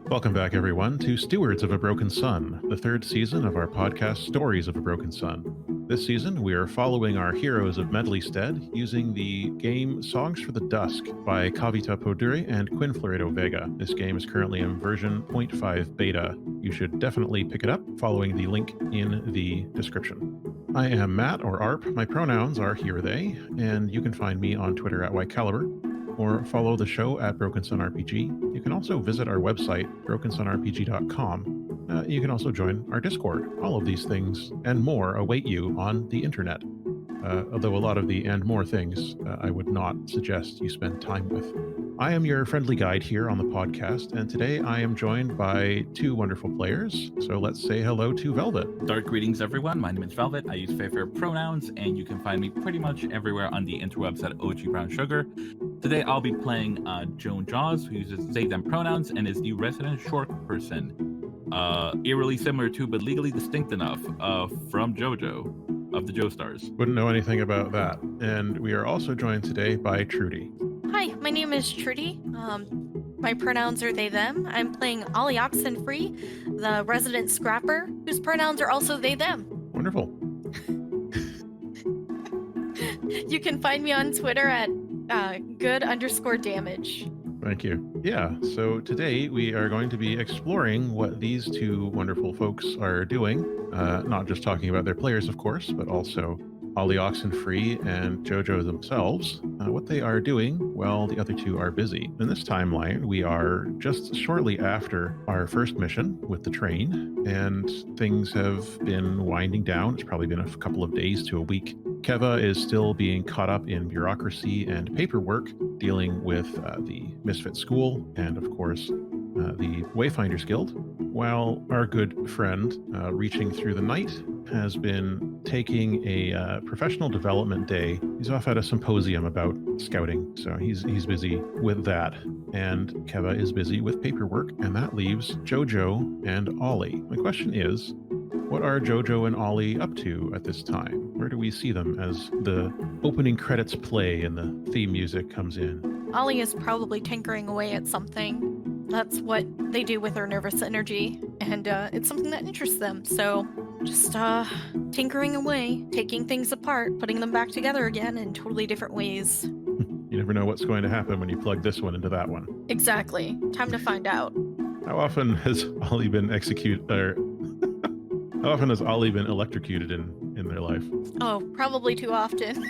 Welcome back, everyone, to Stewards of a Broken Sun, the third season of our podcast, Stories of a Broken Sun. This season, we are following our heroes of Medleystead using the game Songs for the Dusk by Kavita Poduri and Quinflorido Vega. This game is currently in version 0.5 beta. You should definitely pick it up following the link in the description. I am Matt, or ARP. My pronouns are he or they, and you can find me on Twitter at YCaliber, or follow the show at Broken Sun RPG. You can also visit our website, brokensunrpg.com. You can also join our Discord. All of these things and more await you on the internet. Although a lot of the and more things I would not suggest you spend time with. I am your friendly guide here on the podcast, and today I am joined by two wonderful players. So let's say hello to Velvet. Dark greetings, everyone. My name is Velvet. I use fair pronouns, and you can find me pretty much everywhere on the interwebs at OG Brown Sugar. Today I'll be playing Joan Jaws, who uses they them pronouns and is the resident short person. Eerily similar to, but legally distinct enough from JoJo of the Joestars. Wouldn't know anything about that. And we are also joined today by Trudy. Hi, my name is Trudy. My pronouns are they, them. I'm playing Ollie Free, the resident scrapper, whose pronouns are also they, them. Wonderful. You can find me on Twitter at good_damage. Thank you. Yeah, so today we are going to be exploring what these two wonderful folks are doing. Not just talking about their players, of course, but also Ollie Oxenfree and JoJo themselves. What they are doing while the other two are busy. In this timeline, we are just shortly after our first mission with the train, and things have been winding down. It's probably been a couple of days to a week. Keva is still being caught up in bureaucracy and paperwork, dealing with the Misfit School and, of course, the Wayfinders Guild, while our good friend, Reaching Through the Night, has been taking a professional development day. He's off at a symposium about scouting, so he's busy with that. And Keva is busy with paperwork, and that leaves JoJo and Ollie. My question is, what are JoJo and Ollie up to at this time? Where do we see them as the opening credits play and the theme music comes in? Ollie is probably tinkering away at something. That's what they do with their nervous energy, and it's something that interests them. So just tinkering away, taking things apart, putting them back together again in totally different ways. You never know what's going to happen when you plug this one into that one. Exactly. Time to find out. How often has Ollie been how often has Ollie been electrocuted in their life? Oh, probably too often.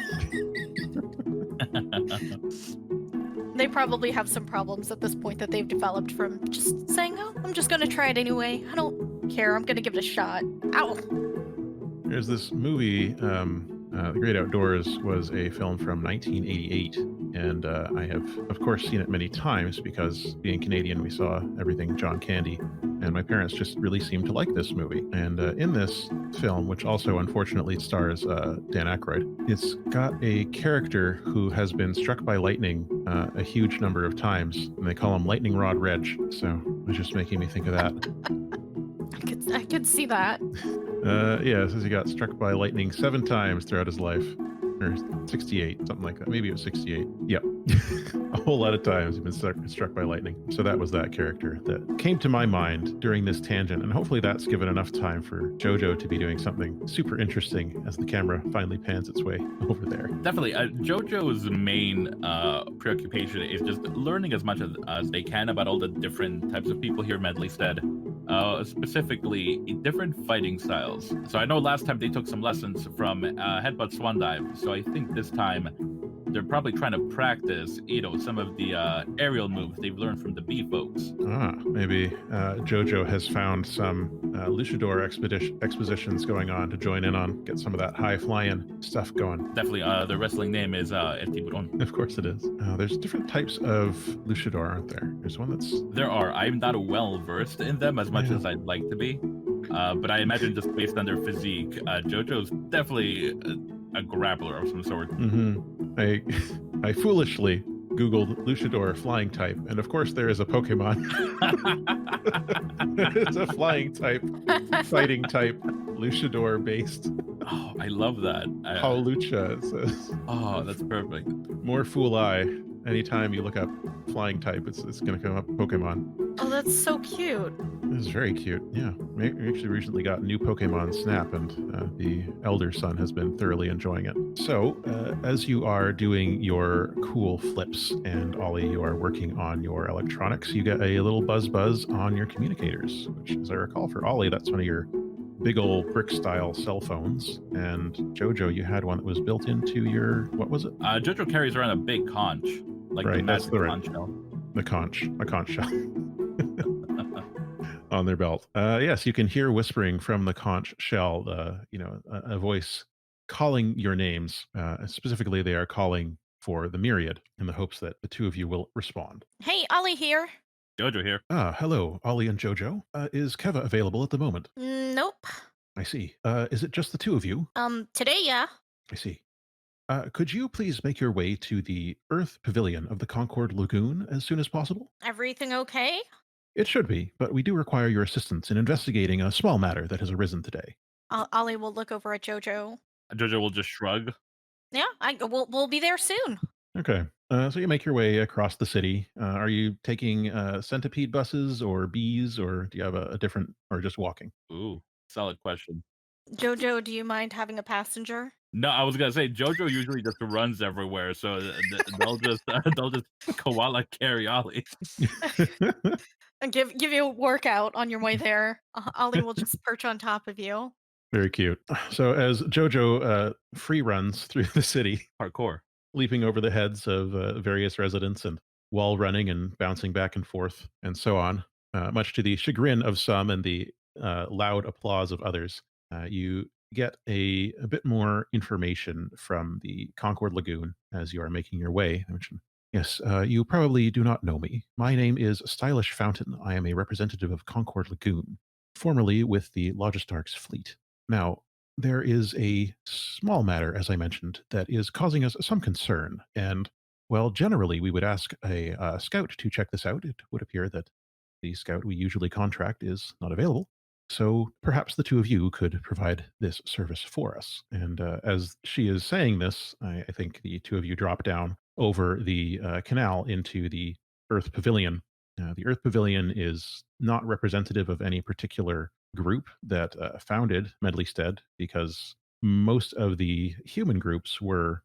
They probably have some problems at this point that they've developed from just saying, oh, I'm just going to try it anyway. I don't care. I'm going to give it a shot. Ow! There's this movie, The Great Outdoors was a film from 1988, and I have, of course, seen it many times because, being Canadian, we saw everything John Candy, and my parents just really seemed to like this movie. And in this film, which also unfortunately stars Dan Aykroyd, it's got a character who has been struck by lightning a huge number of times, and they call him Lightning Rod Reg, so it was just making me think of that. I could see that. Yeah, it says he got struck by lightning 7 times throughout his life. Or 68, something like that. Maybe it was 68. Yep. A whole lot of times he's been struck by lightning. So that was that character that came to my mind during this tangent. And hopefully that's given enough time for JoJo to be doing something super interesting as the camera finally pans its way over there. Definitely. JoJo's main preoccupation is just learning as much as they can about all the different types of people here in Medleystead. Specifically different fighting styles. So I know last time they took some lessons from Headbutt Swan Dive, so I think this time they're probably trying to practice, some of the aerial moves they've learned from the bee folks. Maybe JoJo has found some luchador expositions going on to join in on, get some of that high flying stuff going. Definitely, the wrestling name is El Tiburon. Of course it is. There's different types of luchador, aren't there? There's one that's... There are. I'm not well versed in them as much as I'd like to be, but I imagine just based on their physique, JoJo's definitely a grappler of some sort. Mm-hmm. I foolishly Googled luchador flying type, and of course there is a Pokemon. It's a flying type, fighting type, luchador based. Oh, I love that. Paulucha, it says. Oh, that's perfect. More fool I. Anytime you look up flying type, it's going to come up Pokemon. Oh, that's so cute. This is very cute. Yeah. We actually recently got new Pokemon Snap, and the elder son has been thoroughly enjoying it. So, as you are doing your cool flips, and Ollie, you are working on your electronics, you get a little buzz on your communicators, which, as I recall, for Ollie, that's one of your big old brick style cell phones. And JoJo, you had one that was built into your, what was it? JoJo carries around a big conch, like the Right, that's magic the right- conch shell. A conch shell. On their belt. Yes, you can hear whispering from the conch shell, a voice calling your names. Specifically, they are calling for the myriad in the hopes that the two of you will respond. Hey, Ollie here. JoJo here. Hello, Ollie and JoJo. Is Keva available at the moment? Nope. I see. Is it just the two of you? Today, yeah. I see. Could you please make your way to the Earth Pavilion of the Concord Lagoon as soon as possible? Everything okay? It should be, but we do require your assistance in investigating a small matter that has arisen today. Ollie will look over at JoJo. JoJo will just shrug. Yeah, we'll be there soon. Okay. So you make your way across the city. Are you taking centipede buses or bees, or do you have a different, or just walking? Ooh, solid question. JoJo, do you mind having a passenger? No, I was gonna say JoJo usually just runs everywhere, so they'll just they'll just koala carry Ollie. And give you a workout on your way there. Ollie will just perch on top of you. Very cute. So as Jojo free runs through the city, Parkour. leaping over the heads of various residents and wall running and bouncing back and forth and so on, much to the chagrin of some and the loud applause of others, you get a bit more information from the Concord Lagoon as you are making your way. I mentioned, yes, you probably do not know me. My name is Stylish Fountain. I am a representative of Concord Lagoon, formerly with the Logistark's fleet. Now, there is a small matter, as I mentioned, that is causing us some concern. And, well, generally, we would ask a scout to check this out. It would appear that the scout we usually contract is not available. So perhaps the two of you could provide this service for us. And as she is saying this, I think the two of you drop down over the canal into the Earth Pavilion. The Earth Pavilion is not representative of any particular group that founded Medleystead, because most of the human groups were,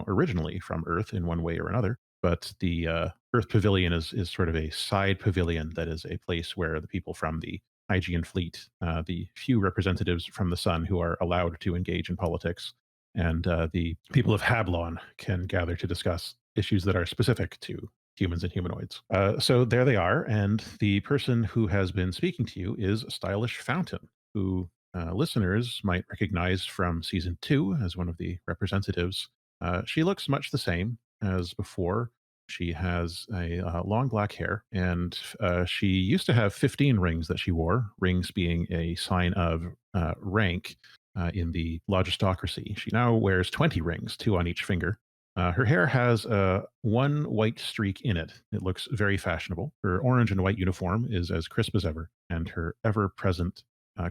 originally from Earth in one way or another. But the Earth Pavilion is sort of a side pavilion that is a place where the people from the Hygiene fleet, the few representatives from the Sun who are allowed to engage in politics, and the people of Hablon can gather to discuss issues that are specific to humans and humanoids. So there they are, and the person who has been speaking to you is Stylish Fountain, who listeners might recognize from season 2 as one of the representatives. She looks much the same as before. She has a long black hair, and she used to have 15 rings that she wore, rings being a sign of rank in the logistocracy. She now wears 20 rings, 2 on each finger. Her hair has one white streak in it. It looks very fashionable. Her orange and white uniform is as crisp as ever, and her ever present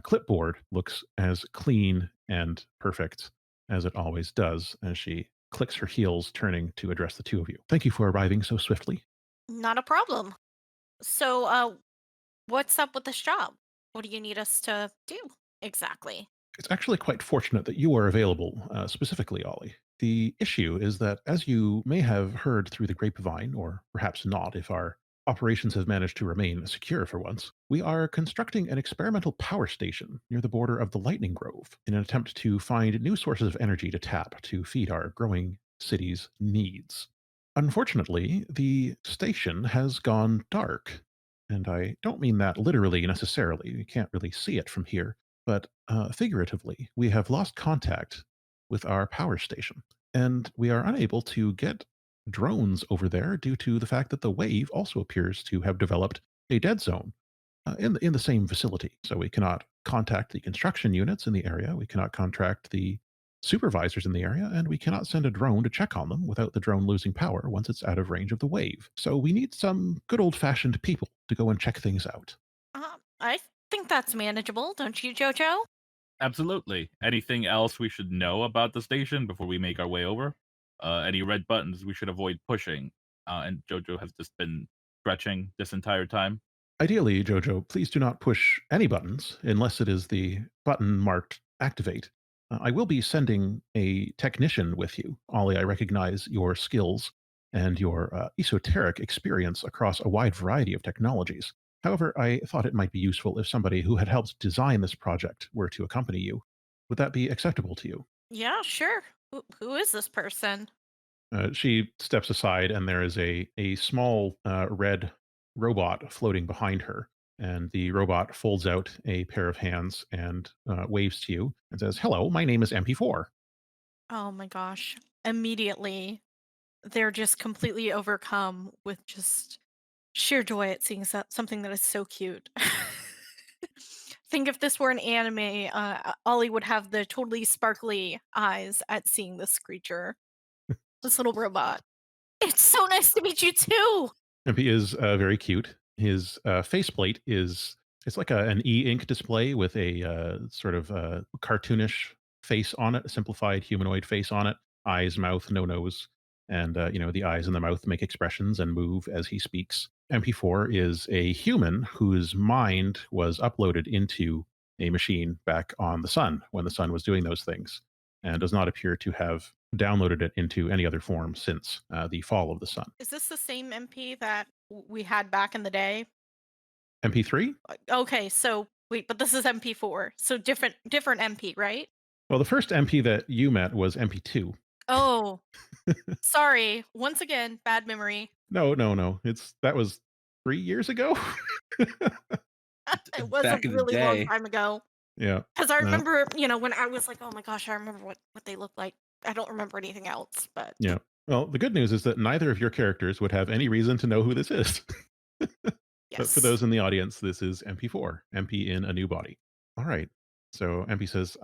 clipboard looks as clean and perfect as it always does as she clicks her heels, turning to address the two of you. Thank you for arriving so swiftly. Not a problem. So, what's up with this job? What do you need us to do exactly? It's actually quite fortunate that you are available, specifically, Ollie. The issue is that, as you may have heard through the grapevine, or perhaps not if our operations have managed to remain secure for once, we are constructing an experimental power station near the border of the Lightning Grove in an attempt to find new sources of energy to tap to feed our growing city's needs. Unfortunately, the station has gone dark. And I don't mean that literally necessarily. You can't really see it from here. But figuratively, we have lost contact with our power station. And we are unable to get drones over there due to the fact that the wave also appears to have developed a dead zone in the same facility. So we cannot contact the construction units in the area. We cannot contact the supervisors in the area, and we cannot send a drone to check on them without the drone losing power once it's out of range of the wave. So we need some good old fashioned people to go and check things out. I think that's manageable, don't you, JoJo? Absolutely. Anything else we should know about the station before we make our way over? Any red buttons we should avoid pushing? And JoJo has just been stretching this entire time. Ideally, Jojo, please do not push any buttons unless it is the button marked activate. I will be sending a technician with you. Ollie, I recognize your skills and your esoteric experience across a wide variety of technologies. However, I thought it might be useful if somebody who had helped design this project were to accompany you. Would that be acceptable to you? Yeah, sure. Who is this person? She steps aside, and there is a small red robot floating behind her. And the robot folds out a pair of hands and waves to you and says, "Hello, my name is MP4." Oh my gosh. Immediately, they're just completely overcome with just sheer joy at seeing something that is so cute. Think if this were an anime, Ollie would have the totally sparkly eyes at seeing this creature, this little robot. It's so nice to meet you too. MP is very cute. His faceplate is it's like an e-ink display with a sort of cartoonish face on it, a simplified humanoid face on it, eyes, mouth, no nose, and the eyes and the mouth make expressions and move as he speaks. MP4 is a human whose mind was uploaded into a machine back on the sun when the sun was doing those things, and does not appear to have downloaded it into any other form since the fall of the sun. Is this the same MP that we had back in the day? MP3? Okay, so wait, but this is MP4, so different MP, right? Well, the first MP that you met was MP2. Oh, sorry. Once again, bad memory. No, no, no. That was 3 years ago. It was a Back in the really long day. time ago. Yeah. Because I No. remember, when I was like, oh my gosh, I remember what they look like. I don't remember anything else, but Yeah. Well, the good news is that neither of your characters would have any reason to know who this is. But for yes. those in the audience, this is MP4, MP in a new body. All right. So MP says,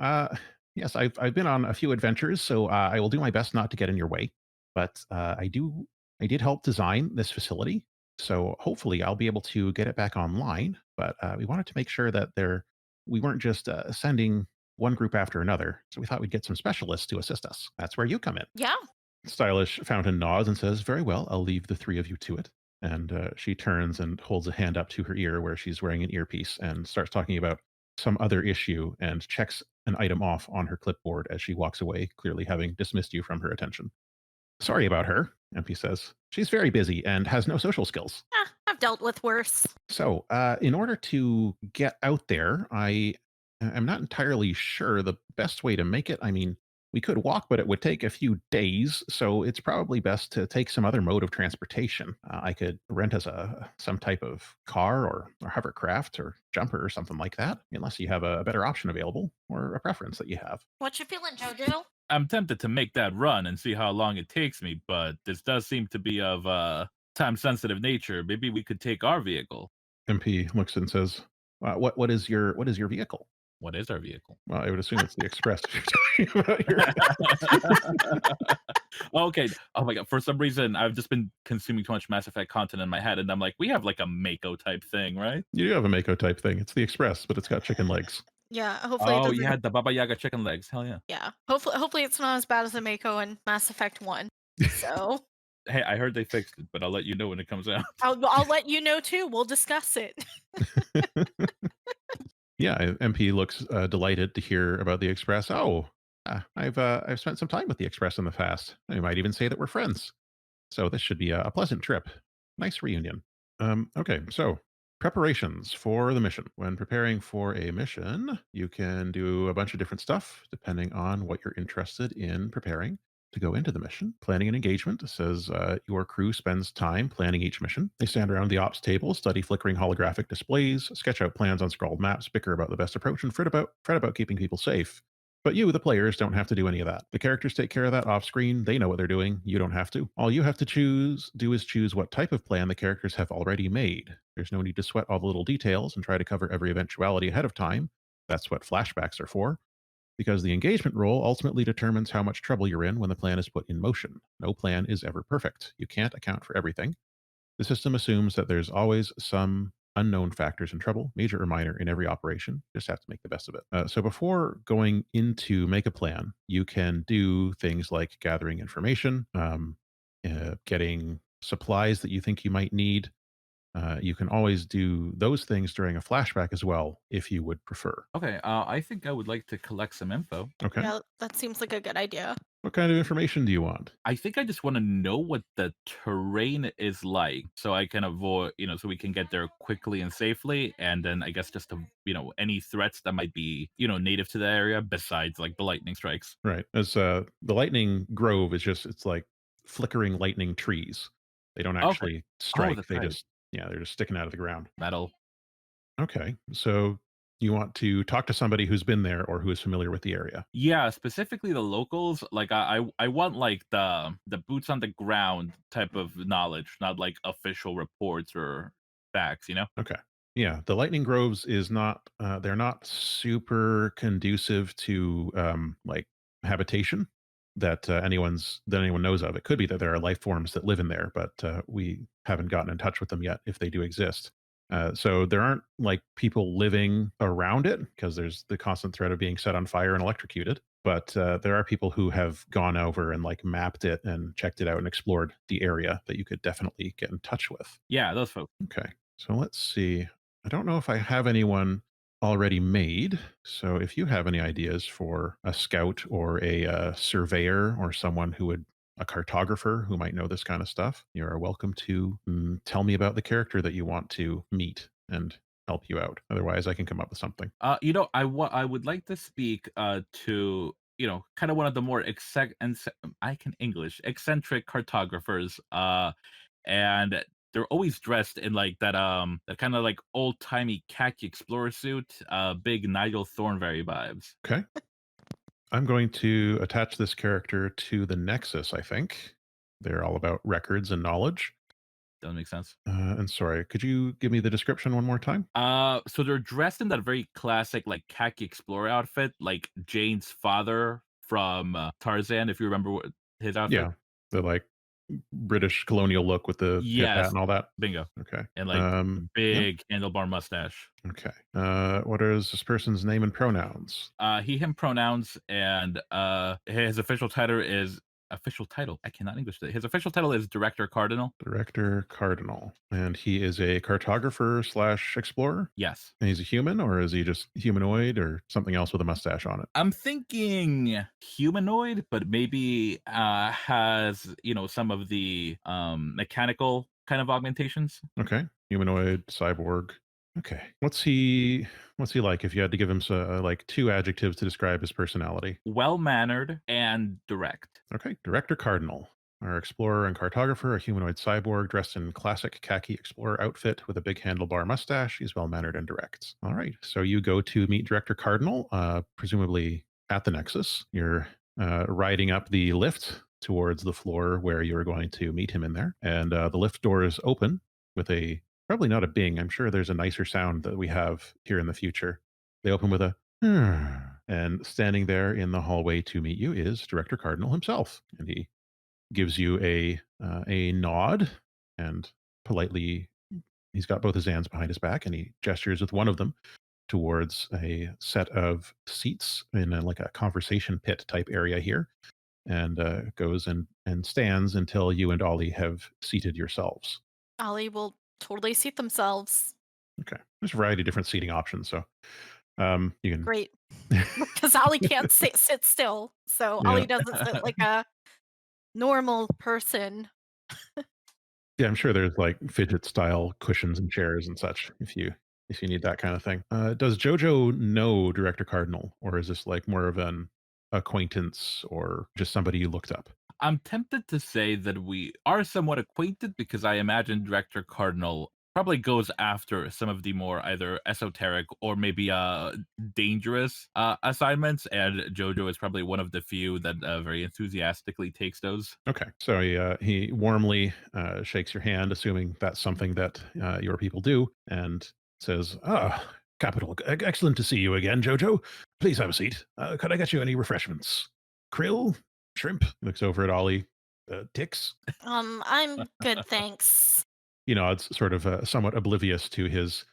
yes, I've been on a few adventures, so I will do my best not to get in your way. But I did help design this facility, so hopefully I'll be able to get it back online. But we wanted to make sure that we weren't just sending one group after another. So we thought we'd get some specialists to assist us. That's where you come in. Yeah. Stylish Fountain nods and says, "Very well, I'll leave the three of you to it." And she turns and holds a hand up to her ear where she's wearing an earpiece and starts talking about some other issue and checks an item off on her clipboard as she walks away, clearly having dismissed you from her attention. "Sorry about her," MP says. "She's very busy and has no social skills." I've dealt with worse. So, in order to get out there, am not entirely sure the best way to make it. I mean, we could walk, but it would take a few days, so it's probably best to take some other mode of transportation. I could rent as some type of car or hovercraft or jumper or something like that, unless you have a better option available or a preference that you have. What you feeling, JoJo? I'm tempted to make that run and see how long it takes me, but this does seem to be of time sensitive nature. Maybe we could take our vehicle. MP looks and says, what is your vehicle?" What is our vehicle? Well, I would assume it's the Express if you're talking about your Okay. Oh my god. For some reason, I've just been consuming too much Mass Effect content in my head, and I'm like, we have like a Mako type thing, right? You do have a Mako type thing. It's the Express, but it's got chicken legs. Yeah, hopefully it Oh, doesn't. you had the Baba Yaga chicken legs. Hell yeah. Yeah, hopefully it's not as bad as the Mako and Mass Effect 1. So, Hey, I heard they fixed it, but I'll let you know when it comes out. I'll let you know too. We'll discuss it. Yeah, MP looks delighted to hear about the Express. "Oh, I've spent some time with the Express in the past. I might even say that we're friends. So this should be a pleasant trip. Nice reunion." Okay, so preparations for the mission. When preparing for a mission, you can do a bunch of different stuff depending on what you're interested in preparing to go into the mission. Planning an engagement says your crew spends time planning each mission. They stand around the ops table, study flickering holographic displays, sketch out plans on scrawled maps, bicker about the best approach, and fret about keeping people safe. But you, the players, don't have to do any of that. The characters take care of that off screen. They know what they're doing. You don't have to. All you have to do is choose what type of plan the characters have already made. There's no need to sweat all the little details and try to cover every eventuality ahead of time. That's what flashbacks are for. Because the engagement roll ultimately determines how much trouble you're in when the plan is put in motion. No plan is ever perfect. You can't account for everything. The system assumes that there's always some unknown factors in trouble, major or minor, in every operation. Just have to make the best of it. So before going into make a plan, you can do things like gathering information, getting supplies that you think you might need, You can always do those things during a flashback as well, if you would prefer. Okay, I think I would like to collect some info. Okay. Yeah, that seems like a good idea. What kind of information do you want? I think I just want to know what the terrain is like so I can avoid, so we can get there quickly and safely. And then I guess just to, any threats that might be, native to the area besides like the lightning strikes. Right. As the lightning grove is just, it's like flickering lightning trees. They don't Okay. actually Oh, strike. that's right. Yeah, they're just sticking out of the ground. Metal. Okay. So you want to talk to somebody who's been there or who is familiar with the area. Yeah, specifically the locals. Like I want like the boots on the ground type of knowledge, not like official reports or facts. Okay. Yeah, the lightning groves is not they're not super conducive to like habitation that anyone knows of. It could be that there are life forms that live in there, but we haven't gotten in touch with them yet if they do exist. So there aren't like people living around it because there's the constant threat of being set on fire and electrocuted. But there are people who have gone over and like mapped it and checked it out and explored the area that you could definitely get in touch with. Yeah, those folks. Okay. So let's see. I don't know if I have anyone already made. So if you have any ideas for a scout or a surveyor or someone a cartographer who might know this kind of stuff, you are welcome to tell me about the character that you want to meet and help you out. Otherwise, I can come up with something. I would like to speak to kind of one of the more I can English eccentric cartographers. And they're always dressed in like that kind of like old timey khaki explorer suit, big Nigel Thornberry vibes. Okay. I'm going to attach this character to the Nexus, I think. They're all about records and knowledge. Doesn't make sense. And sorry, could you give me the description one more time? So they're dressed in that very classic like khaki explorer outfit, like Jane's father from Tarzan, if you remember his outfit. Yeah, the like British colonial look with the hip hat Yes, and all that. bingo, Okay. and like Yeah. big handlebar mustache. Okay. What is this person's name and pronouns? He him pronouns, and his official title. I cannot English it. His official title is Director Cardinal. Director Cardinal, and he is a cartographer slash explorer. Yes. And he's a human, or is he just humanoid, or something else with a mustache on it? I'm thinking humanoid, but maybe has some of the mechanical kind of augmentations. Okay, humanoid, cyborg. Okay, what's he like? If you had to give him like two adjectives to describe his personality. Well mannered and direct. Okay, Director Cardinal, our explorer and cartographer, a humanoid cyborg dressed in classic khaki explorer outfit with a big handlebar mustache. He's well mannered and direct. All right, so you go to meet Director Cardinal, presumably at the Nexus. You're riding up the lift towards the floor where you're going to meet him in there, and the lift doors open with a probably not a bing. I'm sure there's a nicer sound that we have here in the future. They open with a and standing there in the hallway to meet you is Director Cardinal himself, and he gives you a nod and politely. He's got both his hands behind his back, and he gestures with one of them towards a set of seats in like a conversation pit type area here, and goes and stands until you and Ollie have seated yourselves. Ollie will totally seat themselves. Okay, there's a variety of different seating options, so you can. Great. Because Ollie can't sit still. So Yeah. Ollie doesn't sit like a normal person. Yeah, I'm sure there's like fidget style cushions and chairs and such if you need that kind of thing. Does JoJo know Director Cardinal, or is this like more of an acquaintance or just somebody you looked up? I'm tempted to say that we are somewhat acquainted because I imagine Director Cardinal probably goes after some of the more either esoteric or maybe dangerous assignments, and JoJo is probably one of the few that very enthusiastically takes those. Okay, so he warmly shakes your hand, assuming that's something that your people do, and says, "Ah, capital, excellent to see you again, Jojo. Please have a seat. Could I get you any refreshments? Krill, shrimp?" He looks over at Ollie. Ticks. I'm good, thanks. It's sort of somewhat oblivious to his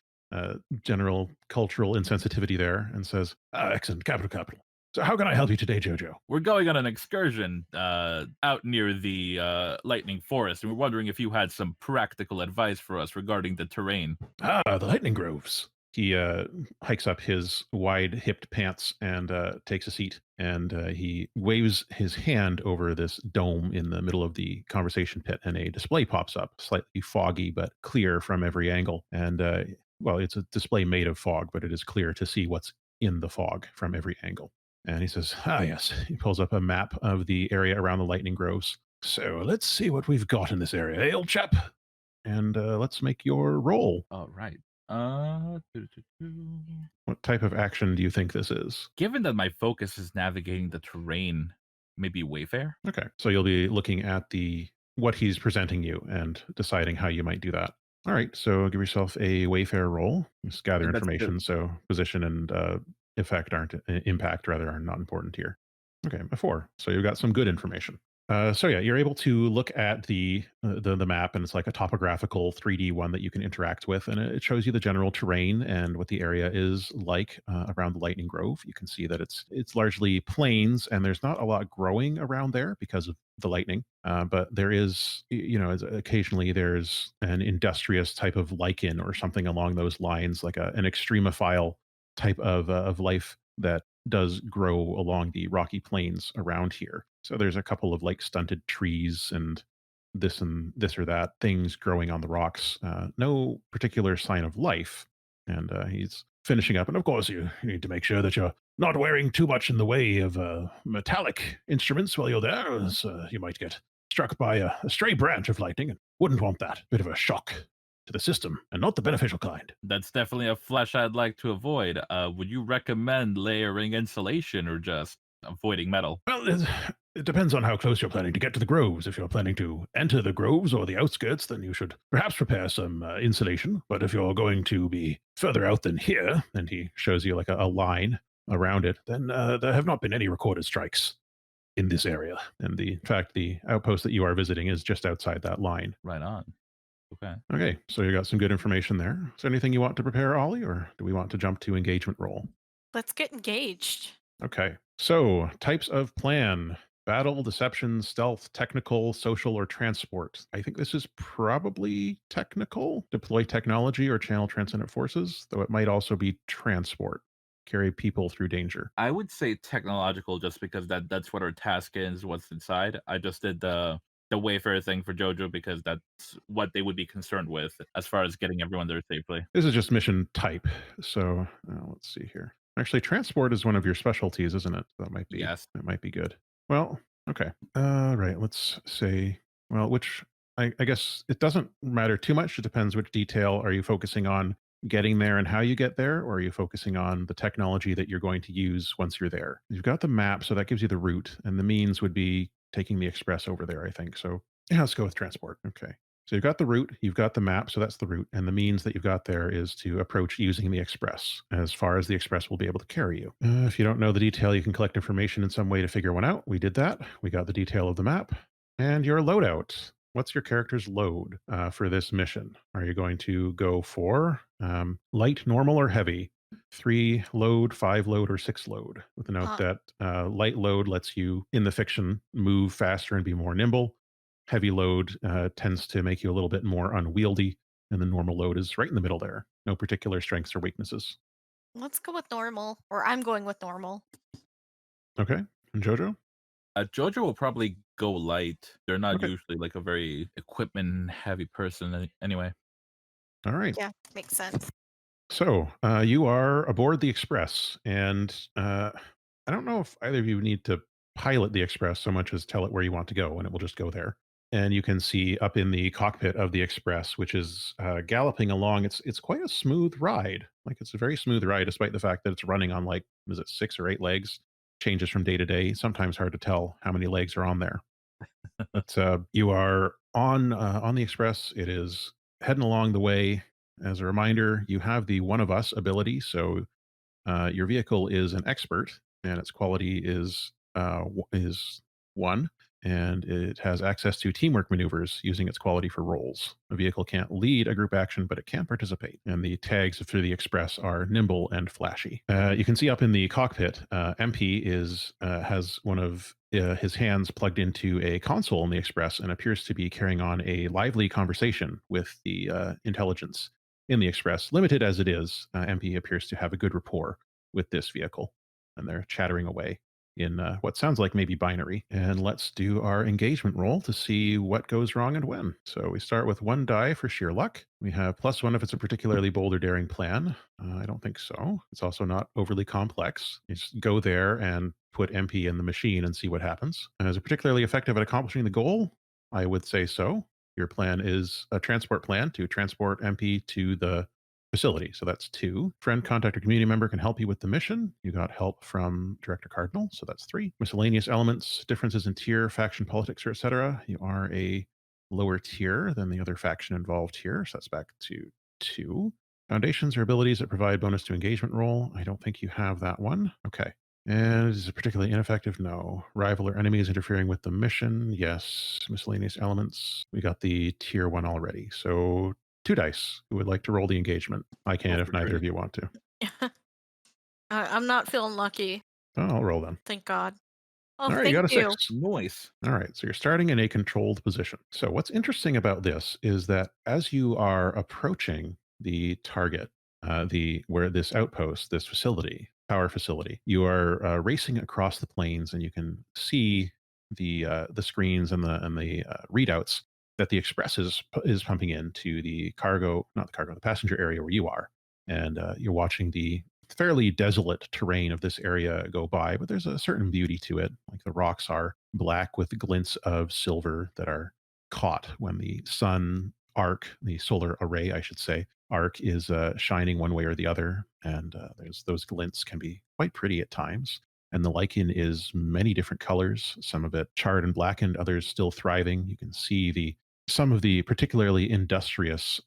general cultural insensitivity there, and says, "Ah, excellent, capital, capital. So how can I help you today, Jojo? We're going on an excursion out near the lightning forest, and we're wondering if you had some practical advice for us regarding the terrain. Ah, the lightning groves. He hikes up his wide-hipped pants and takes a seat, and he waves his hand over this dome in the middle of the conversation pit, and a display pops up, slightly foggy but clear from every angle. And well, it's a display made of fog, but it is clear to see what's in the fog from every angle. And he says, "Ah, yes." He pulls up a map of the area around the lightning groves. So let's see what we've got in this area, old chap. And let's make your roll. All right. What type of action do you think this is? Given that my focus is navigating the terrain, maybe Wayfare? Okay, so you'll be looking at the what he's presenting you and deciding how you might do that. All right, so give yourself a Wayfair roll. Just gather That's information. good. So position and effect aren't impact rather are not important here. Okay, a 4. So you've got some good information. So yeah, you're able to look at the map, and it's like a topographical 3D one that you can interact with, and it shows you the general terrain and what the area is like around the Lightning Grove. You can see that it's largely plains, and there's not a lot growing around there because of the lightning. But there is, occasionally there's an industrious type of lichen or something along those lines, like an extremophile type of life that does grow along the rocky plains around here. So there's a couple of like stunted trees and this or that things growing on the rocks. No particular sign of life. And he's finishing up. And of course, you need to make sure that you're not wearing too much in the way of metallic instruments while you're there, as you might get struck by a stray branch of lightning and wouldn't want that. Bit of a shock to the system, and not the beneficial kind. That's definitely a flesh I'd like to avoid. Would you recommend layering insulation or just avoiding metal? Well, it depends on how close you're planning to get to the groves. If you're planning to enter the groves or the outskirts, then you should perhaps prepare some insulation. But if you're going to be further out than here, and he shows you like a line around it, then there have not been any recorded strikes in this area. And in fact, the outpost that you are visiting is just outside that line. Right on. Okay. Okay, so you got some good information there. Is there anything you want to prepare, Ollie, or do we want to jump to engagement roll? Let's get engaged. Okay, so types of plan: battle, deception, stealth, technical, social, or transport. I think this is probably technical. Deploy technology or channel transcendent forces, though it might also be transport. Carry people through danger. I would say technological just because that's what our task is, what's inside. I just did the Wayfarer thing for JoJo because that's what they would be concerned with as far as getting everyone there safely. This is just mission type. So let's see here. Actually, transport is one of your specialties, isn't it? Yes. That might be good. Well, okay. Right. Let's say, well, which I guess it doesn't matter too much. It depends which detail are you focusing on getting there and how you get there, or are you focusing on the technology that you're going to use once you're there? You've got the map, so that gives you the route, and the means would be taking the express over there, I think. So yeah, let's go with transport. Okay. So you've got the route, you've got the map, so that's the route, and the means that you've got there is to approach using the express as far as the express will be able to carry you. If you don't know the detail, you can collect information in some way to figure one out. We did that. We got the detail of the map and your loadout. What's your character's load for this mission? Are you going to go for light, normal, or heavy? 3 load, 5 load, or 6 load? With the note that light load lets you, in the fiction, move faster and be more nimble. Heavy load tends to make you a little bit more unwieldy, and the normal load is right in the middle there. No particular strengths or weaknesses. Let's go with normal, or I'm going with normal. Okay. And Jojo? JoJo will probably go light. They're not Okay. usually like a very equipment heavy person anyway. All right. Yeah, makes sense. So you are aboard the Express, and I don't know if either of you need to pilot the Express so much as tell it where you want to go, and it will just go there. And you can see up in the cockpit of the Express, which is galloping along. It's quite a smooth ride. Like it's a very smooth ride, despite the fact that it's running on like was it 6 or 8 legs? Changes from day to day. Sometimes hard to tell how many legs are on there. But you are on the Express. It is heading along the way. As a reminder, you have the One of Us ability, so your vehicle is an expert, and its quality is 1, and it has access to teamwork maneuvers using its quality for roles. A vehicle can't lead a group action, but it can participate. And the tags for the Express are nimble and flashy. You can see up in the cockpit, MP has one of his hands plugged into a console in the Express and appears to be carrying on a lively conversation with the intelligence in the Express. Limited as it is, MP appears to have a good rapport with this vehicle, and they're chattering away in what sounds like maybe binary. And let's do our engagement roll to see what goes wrong and when. So we start with 1 die for sheer luck. We have +1 if it's a particularly bold or daring plan. I don't think so. It's also not overly complex. You just go there and put MP in the machine and see what happens. And is it particularly effective at accomplishing the goal? I would say so. Your plan is a transport plan to transport MP to the facility. So that's 2. Friend, contact, or community member can help you with the mission. You got help from Director Cardinal. So that's 3. Miscellaneous elements, differences in tier, faction, politics, or etc. You are a lower tier than the other faction involved here. So that's back to 2. Foundations or abilities that provide bonus to engagement roll. I don't think you have that one. Okay. And is it particularly ineffective? No. Rival or enemies interfering with the mission? Yes. Miscellaneous elements. We got the tier 1 already. So 2 dice. Who would like to roll the engagement? I can if neither of you want to. I'm not feeling lucky. Oh, I'll roll then. Thank God. Oh, All right, you got a thank you. 6. Noise. All right, so you're starting in a controlled position. So what's interesting about this is that as you are approaching the target, where this outpost, this facility, power facility, you are racing across the plains, and you can see the screens and the readouts that the express is pumping into the cargo, not the cargo, the passenger area where you are, and you're watching the fairly desolate terrain of this area go by, but there's a certain beauty to it. Like the rocks are black with glints of silver that are caught when the sun arc, the solar array, I should say, arc is shining one way or the other. And there's those glints can be quite pretty at times. And the lichen is many different colors, some of it charred and blackened, others still thriving. You can see some of the particularly industrious,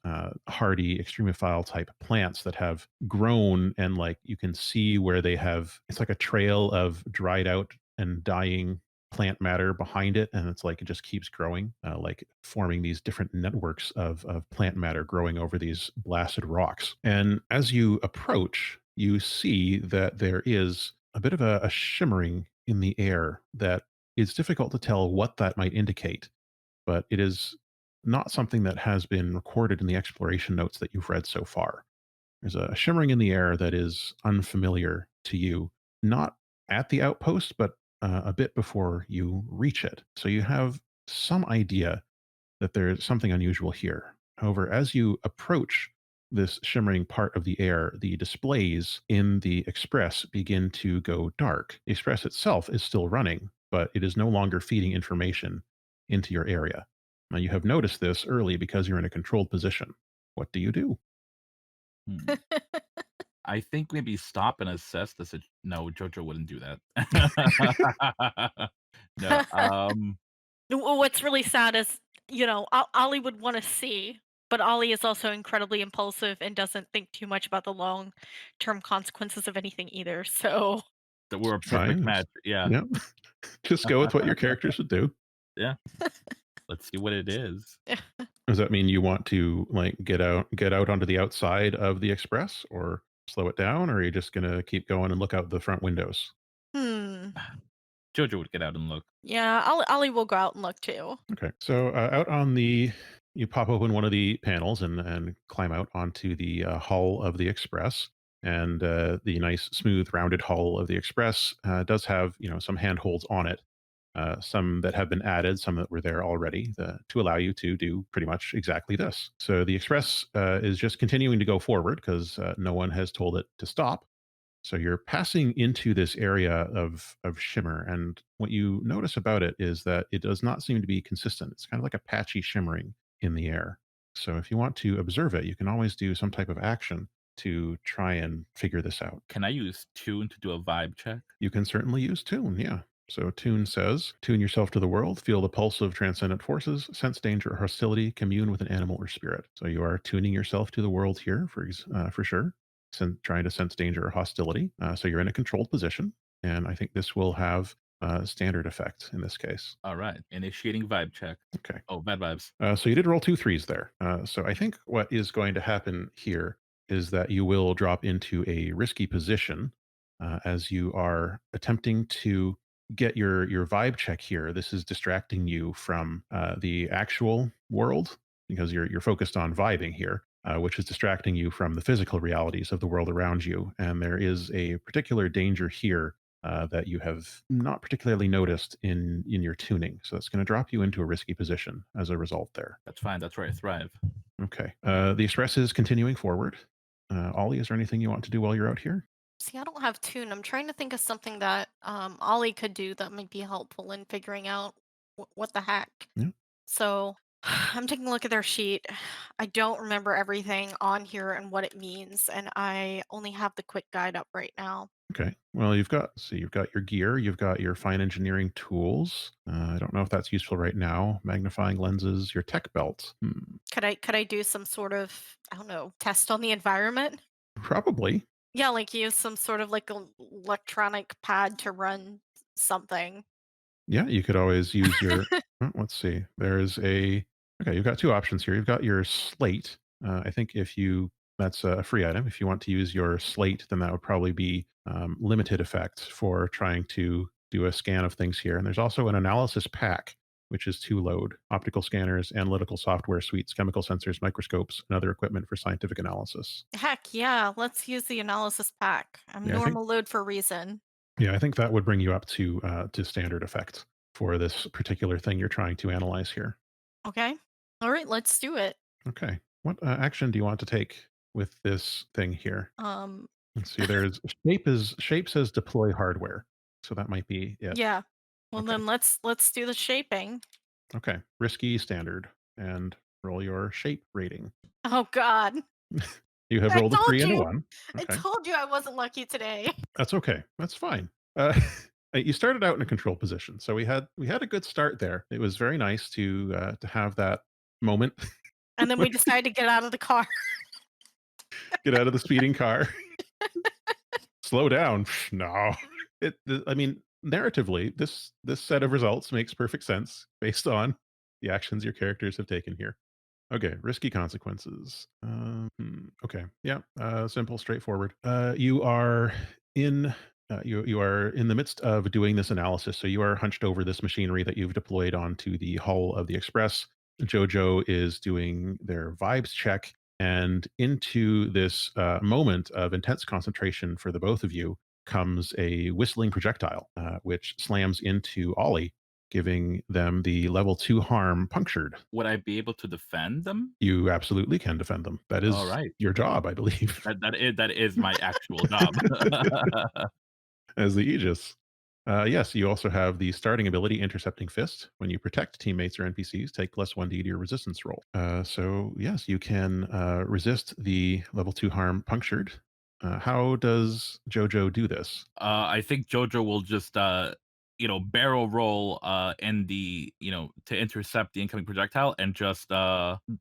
hardy, extremophile type plants that have grown, and like you can see where they have, it's like a trail of dried out and dying plant matter behind it. And it's like it just keeps growing, like forming these different networks of plant matter growing over these blasted rocks. And as you approach, you see that there is a bit of a shimmering in the air that is difficult to tell what that might indicate, but it is not something that has been recorded in the exploration notes that you've read so far. There's a shimmering in the air that is unfamiliar to you, not at the outpost, but a bit before you reach it. So you have some idea that there's something unusual here. However, as you approach this shimmering part of the air, the displays in the Express begin to go dark. The Express itself is still running, but it is no longer feeding information into your area. Now, you have noticed this early because you're in a controlled position. What do you do? Hmm. I think maybe stop and assess the No, JoJo wouldn't do that. No. What's really sad is, Ollie would want to see, but Ollie is also incredibly impulsive and doesn't think too much about the long-term consequences of anything either. So, That we're a perfect Fine. match. Yeah. Yeah. Just go with what your characters would do. Yeah. Let's see what it is. Does that mean you want to like get out onto the outside of the Express, or slow it down, or are you just gonna keep going and look out the front windows? hmm. JoJo would get out and look. Yeah, Ollie will go out and look too. Okay. So you pop open one of the panels and climb out onto the hull of the Express. And the nice, smooth, rounded hull of the Express does have some handholds on it, some that have been added, some that were there already, to allow you to do pretty much exactly this. So the Express is just continuing to go forward because no one has told it to stop. So you're passing into this area of shimmer, and what you notice about it is that it does not seem to be consistent. It's kind of like a patchy shimmering in the air. So if you want to observe it, you can always do some type of action to try and figure this out. Can I use Tune to do a vibe check? You can certainly use tune, yeah. So tune says, tune yourself to the world, feel the pulse of transcendent forces, sense danger or hostility, commune with an animal or spirit. So you are tuning yourself to the world here for sure, trying to sense danger or hostility. So you're in a controlled position. And I think this will have standard effect in this case. All right. Initiating vibe check. Okay. Oh, bad vibes. So you did roll 2 3s there. So I think what is going to happen here is that you will drop into a risky position as you are attempting to get your vibe check here. This is distracting you from the actual world because you're focused on vibing here, which is distracting you from the physical realities of the world around you. And there is a particular danger here that you have not particularly noticed in your tuning. So it's going to drop you into a risky position as a result there. That's fine. That's where I thrive. Okay. The express is continuing forward. Ollie, is there anything you want to do while you're out here? See, I don't have tune. I'm trying to think of something that Ollie could do that might be helpful in figuring out what the heck. Yeah. So I'm taking a look at their sheet. I don't remember everything on here and what it means, and I only have the quick guide up right now. Okay. Well, you've got your gear, you've got your fine engineering tools. I don't know if that's useful right now. Magnifying lenses, your tech belt. Could I do some sort of, I don't know, test on the environment? Probably. Yeah, like use some sort of like electronic pad to run something. Yeah, you could always use your. Let's see. There's a. Okay, you've got two options here. You've got your slate. I think if you that's a free item. If you want to use your slate, then that would probably be limited effect for trying to do a scan of things here. And there's also an analysis pack, which is to load optical scanners, analytical software suites, chemical sensors, microscopes, and other equipment for scientific analysis. Heck yeah, let's use the analysis pack. I'm Yeah, I think normal load for a reason. yeah, I think that would bring you up to standard effect for this particular thing you're trying to analyze here. Okay. All right, let's do it. Okay. What action do you want to take with this thing here? Um, Let's see. There's shape says deploy hardware, so that might be it. yeah. Well Okay. then let's do the shaping. Okay. Risky standard and roll your shape rating. Oh god. You have I rolled a told three and a you. one. I Okay. told you I wasn't lucky today. That's okay. That's fine. You started out in a control position, so we had a good start there. It was very nice to have that moment. And then we decided to get out of the car. Get out of the speeding car. Slow down. No. I mean, narratively, this set of results makes perfect sense based on the actions your characters have taken here. Okay, risky consequences. Okay, yeah, simple, straightforward. You are in. You are in the midst of doing this analysis, so you are hunched over this machinery that you've deployed onto the hull of the Express. JoJo is doing their vibes check, and into this moment of intense concentration for the both of you comes a whistling projectile, which slams into Ollie, giving them the level 2 harm punctured. Would I be able to defend them? You absolutely can defend them. That is All right. your job, I believe, That is my actual job. as the Aegis. Yes, you also have the starting ability Intercepting Fist. When you protect teammates or NPCs, take +1d to your resistance roll. So, yes, you can resist the level 2 harm punctured. How does JoJo do this? I think JoJo will just barrel roll in the to intercept the incoming projectile and just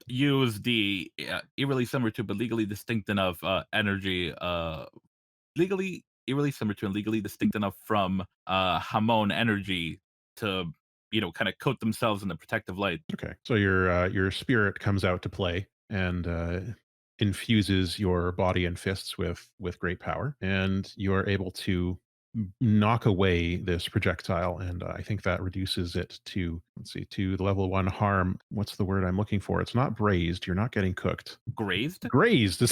use the eerily similar to but legally distinct enough energy legally eerily similar to and legally distinct enough from Hamon energy to kind of coat themselves in the protective light. Okay, so your spirit comes out to play and infuses your body and fists with great power, and you are able to knock away this projectile, and I think that reduces it to to the level 1 harm. What's the word I'm looking for? It's not braised. You're not getting cooked. Grazed? Grazed.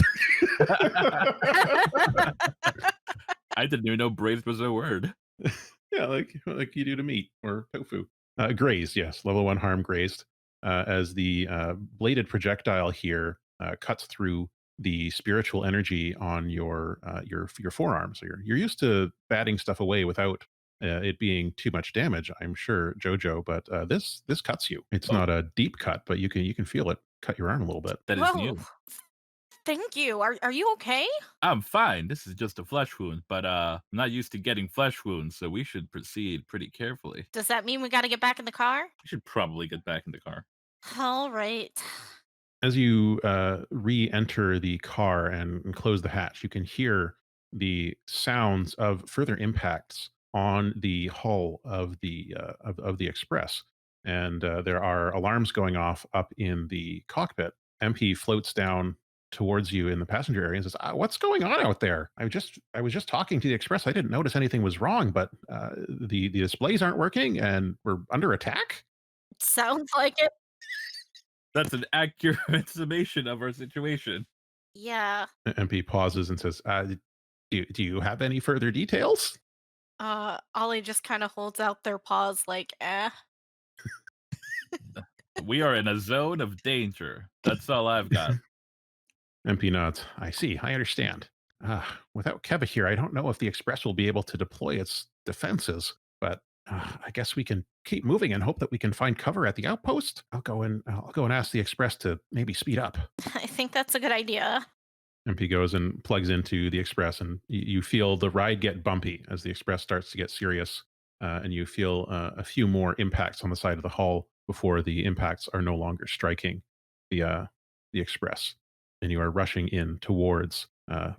I didn't even know braised was a word. Yeah, like you do to meat or tofu. Grazed, yes, level 1 harm grazed. As the bladed projectile here cuts through the spiritual energy on your forearm. So you're used to batting stuff away without it being too much damage, I'm sure, Jojo. But this cuts you. It's not a deep cut, but you can feel it cut your arm a little bit. That is Whoa. new. Thank you. Are you okay? I'm fine. This is just a flesh wound, but I'm not used to getting flesh wounds, so we should proceed pretty carefully. Does that mean we got to get back in the car? We should probably get back in the car. All right. As you re-enter the car and close the hatch, you can hear the sounds of further impacts on the hull of of the express, and there are alarms going off up in the cockpit. MP floats down towards you in the passenger area and says, "What's going on out there? I was just talking to the express. I didn't notice anything was wrong, but the displays aren't working, and we're under attack." Sounds like it. That's an accurate summation of our situation. Yeah. MP pauses and says, do you have any further details?" Ollie just kind of holds out their paws like, eh. We are in a zone of danger. That's all I've got. MP nods. "I see. I understand. Without Keva here, I don't know if the Express will be able to deploy its defenses, but I guess we can keep moving and hope that we can find cover at the outpost. I'll go and ask the Express to maybe speed up." I think that's a good idea. MP goes and plugs into the Express, and you feel the ride get bumpy as the Express starts to get serious, and you feel a few more impacts on the side of the hull before the impacts are no longer striking the Express, and you are rushing in towards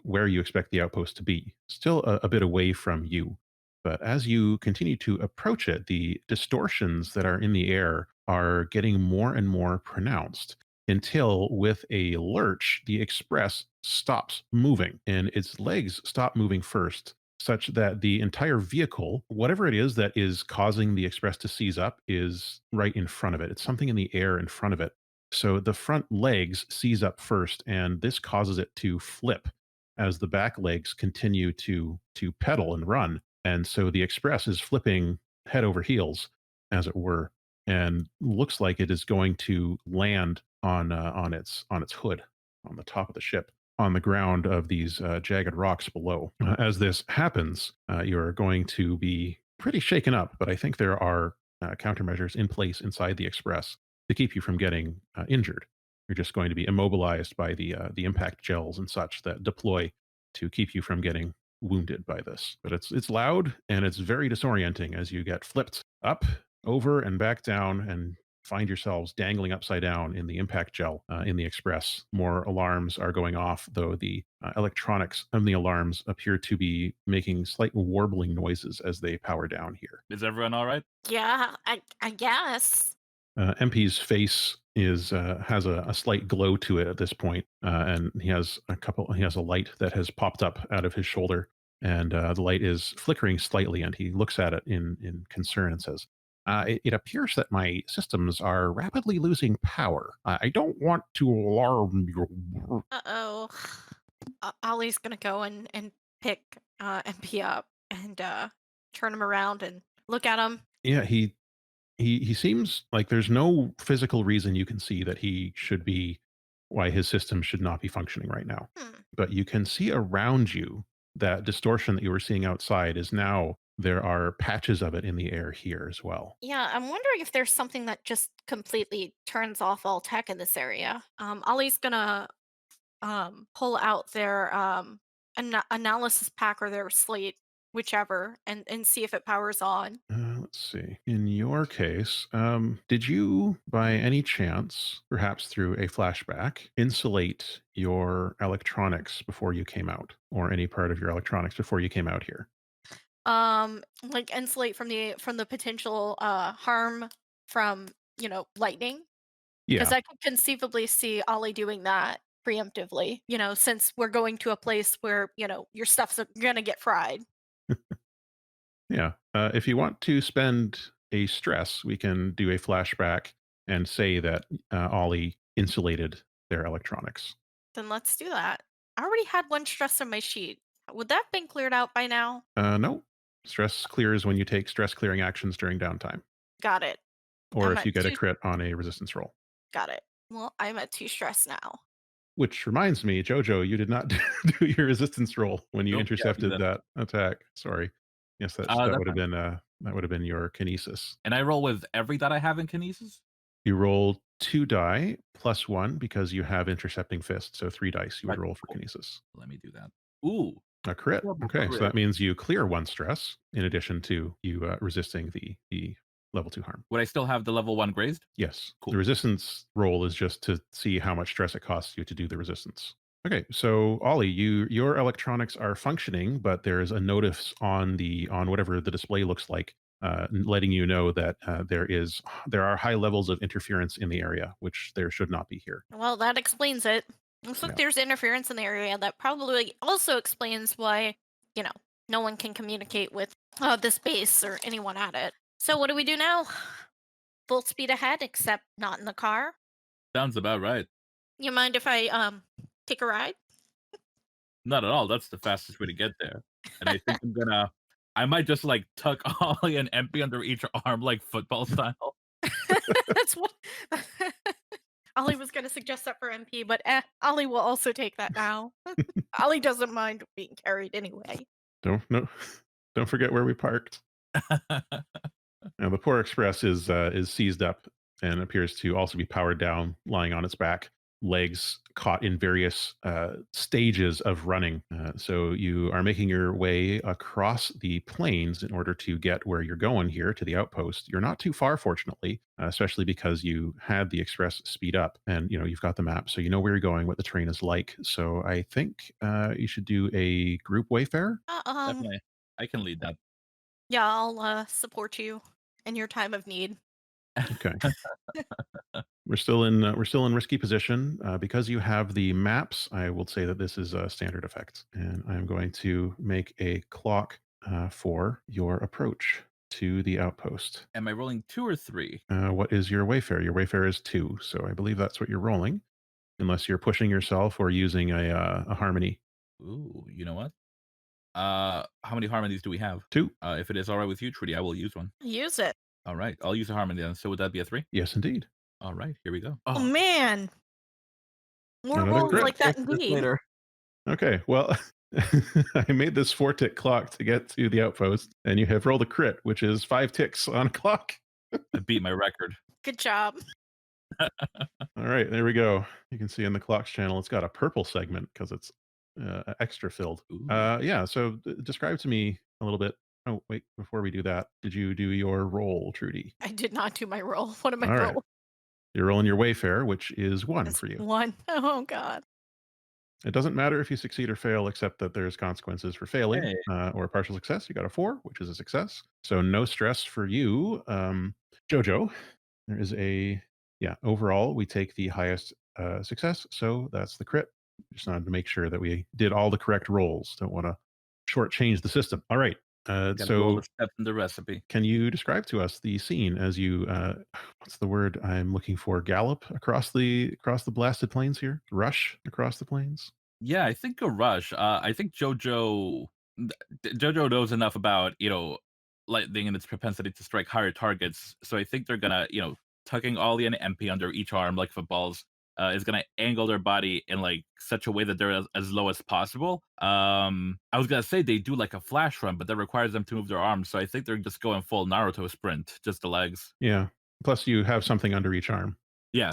where you expect the outpost to be, still a bit away from you. But as you continue to approach it, the distortions that are in the air are getting more and more pronounced until, with a lurch, the Express stops moving and its legs stop moving first, such that the entire vehicle, whatever it is that is causing the Express to seize up, is right in front of it. It's something in the air in front of it. So the front legs seize up first, and this causes it to flip as the back legs continue to pedal and run. And so the Express is flipping head over heels, as it were, and looks like it is going to land on its hood, on the top of the ship, on the ground of these jagged rocks below. As this happens, you're going to be pretty shaken up, but I think there are countermeasures in place inside the Express to keep you from getting injured. You're just going to be immobilized by the impact gels and such that deploy to keep you from getting wounded by this. But it's loud and it's very disorienting as you get flipped up, over, and back down, and find yourselves dangling upside down in the impact gel in the Express. More alarms are going off, though the electronics of the alarms appear to be making slight warbling noises as they power down here. Is everyone all right? Yeah, I guess. MP's face is has a slight glow to it at this point, and he has a light that has popped up out of his shoulder, and the light is flickering slightly, and he looks at it in concern and says, it appears that my systems are rapidly losing power. I don't want to alarm you." Uh-oh. Ollie's gonna go and pick MP up and turn him around and look at him. Yeah, he seems like there's no physical reason you can see that he should be why his system should not be functioning right now. Hmm. But you can see around you that distortion that you were seeing outside is now there are patches of it in the air here as well. Yeah, I'm wondering if there's something that just completely turns off all tech in this area. Ollie's gonna pull out their analysis pack or their slate, whichever, and see if it powers on. Let's see. In your case, did you, by any chance, perhaps through a flashback, insulate your electronics before you came out, or any part of your electronics before you came out here? Like insulate from the potential harm from, lightning. Because Yeah. I could conceivably see Ollie doing that preemptively, since we're going to a place where, your stuff's gonna get fried. Yeah. If you want to spend a stress, we can do a flashback and say that Ollie insulated their electronics. Then let's do that. I already had one stress on my sheet. Would that have been cleared out by now? No. Stress clears when you take stress clearing actions during downtime, Got it. or I'm if at you get a two. crit on a resistance roll. Got it. Well, I'm at 2 stress now. Which reminds me, Jojo, you did not do your resistance roll when you Nope, yeah, intercepted that attack. Sorry. Yes, that That's would have fine. been that would have been your kinesis. And I roll with every dot I have in kinesis? You roll 2 die plus 1 because you have intercepting fist, so 3 dice you would Right, roll for cool. kinesis. Let me do that. Ooh, A crit. horrible Okay, so crit. that means you clear 1 stress in addition to you resisting the level 2 harm. Would I still have the level 1 grazed? Yes. Cool. The resistance roll is just to see how much stress it costs you to do the resistance. Okay, so Ollie, your electronics are functioning, but there's a notice on whatever the display looks like, letting you know that there are high levels of interference in the area, which there should not be here. Well, that explains it. Looks like Yeah. there's interference in the area. That probably also explains why, you know, no one can communicate with this base or anyone at it. So what do we do now? Full speed ahead, except not in the car. Sounds about right. You mind if I take a ride? Not at all. That's the fastest way to get there. And I think I might just like tuck Ollie and Empy under each arm like football style. That's what Ollie was gonna suggest that for MP, but Ollie will also take that now. Ollie doesn't mind being carried anyway. Don't no, don't forget where we parked. Now, the Poor Express is seized up and appears to also be powered down, lying on its back, legs caught in various stages of running. So you are making your way across the plains in order to get where you're going here to the outpost. You're not too far, fortunately, especially because you had the express speed up, and you've got the map, so you know where you're going, what the terrain is like. So I think you should do a group wayfare. Definitely. I can lead that. Yeah, I'll support you in your time of need. Okay. We're still in risky position because you have the maps. I will say that this is a standard effect, and I'm going to make a clock for your approach to the outpost. Am I rolling 2 or 3? What is your wayfare? Your wayfare is 2, so I believe that's what you're rolling, unless you're pushing yourself or using a harmony. Ooh, you know what? How many harmonies do we have? 2. If it is all right with you, Trudy, I will use one. Use it. All right, I'll use a harmony then. So would that be a 3? Yes, indeed. All right, here we go. Oh man, more Another rolls crit. like that Fix this indeed. later. Okay, well, I made this 4-tick clock to get to the outpost, and you have rolled a crit, which is 5 ticks on a clock. I beat my record. Good job. All right, there we go. You can see in the clocks channel, it's got a purple segment because it's extra filled. Ooh. Yeah, so describe to me a little bit. Oh, wait, before we do that, did you do your roll, Trudy? I did not do my roll. What am I All right. roll? You're rolling your wayfare, which is 1 It's for you. 1. Oh god. It doesn't matter if you succeed or fail, except that there's consequences for failing Hey. or partial success. You got a 4, which is a success. So no stress for you. Jojo, there is overall, we take the highest success. So that's the crit. Just wanted to make sure that we did all the correct rolls. Don't want to shortchange the system. All right. Gotta do all So the steps in the recipe. can you describe to us the scene as you, what's the word I'm looking for? Gallop across the blasted plains here? Rush across the plains? Yeah, I think a rush. I think JoJo knows enough about lightning and its propensity to strike higher targets. So I think they're gonna tucking Ollie and MP under each arm like footballs is gonna angle their body in like such a way that they're as low as possible. I was gonna say they do like a flash run, but that requires them to move their arms. So I think they're just going full Naruto sprint, just the legs. Yeah. Plus, you have something under each arm. Yeah.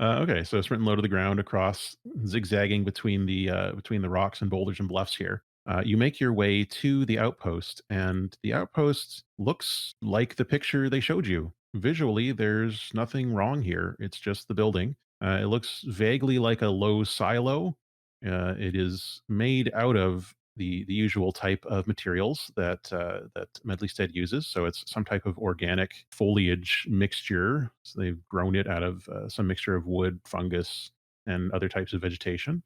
Okay, so sprint low to the ground across, zigzagging between the rocks and boulders and bluffs here. You make your way to the outpost, and the outpost looks like the picture they showed you. Visually, there's nothing wrong here. It's just the building. It looks vaguely like a low silo. It is made out of the usual type of materials that Medleystead uses. So it's some type of organic foliage mixture. So they've grown it out of some mixture of wood, fungus, and other types of vegetation,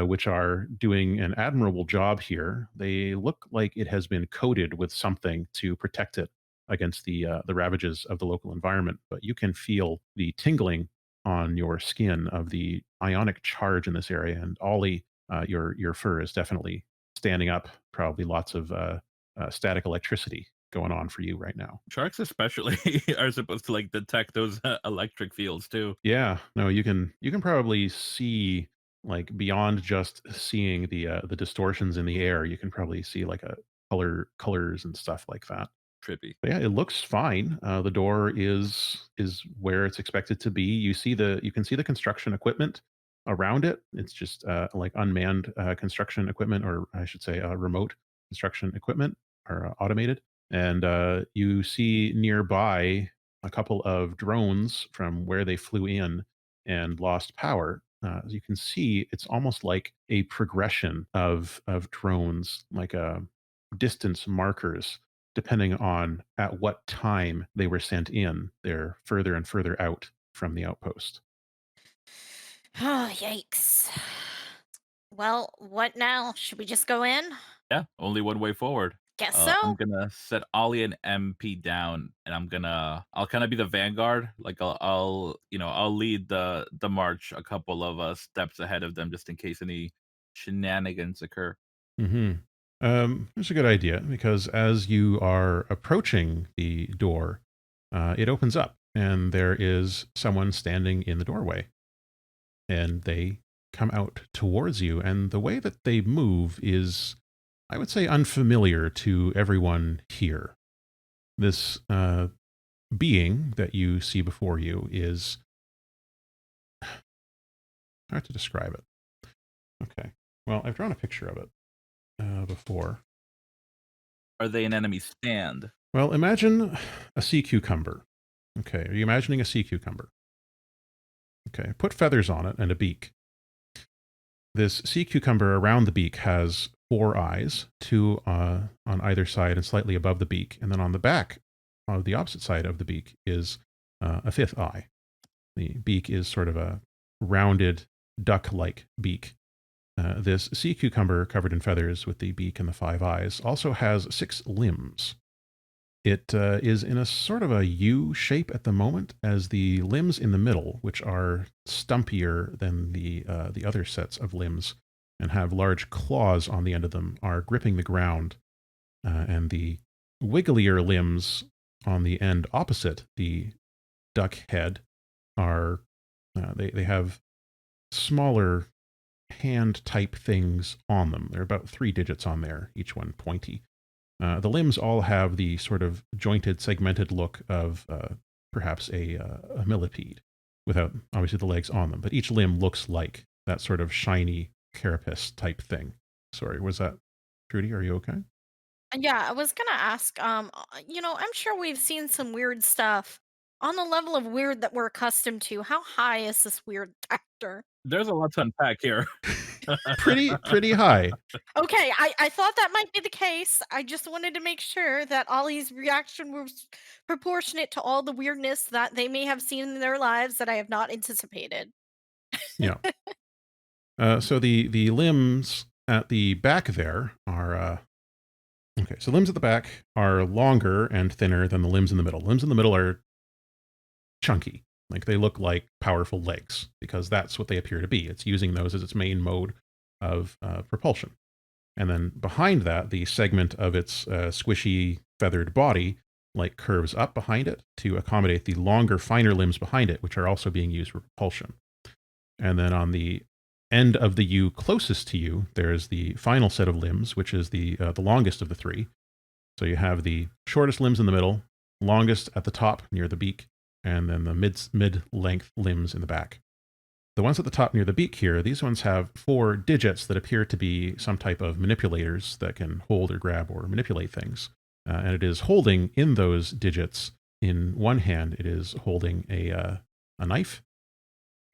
which are doing an admirable job here. They look like it has been coated with something to protect it against the ravages of the local environment. But you can feel the tingling on your skin of the ionic charge in this area. And Ollie, your fur is definitely standing up. Probably lots of static electricity going on for you right now. Sharks especially are supposed to like detect those electric fields too. Yeah, no, you can probably see like beyond just seeing the distortions in the air. You can probably see like a colors and stuff like that. Trippy. But yeah, it looks fine. The door is where it's expected to be. You can see the construction equipment around it. It's just like unmanned construction equipment, or I should say, remote construction equipment, or automated. And you see nearby a couple of drones from where they flew in and lost power. as you can see, it's almost like a progression of drones, like distance markers, depending on at what time they were sent in. They're further and further out from the outpost. Oh, yikes. Well, what now? Should we just go in? Yeah, only one way forward. Guess I'm so. gonna set Ollie and MP down, and I'll kind of be the vanguard. Like I'll lead the march a couple of steps ahead of them, just in case any shenanigans occur. Hmm. It's a good idea because as you are approaching the door, it opens up and there is someone standing in the doorway. And they come out towards you. And the way that they move is, I would say, unfamiliar to everyone here. This being that you see before you is hard to describe it. Okay. Well, I've drawn a picture of it before. Are they an enemy stand? Well, imagine a sea cucumber. Okay. Are you imagining a sea cucumber? Okay. Put feathers on it and a beak. This sea cucumber around the beak has four eyes, two on either side and slightly above the beak. And then on the back, on the opposite side of the beak, is a fifth eye. The beak is sort of a rounded duck like beak. This sea cucumber, covered in feathers with the beak and the five eyes, also has six limbs. It is in a sort of a U shape at the moment, as the limbs in the middle, which are stumpier than the other sets of limbs and have large claws on the end of them, are gripping the ground, and the wigglier limbs on the end opposite the duck head are they have smaller hand type things on them. There are about 3 digits on there, each one pointy. The limbs all have the sort of jointed, segmented look of perhaps a millipede, without obviously the legs on them. But each limb looks like that sort of shiny carapace type thing. Sorry, was that Trudy? Are you okay? Yeah, I was gonna ask, I'm sure we've seen some weird stuff. On the level of weird that we're accustomed to, how high is this weird factor? There's a lot to unpack here. Pretty high. Okay, I thought that might be the case. I just wanted to make sure that Ollie's reaction was proportionate to all the weirdness that they may have seen in their lives that I have not anticipated. Yeah. So the limbs at the back there are okay. So limbs at the back are longer and thinner than the limbs in the middle. Limbs in the middle are chunky. Like they look like powerful legs because that's what they appear to be. It's using those as its main mode of propulsion. And then behind that, the segment of its squishy feathered body like curves up behind it to accommodate the longer, finer limbs behind it, which are also being used for propulsion. And then on the end of the U closest to you, there's the final set of limbs, which is the longest of the three. So you have the shortest limbs in the middle, longest at the top near the beak, and then the mid length limbs in the back. The ones at the top near the beak here, these ones have 4 digits that appear to be some type of manipulators that can hold or grab or manipulate things. And it is holding in those digits. In one hand, it is holding a knife.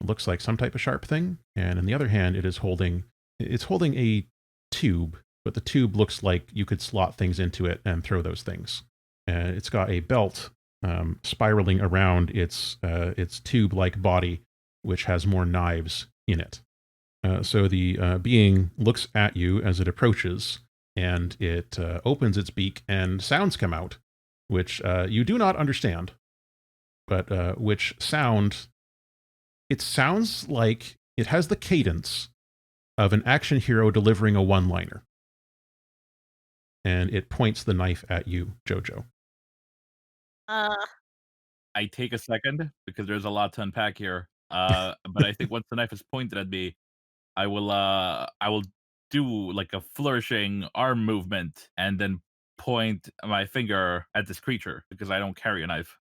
It looks like some type of sharp thing. And in the other hand, it's holding a tube, but the tube looks like you could slot things into it and throw those things. And it's got a belt spiraling around its tube-like body, which has more knives in it. So the being looks at you as it approaches, and it opens its beak, and sounds come out, which you do not understand, but which sound. It sounds like it has the cadence of an action hero delivering a one-liner, and it points the knife at you, JoJo. Uh, I take a second because there's a lot to unpack here. But I think once the knife is pointed at me, I will do like a flourishing arm movement and then point my finger at this creature because I don't carry a knife.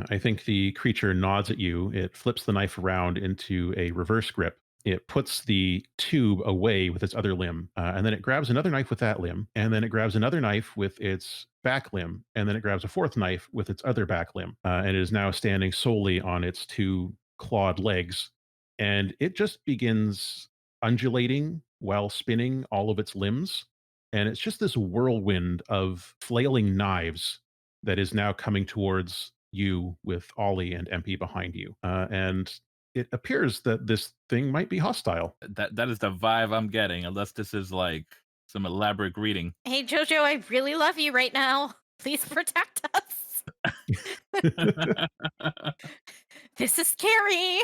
I think the creature nods at you. It flips the knife around into a reverse grip. It puts the tube away with its other limb, and then it grabs another knife with that limb, and then it grabs another knife with its back limb, and then it grabs a fourth knife with its other back limb, and it is now standing solely on its two clawed legs, and it just begins undulating while spinning all of its limbs. And it's just this whirlwind of flailing knives that is now coming towards you with Ollie and MP behind you. And it appears that this thing might be hostile. That is the vibe I'm getting, unless this is like some elaborate greeting. Hey, Jojo, I really love you right now. Please protect us. This is scary.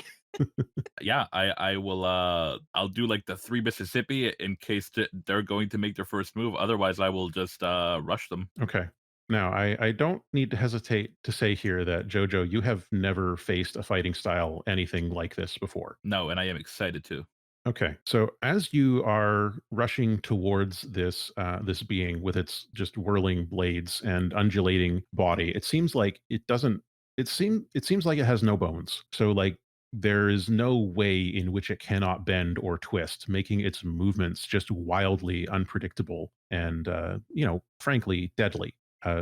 Yeah, I will. I'll do like the three Mississippi in case they're going to make their first move. Otherwise, I will just rush them. Okay. Now, I don't need to hesitate to say here that JoJo, you have never faced a fighting style anything like this before. No, and I am excited to. Okay, so as you are rushing towards this being with its just whirling blades and undulating body, it seems like it doesn't. It seems like it has no bones. So like there is no way in which it cannot bend or twist, making its movements just wildly unpredictable and frankly deadly.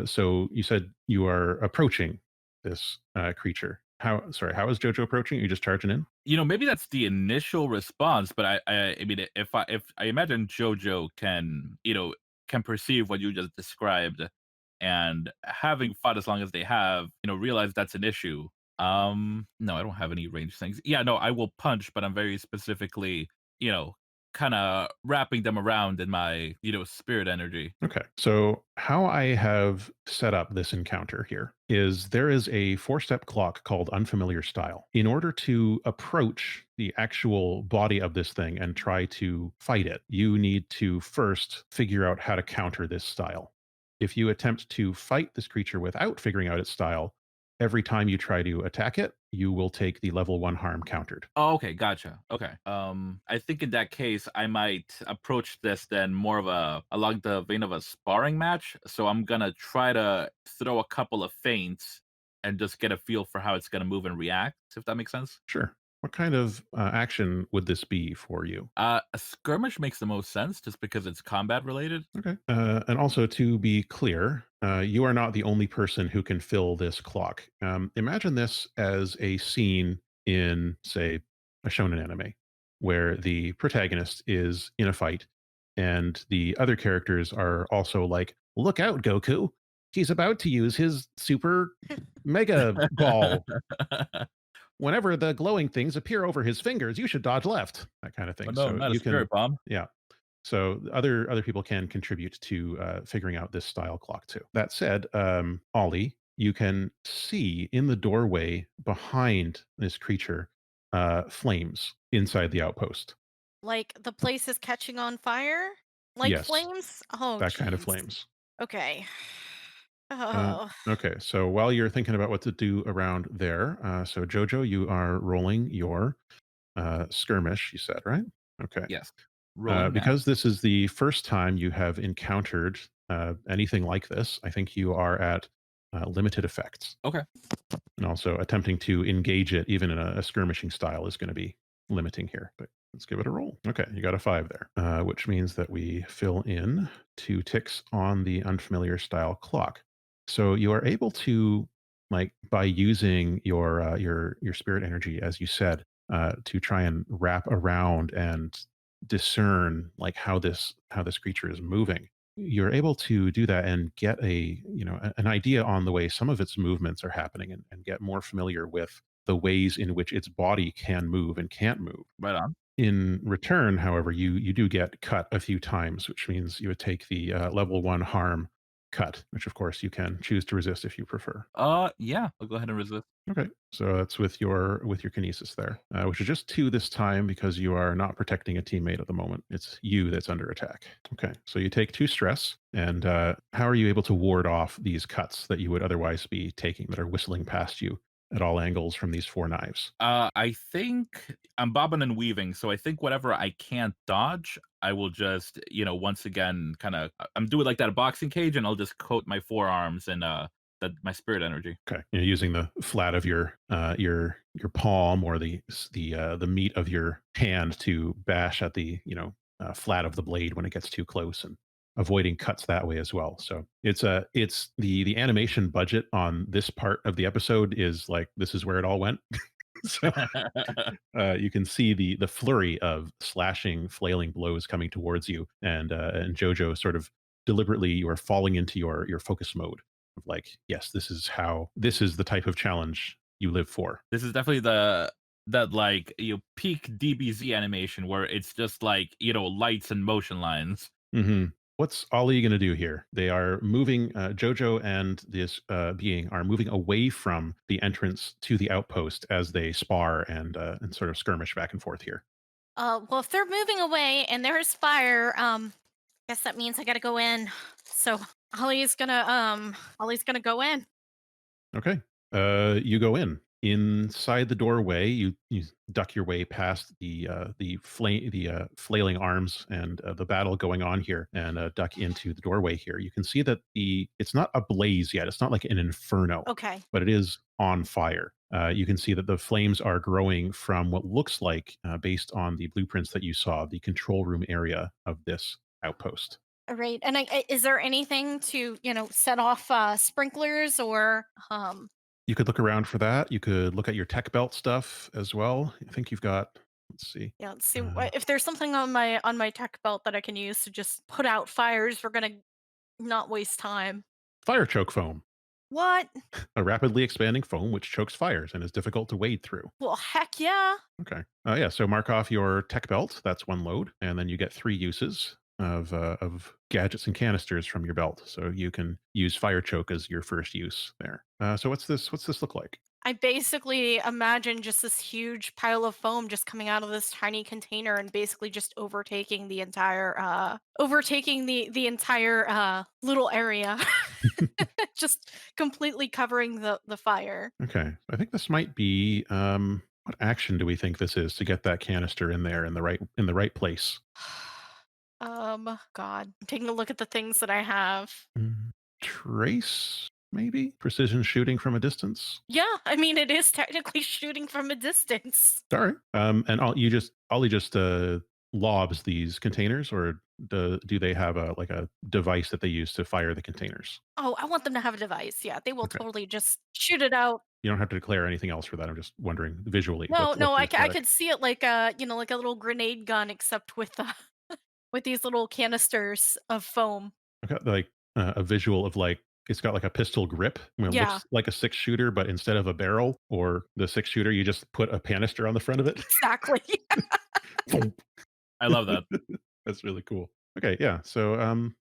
So you said you are approaching this creature. How is Jojo approaching? Are you just charging in? Maybe that's the initial response, but I mean, if I imagine JoJo can perceive what you just described, and having fought as long as they have, realize that's an issue. No, I don't have any range things. Yeah, no, I will punch, but I'm very specifically, you know, kind of wrapping them around in my, spirit energy. Okay. So, how I have set up this encounter here is there is a 4 step clock called Unfamiliar Style. In order to approach the actual body of this thing and try to fight it, you need to first figure out how to counter this style. If you attempt to fight this creature without figuring out its style, every time you try to attack it, you will take the level 1 harm countered. Oh, okay, gotcha. Okay. I think in that case, I might approach this then more of along the vein of a sparring match. So I'm gonna try to throw a couple of feints and just get a feel for how it's gonna move and react, if that makes sense. Sure. What kind of action would this be for you? A skirmish makes the most sense just because it's combat related. Okay. And also, to be clear, you are not the only person who can fill this clock. Imagine this as a scene in, say, a shonen anime where the protagonist is in a fight and the other characters are also like, look out, Goku. He's about to use his super mega ball. Whenever the glowing things appear over his fingers, you should dodge left. That kind of Oh thing. no, So not a you can, spirit bomb. yeah. So other people can contribute to figuring out this style clock too. That said, Ollie, you can see in the doorway behind this creature flames inside the outpost. Like the place is catching on fire? Like Yes, flames? Oh, that kind of jeez. flames. Okay. Uh, Oh, okay, so while you're thinking about what to do around there, so Jojo, you are rolling your skirmish. You said right? Okay. Yes. Rolling now. Because this is the first time you have encountered anything like this, I think you are at limited effects. Okay. And also attempting to engage it, even in a skirmishing style, is going to be limiting here. But let's give it a roll. Okay, you got a 5 there, which means that we fill in 2 ticks on the unfamiliar style clock. So you are able to, like, by using your spirit energy, as you said, to try and wrap around and discern like how this creature is moving. You're able to do that and get an idea on the way some of its movements are happening, and get more familiar with the ways in which its body can move and can't move. Right on. In return, however, you do get cut a few times, which means you would take the level 1 harm cut, which of course you can choose to resist if you prefer. Yeah, I'll go ahead and resist. Okay, so that's with your kinesis there, which is just 2 this time because you are not protecting a teammate at the moment. It's you that's under attack. Okay, so you take 2 stress, and how are you able to ward off these cuts that you would otherwise be taking that are whistling past you at all angles from these 4 knives? I think I'm bobbing and weaving, so I think whatever I can't dodge, I will just, once again, kind of, I'm doing like that boxing cage, and I'll just coat my forearms and my spirit energy. Okay, using the flat of your palm or the meat of your hand to bash at the flat of the blade when it gets too close, and avoiding cuts that way as well. So it's the animation budget on this part of the episode is like, this is where it all went. So you can see the flurry of slashing, flailing blows coming towards you, and JoJo sort of deliberately you are falling into your focus mode of like, yes, this is the type of challenge you live for. This is definitely the that like peak DBZ animation where it's just like lights and motion lines. Hmm. What's Ollie going to do here? They are moving. Jojo and this being are moving away from the entrance to the outpost as they spar and sort of skirmish back and forth here. Well, if they're moving away and there's fire, guess that means I gotta go in. So Ollie's gonna go in. Okay. You go in. Inside the doorway, you duck your way past the flailing arms and the battle going on here, and duck into the doorway here. You can see that it's not ablaze yet. It's not like an inferno, Okay. but it is on fire. You can see that the flames are growing from what looks like, based on the blueprints that you saw, the control room area of this outpost. All right. And is there anything to, set off sprinklers or You could look around for that. You could look at your tech belt stuff as well. I think you've got, let's see, yeah, let's see uh, if there's something on my tech belt that I can use to just put out fires. We're gonna not waste time. fire choke foam, What? a rapidly expanding foam which chokes fires and is difficult to wade through. Well, heck yeah. Okay. Yeah. So mark off your tech belt. That's one load, and then you get 3 uses of gadgets and canisters from your belt. So you can use fire choke as your first use there. So what's this? What's this look like? I basically imagine just this huge pile of foam just coming out of this tiny container and basically just overtaking the entire little area. Just completely covering the fire. Okay. I think this might be. What action do we think this is to get that canister in there in the right place? God. I'm taking a look at the things that I have. Trace, maybe precision shooting from a distance. Yeah, I mean it is technically shooting from a distance. All right. And Ollie just lobs these containers, or do they have a device that they use to fire the containers? Oh, I want them to have a device. Yeah, they will Okay. totally just shoot it out. You don't have to declare anything else for that. I'm just wondering visually No, what's no, the I aesthetic. could see it like like a little grenade gun, except with with these little canisters of foam. I've got like a visual of like it's got like a pistol grip. It Yeah, looks like a 6 shooter, but instead of a barrel or the 6 shooter, you just put a canister on the front of it. exactly. I love that. That's really cool. Okay, yeah. So,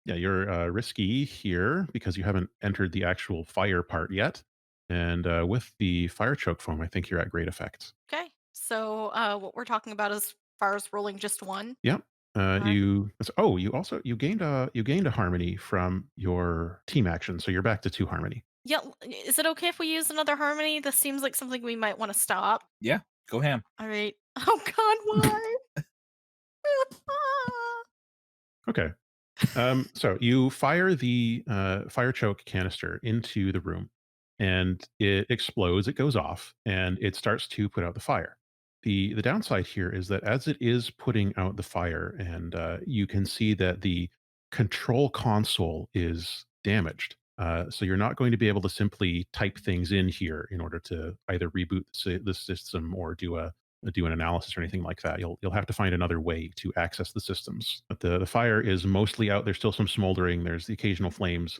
yeah, you're risky here because you haven't entered the actual fire part yet, and with the fire choke foam, I think you're at great effect. Okay, so what we're talking about as far as rolling just one. Yep. All right. You gained a harmony from your team action, so you're back to 2 harmony. Yeah, is it okay if we use another harmony? This seems like something we might want to stop. Yeah, go ham. All right. Oh God, why? Okay. So you fire the fire choke canister into the room, and it explodes. It goes off, and it starts to put out the fire. The downside here is that as it is putting out the fire, and you can see that the control console is damaged. So you're not going to be able to simply type things in here in order to either reboot the system or do an analysis or anything like that. You'll have to find another way to access the systems. But the fire is mostly out. There's still some smoldering. There's the occasional flames.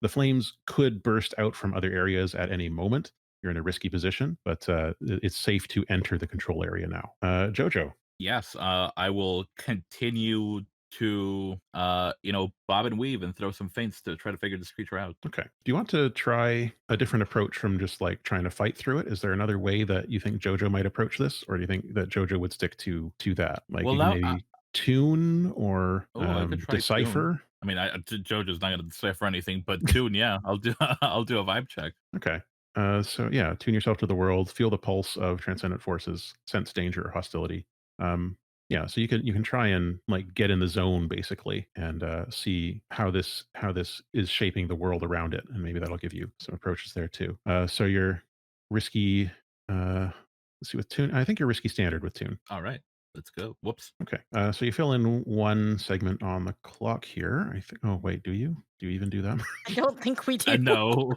The flames could burst out from other areas at any moment. You're in a risky position, but it's safe to enter the control area now. Jojo. Yes, I will continue to bob and weave and throw some feints to try to figure this creature out. Okay. Do you want to try a different approach from just like trying to fight through it? Is there another way that you think Jojo might approach this, or do you think that Jojo would stick to that? Like Well, you can now, maybe tune or I could try tune. decipher. I mean, JoJo's not going to decipher anything, but tune. Yeah, I'll do. I'll do a vibe check. Okay. So yeah, tune yourself to the world, feel the pulse of transcendent forces, sense danger or hostility. Yeah, so you can try and like get in the zone basically, and see how this is shaping the world around it, and maybe that'll give you some approaches there too. So you're risky. Let's see with tune. I think you're risky standard with tune. All right, let's go. Whoops. Okay. So you fill in 1 segment on the clock here. I think. Oh wait, do you? Do you even do that? I don't think we do. No,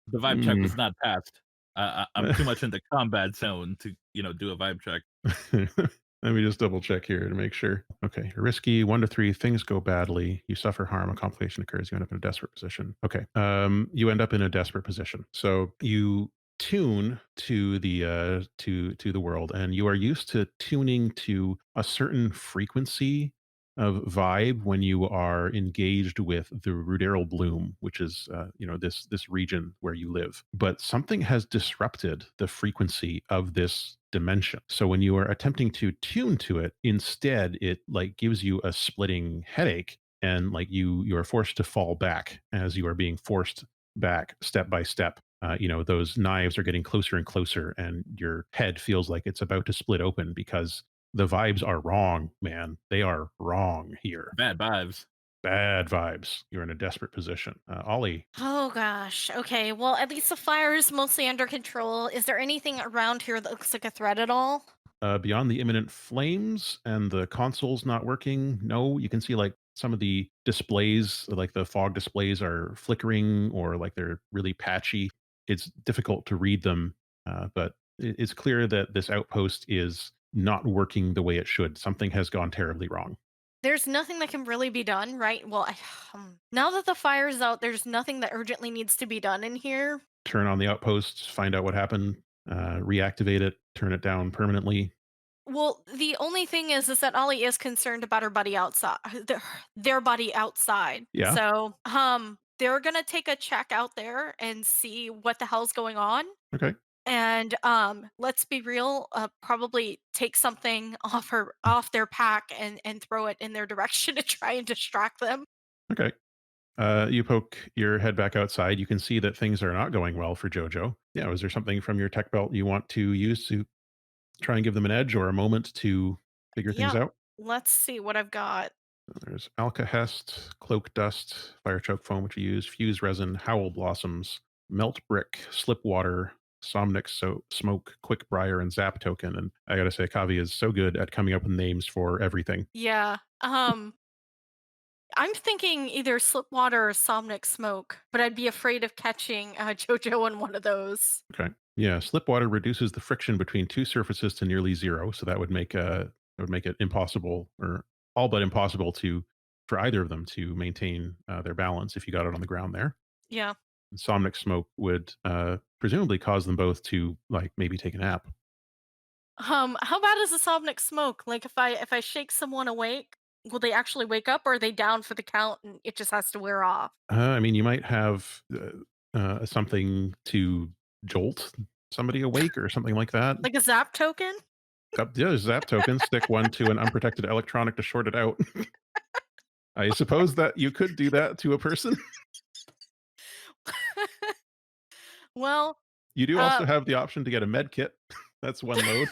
the vibe check Hmm. was not passed. I'm too much in the combat zone to do a vibe check. Let me just double check here to make sure. Okay, risky 1 to 3. Things go badly. You suffer harm. A complication occurs. You end up in a desperate position. Okay, you end up in a desperate position. So you tune to the world, and you are used to tuning to a certain frequency of vibe when you are engaged with the ruderal bloom, which is this region where you live. But something has disrupted the frequency of this dimension. So when you are attempting to tune to it, instead it like gives you a splitting headache, and like you are forced to fall back as you are being forced back step by step. Those knives are getting closer and closer, and your head feels like it's about to split open because the vibes are wrong, man. They are wrong here. Bad vibes. Bad vibes. You're in a desperate position. Ollie, Oh gosh. Okay. Well, at least the fire is mostly under control. Is there anything around here that looks like a threat at all? beyond the imminent flames and the consoles not working, no, you can see like some of the displays, like the fog displays, are flickering or like they're really patchy. It's difficult to read them, but it's clear that this outpost is not working the way it should. Something has gone terribly wrong. There's nothing that can really be done, right? Well, now that the fire's out, there's nothing that urgently needs to be done in here. Turn on the outpost, find out what happened, reactivate it, turn it down permanently. Well, the only thing is that Ollie is concerned about her buddy outside, their buddy outside. Yeah. So, they're gonna take a check out there and see what the hell's going on. Okay. And let's be real, probably take something off their pack and throw it in their direction to try and distract them. Okay. You poke your head back outside. You can see that things are not going well for JoJo. Yeah. Was there something from your tech belt you want to use to try and give them an edge or a moment to figure things Yeah, out? let's see what I've got. There's alkahest, cloak dust, fire choke foam, which you use, fuse resin, howl blossoms, melt brick, slip water, somnix smoke, quick briar, and zap token. And I gotta say, Kavi is so good at coming up with names for everything. Yeah. I'm thinking either Slipwater or Somnic Smoke, but I'd be afraid of catching JoJo in one of those. Okay. Yeah, slip water reduces the friction between two surfaces to nearly zero, so that would make it impossible or all but impossible to for either of them to maintain their balance if you got it on the ground there. Yeah. Somnic smoke would presumably cause them both to like maybe take a nap. How bad is the Somnic Smoke? Like if I shake someone awake, will they actually wake up, or are they down for the count and it just has to wear off? I mean, you might have something to jolt somebody awake or something like that. Like a zap token? Yeah, zap token. Stick one to an unprotected electronic to short it out. I suppose that you could do that to a person. Well, You do uh also have the option to get a med kit. That's one mode.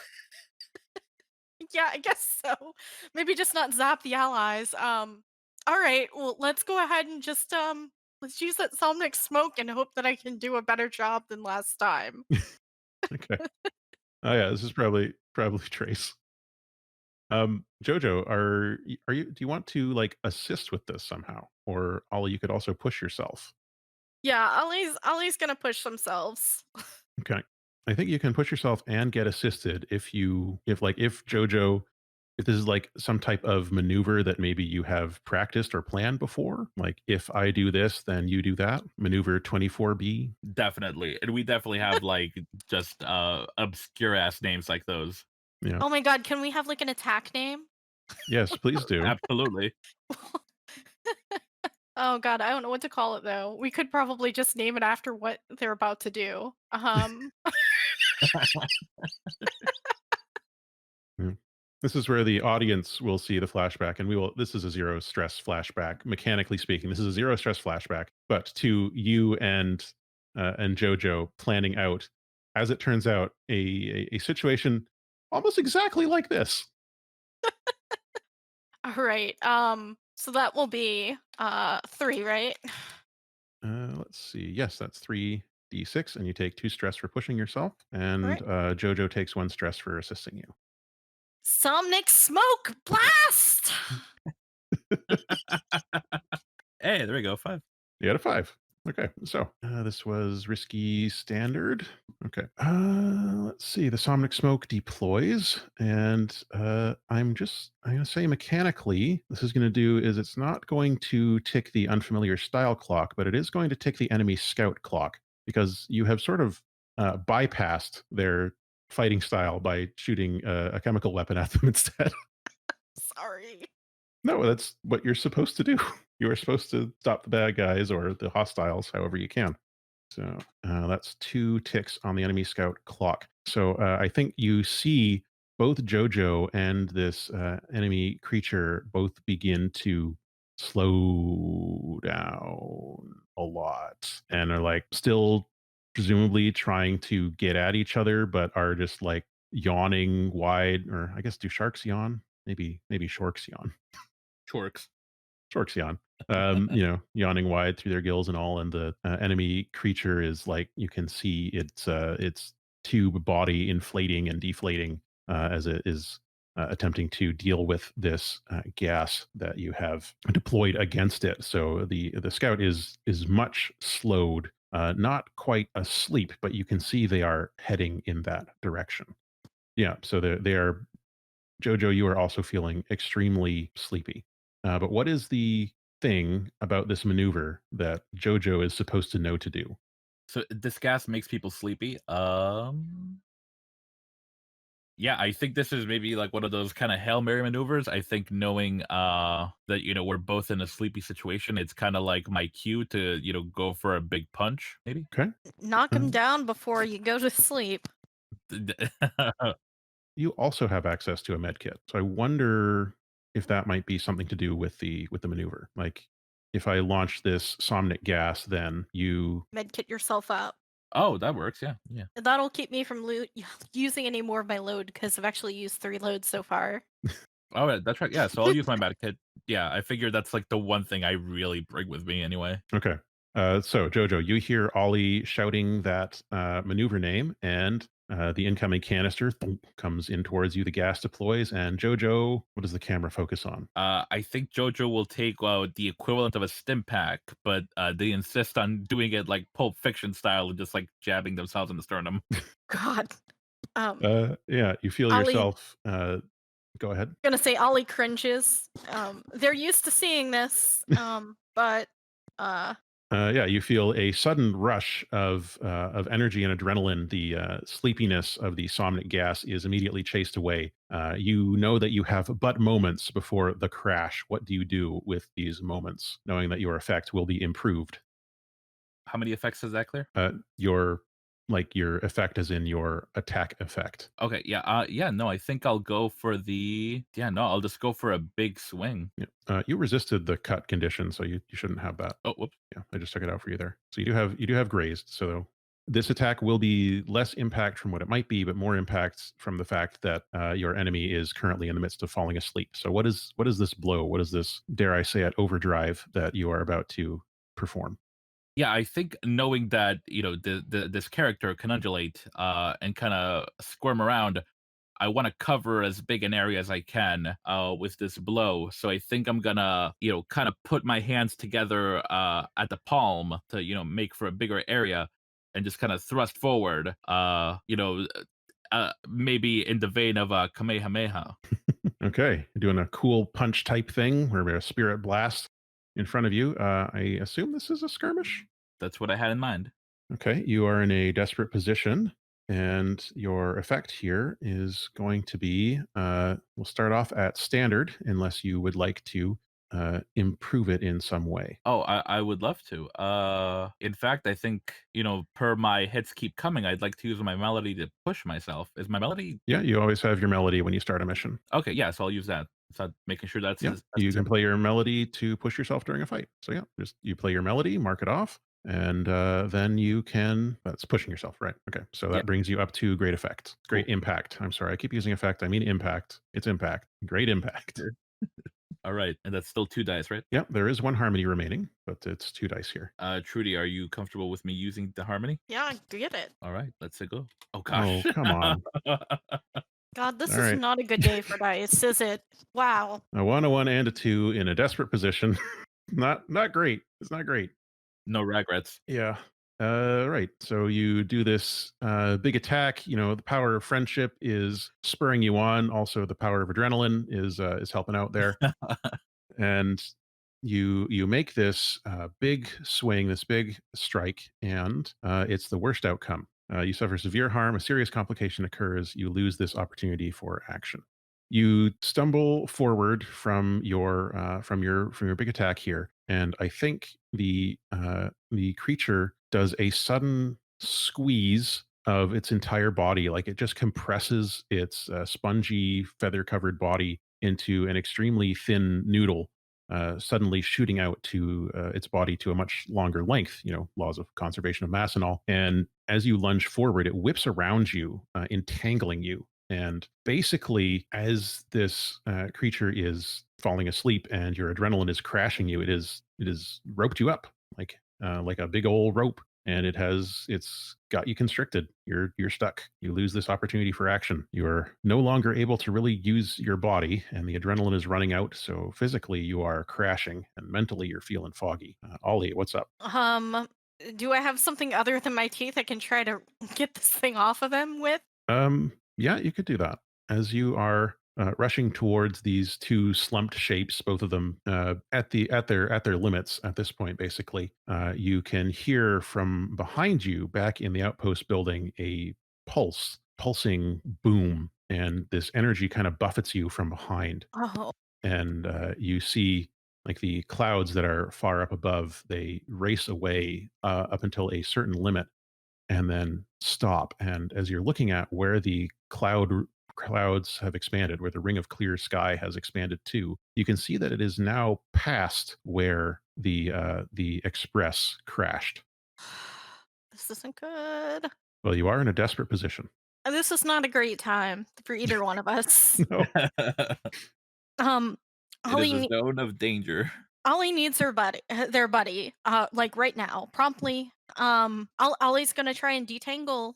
yeah, I guess so. Maybe just not zap the allies. All right, well, let's go ahead and just let's use that Somnic Smoke and hope that I can do a better job than last time. Okay. Oh yeah, this is probably Trace. Jojo, are you? Do you want to like assist with this somehow, or Ollie? You could also push yourself. Yeah, Ollie's gonna push themselves. Okay. I think you can push yourself and get assisted if Jojo, if this is like some type of maneuver that maybe you have practiced or planned before. Like if I do this, then you do that. Maneuver 24B. Definitely, and we definitely have like just obscure ass names like those. Yeah. Oh my god, can we have like an attack name? Yes, please do. Absolutely. Oh god, I don't know what to call it though. We could probably just name it after what they're about to do. Yeah. This is where the audience will see the flashback, and we will. This is a zero stress flashback. Mechanically speaking, this is a zero stress flashback. But to you and JoJo planning out, as it turns out, a situation almost exactly like this. All right. So that will be 3, right? Let's see. Yes, that's 3d6, and you take 2 stress for pushing yourself, All and right. JoJo takes 1 stress for assisting you. Somnic Smoke Blast! Hey, there we go. 5. You got a 5. Okay, so this was risky standard. Okay, let's see. The Somnic Smoke deploys, and I'm going to say mechanically, this is going to do is it's not going to tick the unfamiliar style clock, but it is going to tick the enemy scout clock because you have sort of bypassed their fighting style by shooting a chemical weapon at them instead. Sorry. No, that's what you're supposed to do. You are supposed to stop the bad guys or the hostiles however you can. So that's 2 ticks on the enemy scout clock. So I think you see both JoJo and this enemy creature both begin to slow down a lot and are like still presumably trying to get at each other, but are just like yawning wide. Or I guess do sharks yawn? Maybe sharks yawn. Chorks. Sharks yawn. Yawning wide through their gills and all, and the enemy creature is like you can see its tube body inflating and deflating as it is attempting to deal with this gas that you have deployed against it. So the scout is much slowed, not quite asleep, but you can see they are heading in that direction. Yeah, so they are. Jojo, you are also feeling extremely sleepy. But what is the thing about this maneuver that Jojo is supposed to know to do? So this gas makes people sleepy. Yeah, I think this is maybe like one of those kind of Hail Mary maneuvers. I think knowing that we're both in a sleepy situation, it's kind of like my cue to, go for a big punch, maybe. Okay. Knock him Um, down before you go to sleep. you also have access to a med kit, so I wonder if that might be something to do with the maneuver. Like, if I launch this somnic gas, then you. Medkit yourself up. Oh, that works. Yeah, yeah. That'll keep me from using any more of my load because I've actually used 3 loads so far. Oh, yeah, that's right. Yeah, so I'll use my med kit. Yeah, I figured that's like the one thing I really bring with me anyway. Okay. So, Jojo, you hear Ollie shouting that maneuver name, and the incoming canister thump, comes in towards you. The gas deploys, and Jojo, what does the camera focus on? I think JoJo will take the equivalent of a stim pack, but they insist on doing it like Pulp Fiction style and just like jabbing themselves in the sternum. God. Yeah, you feel Ollie, yourself. Go ahead. gonna say Ollie cringes. They're used to seeing this, but Yeah, you feel a sudden rush of energy and adrenaline. The sleepiness of the somnic gas is immediately chased away. You know that you have but moments before the crash. What do you do with these moments, knowing that your effect will be improved? How many effects does that clear? Your effect, as in your attack effect. Okay, yeah, yeah, no, I think I'll go for no, I'll just go for a big swing. Yeah. You resisted the cut condition, so you shouldn't have that. Oh, whoops. Yeah, I just took it out for you there. So you do have grazed. So this attack will be less impact from what it might be, but more impact from the fact that your enemy is currently in the midst of falling asleep. So what is this blow? What is this, dare I say it, overdrive that you are about to perform? Yeah, I think knowing that, this character can undulate and kind of squirm around, I want to cover as big an area as I can with this blow. So I think I'm gonna, kind of put my hands together at the palm to, make for a bigger area and just kind of thrust forward. Maybe in the vein of Kamehameha. Okay, you're doing a cool punch type thing where we have a spirit blast in front of you. I assume this is a skirmish. That's what I had in mind. Okay, you are in a desperate position, and your effect here is going to be we'll start off at standard, unless you would like to improve it in some way. Oh, I would love to. In fact, I think, per my hits keep coming, I'd like to use my melody to push myself. Is my melody Yeah, you always have your melody when you start a mission. okay? Yeah, so I'll use that. So making sure that's Yeah, you can play your melody to push yourself during a fight. So yeah, just you play your melody, mark it off, and then you can. That's pushing yourself, right? Okay, so Yeah. that brings you up to great effect, great impact. I'm sorry, I keep using effect. I mean impact. It's impact. Great impact. Sure. All right, and that's still 2 dice, right? Yeah, there is one harmony remaining, but it's 2 dice here. Trudy, are you comfortable with me using the harmony? yeah, get it. All right, let's go. Oh Oh, gosh. come on. God, this All is right. not a good day for dice, is it? Wow. A 1, a 1, and a 2 in a desperate position. Not great. It's not great. No regrets. Yeah. Right. So you do this big attack. You know, the power of friendship is spurring you on. Also, the power of adrenaline is helping out there. And you make this big swing, this big strike, and it's the worst outcome. You suffer severe harm. A serious complication occurs. You lose this opportunity for action. You stumble forward from your big attack here, and I think the creature does a sudden squeeze of its entire body, like it just compresses its spongy, feather covered body into an extremely thin noodle, suddenly shooting out to its body to a much longer length, you know, laws of conservation of mass and all. And as you lunge forward, it whips around you, entangling you. And basically, as this creature is falling asleep and your adrenaline is crashing you, it is roped you up like a big old rope, and it's got you constricted. You're stuck. You lose this opportunity for action. You're no longer able to really use your body, and the adrenaline is running out. So physically, you are crashing, and mentally, you're feeling foggy. Ollie, what's up? Um, do I have something other than my teeth I can try to get this thing off of him with? Yeah, you could do that. As you are rushing towards these two slumped shapes, both of them at their limits at this point. Basically, you can hear from behind you, back in the outpost building, a pulsing boom, and this energy kind of buffets you from behind, Oh, and you see like the clouds that are far up above. They race away up until a certain limit and then stop. And as you're looking at where the clouds have expanded, where the ring of clear sky has expanded to, you can see that it is now past where the express crashed. this isn't good. Well, you are in a desperate position. This is not a great time for either one of us. No. Um, It is Ollie, a zone of danger. Ollie needs their buddy, like right now, promptly. Ollie's gonna try and detangle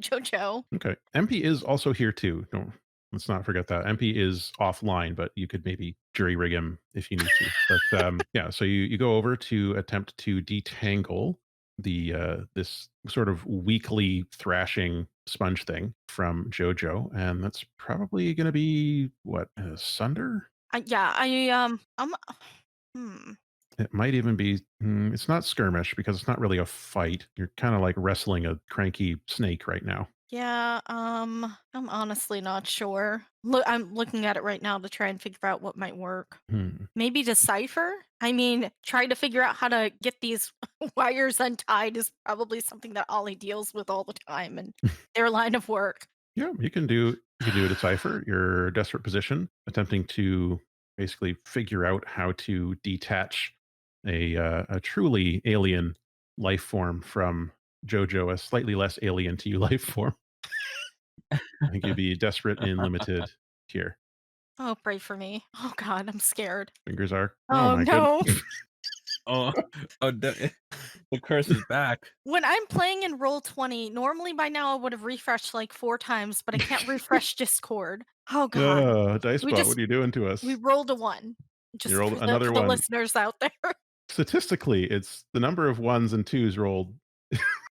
JoJo. Okay. MP is also here too. Don't Let's not forget that. MP is offline, but you could maybe jury rig him if you need to. But yeah, so you go over to attempt to detangle the this sort of weakly thrashing sponge thing from JoJo, and that's probably going to be what, Sunder. Yeah, hmm. It might even be. It's not skirmish because it's not really a fight. You're kind of like wrestling a cranky snake right now. Yeah, I'm honestly not sure. Look, I'm looking at it right now to try and figure out what might work. Hmm. Maybe decipher? I mean, trying to figure out how to get these wires untied is probably something that Ollie deals with all the time in their line of work. Yeah, you can do a decipher your desperate position, attempting to basically figure out how to detach a truly alien life form from JoJo, a slightly less alien to you life form. I think you'd be desperate and limited here. Oh, pray for me. Oh God, I'm scared. Fingers are. Oh Oh my goodness. no. Oh, oh, the curse is back. When I'm playing in Roll 20, normally by now I would have refreshed like 4 times, but I can't refresh Discord. Oh God. Dice We bot, what just are you doing to we us? rolled a one. You Just rolled for the another one. listeners out there. Statistically, it's the number of ones and twos rolled.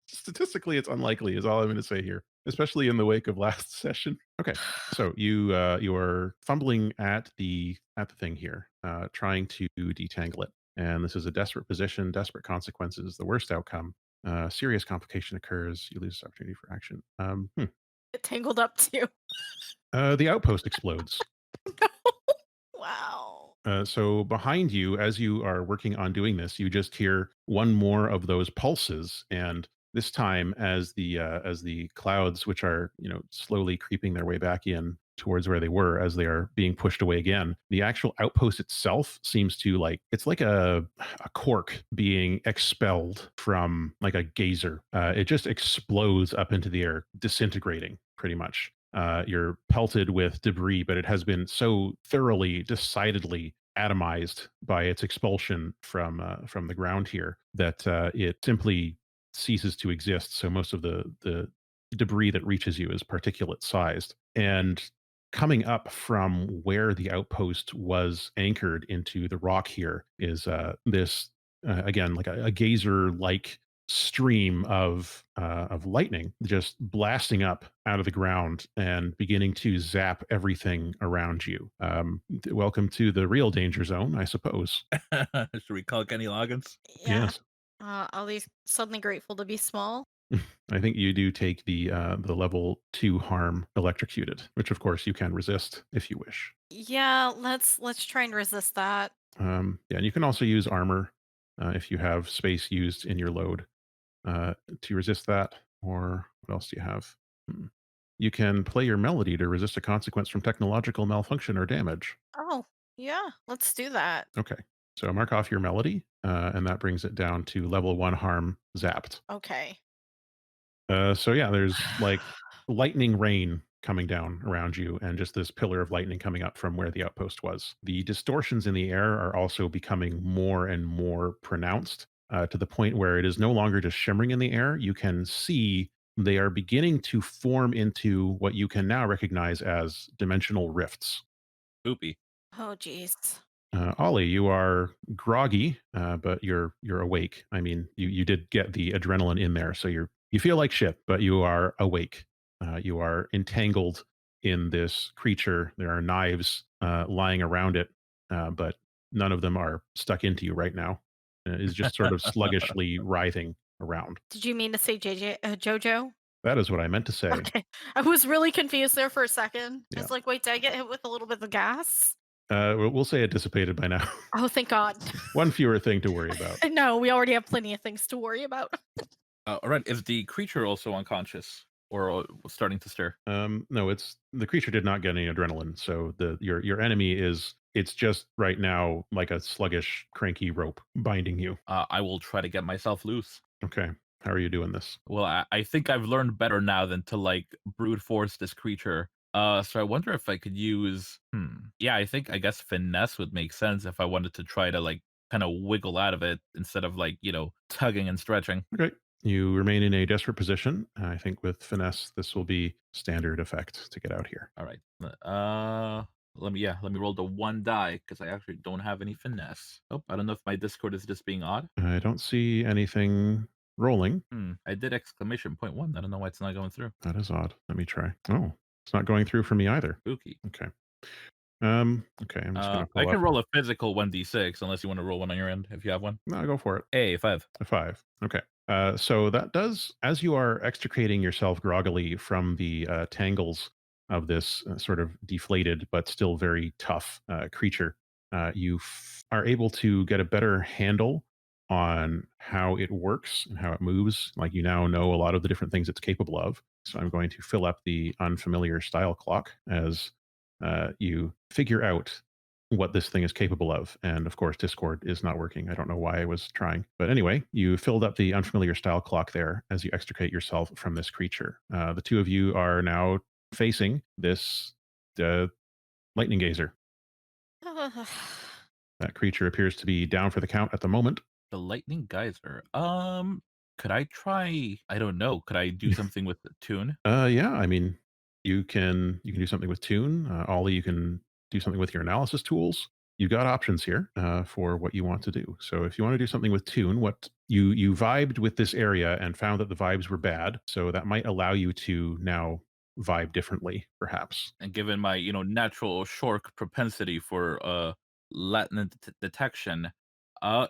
Statistically, it's unlikely, is all I'm going to say here, especially in the wake of last session. Okay, so you're fumbling at the thing here, trying to detangle it, and this is a desperate position, desperate consequences, the worst outcome. Serious complication occurs. You lose this opportunity for action. It tangled up too. The outpost explodes. Wow. So behind you, as you are working on doing this, you just hear one more of those pulses, and this time, as the clouds, which are slowly creeping their way back in towards where they were, as they are being pushed away again, the actual outpost itself seems to it's like a cork being expelled from like a geyser. It just explodes up into the air, disintegrating pretty much. You're pelted with debris, but it has been so thoroughly, decidedly atomized by its expulsion from the ground here that it simply ceases to exist. So most of the debris that reaches you is particulate sized, and coming up from where the outpost was anchored into the rock here is this again like a gazer like stream of lightning just blasting up out of the ground and beginning to zap everything around you. Welcome to the real danger zone, I suppose. Should we call Kenny Loggins? Yeah. Yes. Ollie's suddenly grateful to be small. I think you do take the level 2 harm electrocuted, which of course you can resist if you wish. Yeah, let's try and resist that. Yeah, and you can also use armor if you have space used in your load to resist that. Or what else do you have? Hmm. You can play your melody to resist a consequence from technological malfunction or damage. Oh, yeah, let's do that. Okay, so mark off your melody, and that brings it down to level 1 harm zapped. Okay. So yeah, there's like lightning rain coming down around you and just this pillar of lightning coming up from where the outpost was. The distortions in the air are also becoming more and more pronounced to the point where it is no longer just shimmering in the air. You can see they are beginning to form into what you can now recognize as dimensional rifts. Poopy. Oh, jeez. Ollie, you are groggy, but you're awake. I mean, you did get the adrenaline in there, so you feel like shit, but you are awake. You are entangled in this creature. There are knives lying around it, but none of them are stuck into you right now. It's just sort of sluggishly writhing around. Did you mean to say JoJo? That is what I meant to say. Okay. I was really confused there for a second. I Yeah. was like, wait, did I get hit with a little bit of gas? We'll say it dissipated by now. Oh, thank God. One fewer thing to worry about. No, we already have plenty of things to worry about. All right. Is the creature also unconscious or starting to stir? No, it's the creature did not get any adrenaline, so your enemy is it's just right now like a sluggish, cranky rope binding you. I will try to get myself loose. Okay, how are you doing this? Well, I think I've learned better now than to like brute force this creature. So I wonder if I could use. Yeah, I guess finesse would make sense if I wanted to try to like kind of wiggle out of it instead of like tugging and stretching. Okay, you remain in a desperate position. I think with finesse, this will be standard effect to get out here. All right. Let me roll the one die because I actually don't have any finesse. Oh, I don't know if my Discord is just being odd. I don't see anything rolling. I did exclamation point one. I don't know why it's not going through. That is odd. Let me try. Oh, it's not going through for me either. Spooky. Okay. Okay, I'm just gonna I pull can up. roll a physical 1d6 unless you want to roll one on your end if you have one. No, go for it. Hey, 5. A 5. Okay. So that does, as you are extricating yourself groggily from the tangles of this sort of deflated but still very tough creature, you are able to get a better handle on how it works and how it moves. Like you now know a lot of the different things it's capable of. So I'm going to fill up the unfamiliar style clock as you figure out what this thing is capable of. And of course, Discord is not working. I don't know why I was trying. But anyway, you filled up the unfamiliar style clock there as you extricate yourself from this creature. The two of you are now facing this lightning gazer. That creature appears to be down for the count at the moment. The lightning geyser. Could I try? I don't know. Could I do something with the tune? Yeah, I mean, you can do something with Tune. Ollie, you can do something with your analysis tools. You've got options here for what you want to do. So if you want to do something with Tune, what you vibed with this area and found that the vibes were bad, so that might allow you to now vibe differently, perhaps. And given my natural shork propensity for Latin detection,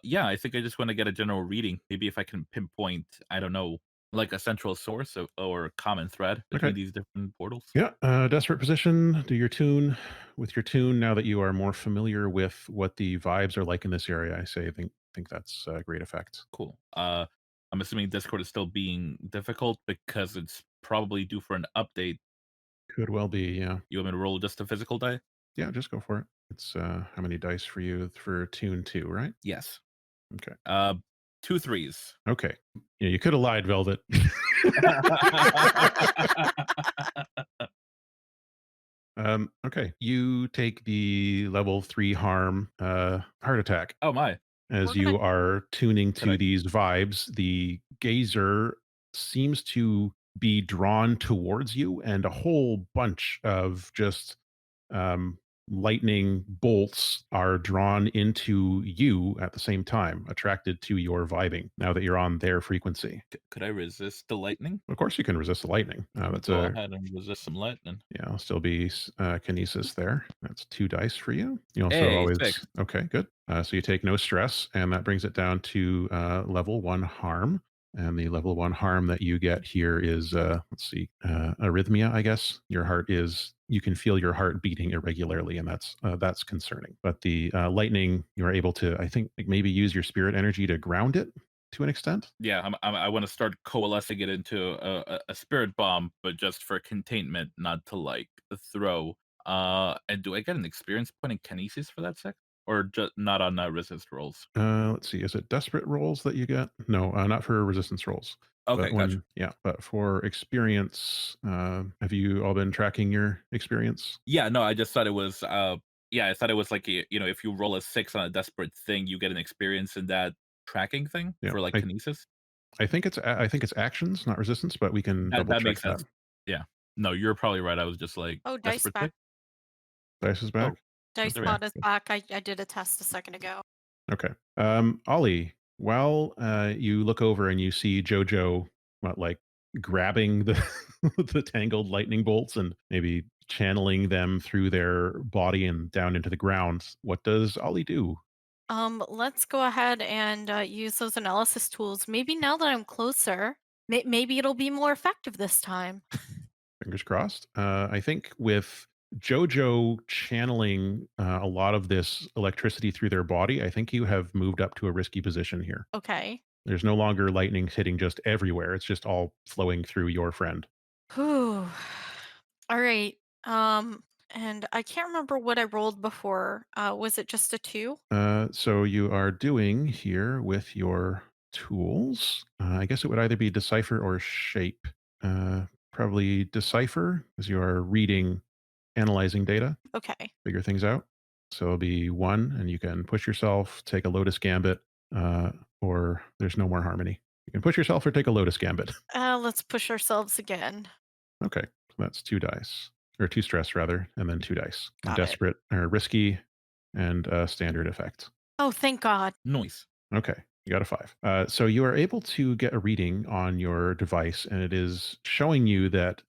yeah, I think I just want to get a general reading. Maybe if I can pinpoint, I don't know, like a central source or a common thread between Okay. these different portals. Yeah, desperate position. Do your tune with your tune. Now that you are more familiar with what the vibes are like in this area, I say think that's a great effect. Cool. I'm assuming Discord is still being difficult because it's probably due for an update. Could well be. Yeah, You want me to roll just a physical die? yeah. Just go for it. It's how many dice for you for tune two, right? Yes. Okay. 2 3s. Okay. Yeah, you could have lied, Velvet. Okay. You take the level 3 harm heart attack. Oh my. As We're you gonna- are tuning Can to I- these vibes, the gazer seems to be drawn towards you, and a whole bunch of just lightning bolts are drawn into you at the same time, attracted to your vibing now that you're on their frequency. Could I resist the lightning? Of course, you can resist the lightning. Let me That's go a ahead and resist some lightning. Yeah, I'll still be kinesis there. That's 2 dice for you. You also Hey, always 6. okay, good. So you take no stress, and that brings it down to level 1 harm. And the level 1 harm that you get here is let's see, arrhythmia. I guess your heart is. You can feel your heart beating irregularly, and that's concerning. But the lightning, you are able to, I think, like, maybe use your spirit energy to ground it to an extent. Yeah, I want to start coalescing it into a spirit bomb, but just for containment, not to like throw. And do I get an experience point in kinesis for that sec, or just not on resist rolls? Let's see. Is it desperate rolls that you get? No, not for resistance rolls. Okay, gotcha. But for experience, have you all been tracking your experience? Yeah, no, I just thought it was. Yeah, I thought it was like if you roll a 6 on a desperate thing, you get an experience in that tracking thing Yeah, for like kinesis. I think it's actions, not resistance, but we can double That check makes that. sense. Yeah. No, you're probably right. I was just like Oh, dice desperate thing. back. Dice is Oh, back. Dice there we are. bot is back. I did a test a second ago. Okay. Ollie, while you look over and you see JoJo, what, like grabbing the the tangled lightning bolts and maybe channeling them through their body and down into the ground, what does Ollie do? Let's go ahead and use those analysis tools. Maybe now that I'm closer, maybe it'll be more effective this time. Fingers crossed. I think with JoJo channeling a lot of this electricity through their body, I think you have moved up to a risky position here. Okay. There's no longer lightning hitting just everywhere. It's just all flowing through your friend. Whew. All right. And I can't remember what I rolled before. Was it just a 2? So you are doing here with your tools. I guess it would either be decipher or shape. Probably decipher, as you are reading, analyzing data, Okay. figure things out. So it'll be 1, and you can push yourself, take a Lotus Gambit, uh, or there's no more harmony. You can push yourself or take a Lotus Gambit. Let's push ourselves again. Okay, so that's 2 dice, or 2 stress rather, and then 2 dice. Got it. Desperate or risky, and standard effect. Oh, thank God. Noise. Okay, you got a 5. So you are able to get a reading on your device, and it is showing you that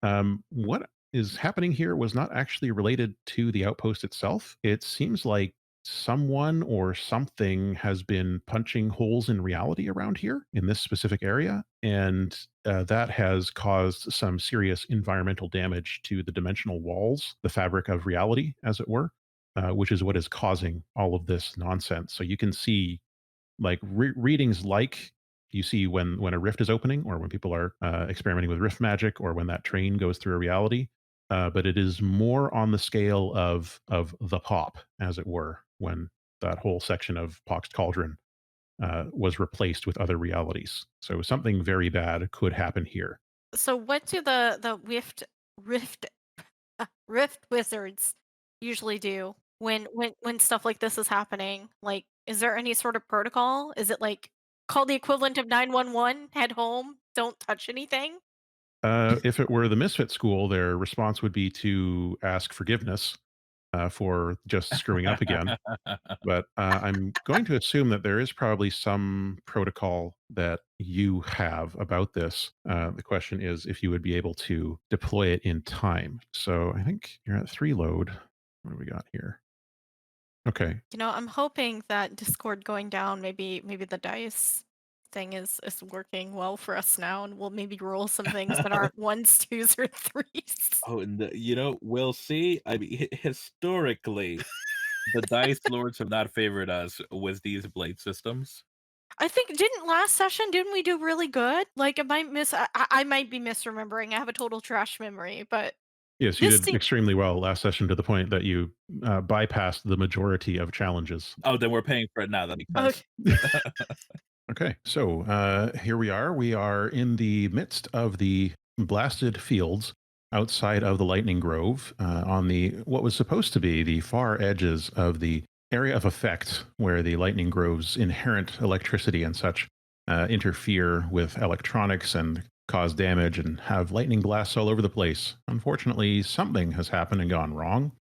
what is happening here was not actually related to the outpost itself. It seems like someone or something has been punching holes in reality around here in this specific area, and that has caused some serious environmental damage to the dimensional walls, the fabric of reality, as it were. Which is what is causing all of this nonsense. So you can see like readings like you see when a rift is opening or when people are experimenting with rift magic or when that train goes through a reality, but it is more on the scale of the pop, as it were, when that whole section of Poxed Cauldron was replaced with other realities. So something very bad could happen here. So what do the rift rift wizards usually do when stuff like this is happening? Like, is there any sort of protocol? Is it like call the equivalent of 911, head home, don't touch anything? If it were the Misfit School, their response would be to ask forgiveness for just screwing up again. But I'm going to assume that there is probably some protocol that you have about this. The question is if you would be able to deploy it in time. So I think you're at 3 load. What do we got here? Okay. I'm hoping that Discord going down, maybe the dice thing is working well for us now, and we'll maybe roll some things that aren't ones, twos, or threes. Oh, and we'll see. I mean, historically, the dice lords have not favored us with these blade systems. I think didn't last session didn't we do really good? Like I might be misremembering. I have a total trash memory, but Yes, you this did seems extremely well last session to the point that you bypassed the majority of challenges. Oh, then we're paying for it now. That makes okay. sense. Okay, so here we are. We are in the midst of the blasted fields outside of the Lightning Grove, on the what was supposed to be the far edges of the area of effect, where the Lightning Grove's inherent electricity and such interfere with electronics and cause damage and have lightning blasts all over the place. Unfortunately, something has happened and gone wrong.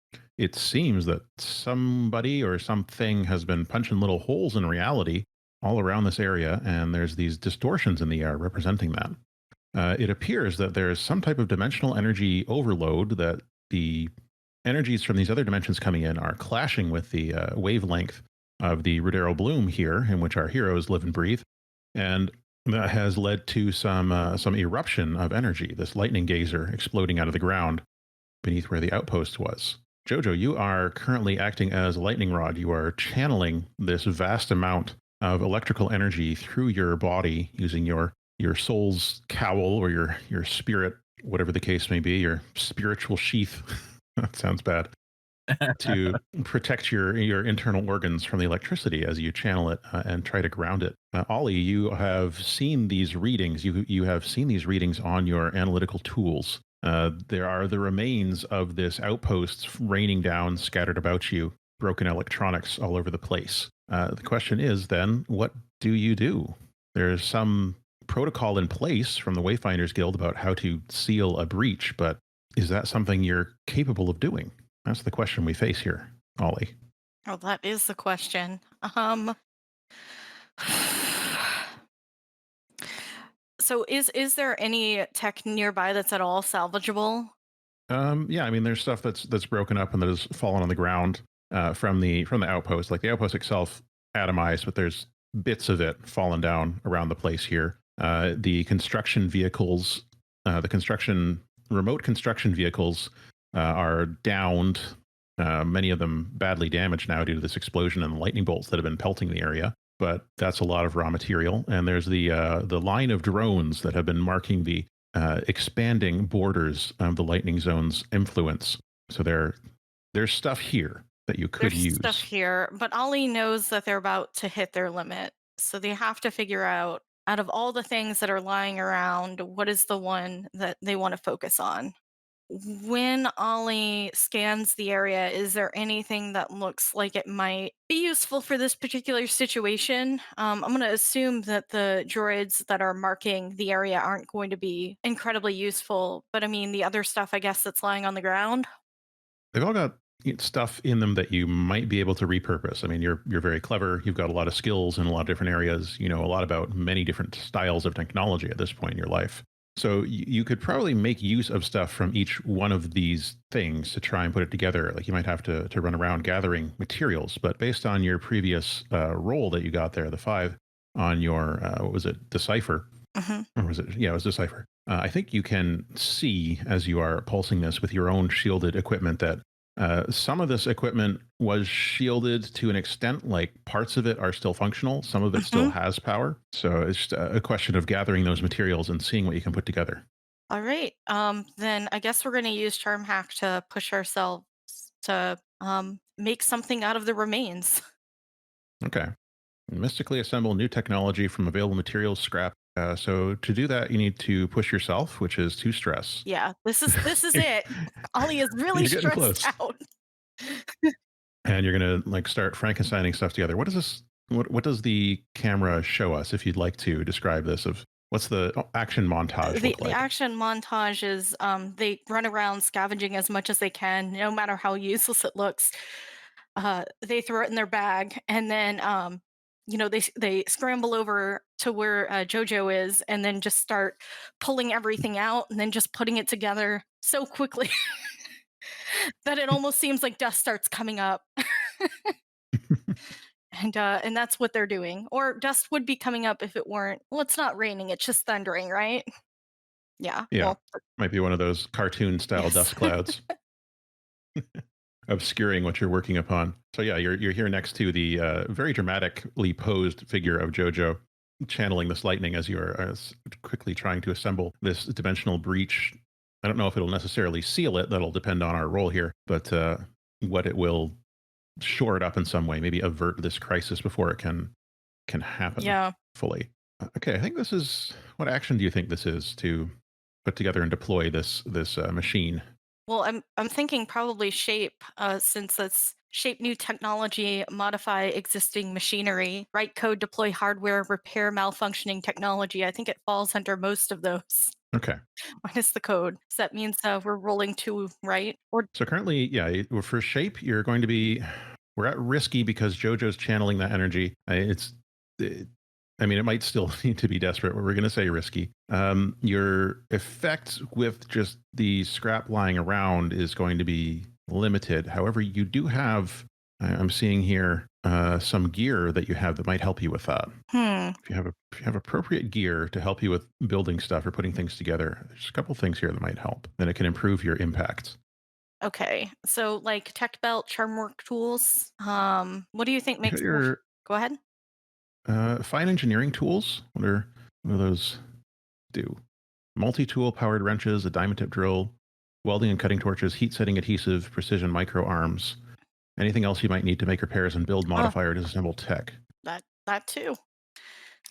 it seems that somebody or something has been punching little holes in reality all around this area, and there's these distortions in the air representing that. It appears that there's some type of dimensional energy overload, that the energies from these other dimensions coming in are clashing with the wavelength of the Rudero bloom here, in which our heroes live and breathe, and that has led to some eruption of energy. This lightning geyser exploding out of the ground beneath where the outpost was. Jojo, you are currently acting as a lightning rod. You are channeling this vast amount of electrical energy through your body using your soul's cowl, or your spirit, whatever the case may be, your spiritual sheath. That sounds bad. To protect your internal organs from the electricity as you channel it and try to ground it. Ollie, you have seen these readings. You have seen these readings on your analytical tools. There are the remains of this outpost raining down, scattered about you, broken electronics all over the place. The question is then, what do you do? There's some protocol in place from the Wayfinders Guild about how to seal a breach, but is that something you're capable of doing? That's the question we face here, Ollie. Oh, that is the question. So is there any tech nearby that's at all salvageable? Yeah, I mean, there's stuff that's broken up and that has fallen on the ground from the outpost. Like the outpost itself, atomized, but there's bits of it fallen down around the place here. The construction vehicles, the construction remote construction vehicles, are downed. Many of them badly damaged now due to this explosion and the lightning bolts that have been pelting the area. But that's a lot of raw material. And there's the line of drones that have been marking the expanding borders of the lightning zone's influence. So there's stuff here that you could There's use. stuff here, but Ollie knows that they're about to hit their limit. So they have to figure out of all the things that are lying around, what is the one that they want to focus on. When Ollie scans the area, is there anything that looks like it might be useful for this particular situation? I'm going to assume that the droids that are marking the area aren't going to be incredibly useful, but I mean, the other stuff, I guess, that's lying on the ground. They've all got stuff in them that you might be able to repurpose. I mean, you're very clever. You've got a lot of skills in a lot of different areas. You know a lot about many different styles of technology at this point in your life. So you could probably make use of stuff from each one of these things to try and put it together. Like you might have to run around gathering materials, but based on your previous role that you got there, the 5 on your what was it, decipher, Hmm. or was it? Yeah, it was decipher. I think you can see as you are pulsing this with your own shielded equipment that some of this equipment was shielded to an extent, like parts of it are still functional, some of it still Hmm. has power. So it's just a question of gathering those materials and seeing what you can put together. All right. Then I guess we're going to use Charm Hack to push ourselves to make something out of the remains. Okay. Mystically assemble new technology from available materials, scrap. So to do that, you need to push yourself, which is 2 stress. Yeah, this is it. Ollie is really You're getting stressed close. out. And you're gonna like start Frankensteining stuff together. What does this? What does the camera show us? If you'd like to describe this, of what's the action montage The look the like? action montage is they run around scavenging as much as they can, no matter how useless it looks. They throw it in their bag, and then they scramble over to where JoJo is, and then just start pulling everything out, and then just putting it together so quickly that it almost seems like dust starts coming up. And that's what they're doing. Or dust would be coming up if it weren't. Well, it's not raining; it's just thundering, right? Yeah. Yeah, Well, might be one of those cartoon style yes. dust clouds obscuring what you're working upon. So yeah, you're here next to the very dramatically posed figure of JoJo, channeling this lightning as you are quickly trying to assemble this dimensional breach. I don't know if it'll necessarily seal it. That'll depend on our role here, but what it will shore it up in some way, maybe avert this crisis before it can happen Yeah. fully. Okay, I think this is. What action do you think this is to put together and deploy this machine? Well, I'm thinking probably shape, since it's shape new technology, modify existing machinery, write code, deploy hardware, repair malfunctioning technology. I think it falls under most of those. Okay. Minus the code. So that means we're rolling 2, right? Or So currently, yeah, for shape, you're going to be. We're at risky because JoJo's channeling that energy. I mean, it might still need to be desperate, but we're going to say risky. Your effect with just the scrap lying around is going to be limited. However, you do have. I'm seeing here some gear that you have that might help you with that. If you have appropriate gear to help you with building stuff or putting things together, there's a couple things here that might help. Then it can improve your impact. Okay. So like tech belt, charm work tools. What do you think You got makes your Go ahead. fine engineering tools. What do those do? Multi-tool powered wrenches, a diamond tip drill, welding and cutting torches, heat setting adhesive, precision micro arms. Anything else you might need to make repairs and build, modify, or disassemble tech. That too.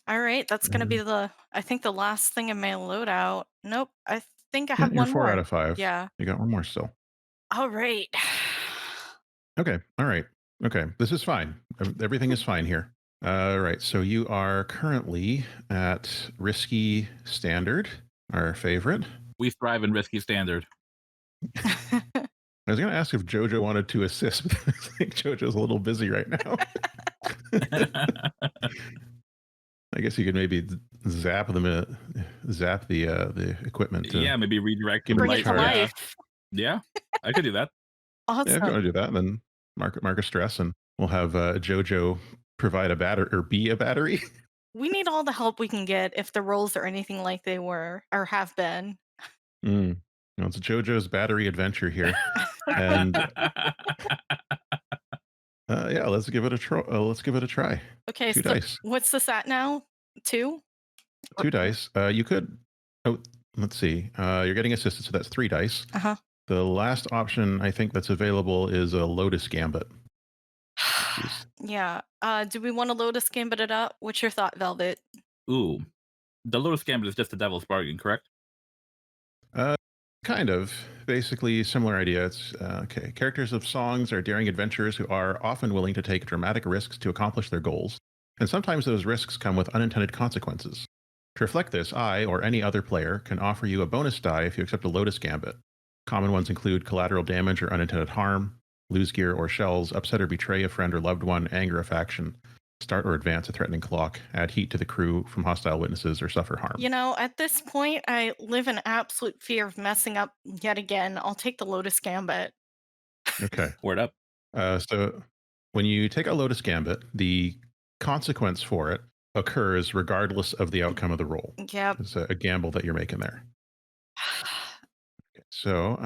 All right, that's going to be I think the last thing in my loadout. Nope, I think I have You're one 4 more. out of 5. Yeah. You got one more still. All right. Okay. All right. Okay. This is fine. Everything is fine here. All right. So you are currently at risky standard, our favorite. We thrive in risky standard. I was going to ask if JoJo wanted to assist, but I think JoJo's a little busy right now. I guess you could maybe zap the equipment. Yeah, maybe redirect Give them Bring it to light- life. Yeah, I could do that. Yeah, if you Awesome. want to do that, and then mark a stress, and we'll have JoJo provide a battery or be a battery. We need all the help we can get if the rolls are anything like they were or have been. Well, it's JoJo's battery adventure here, and yeah, let's give it a try. Okay, 2 so dice. what's this at now? 2? 2 dice. You could. Oh, let's see. You're getting assisted, so that's 3 dice. Uh-huh. The last option I think that's available is a Lotus Gambit. Jeez. Yeah. Do we want to Lotus Gambit it up? What's your thought, Velvet? Ooh, the Lotus Gambit is just a devil's bargain, correct? Kind of. Basically, similar idea. It's okay. Characters of songs are daring adventurers who are often willing to take dramatic risks to accomplish their goals, and sometimes those risks come with unintended consequences. To reflect this, I or any other player can offer you a bonus die if you accept a Lotus Gambit. Common ones include collateral damage or unintended harm, lose gear or shells, upset or betray a friend or loved one, anger a faction, start or advance a threatening clock, add heat to the crew from hostile witnesses, or suffer harm. You know, at this point, I live in absolute fear of messing up yet again. I'll take the Lotus Gambit. Okay. Word up. So when you take a Lotus Gambit, the consequence for it occurs regardless of the outcome of the roll. Yep. It's a gamble that you're making there. Okay, so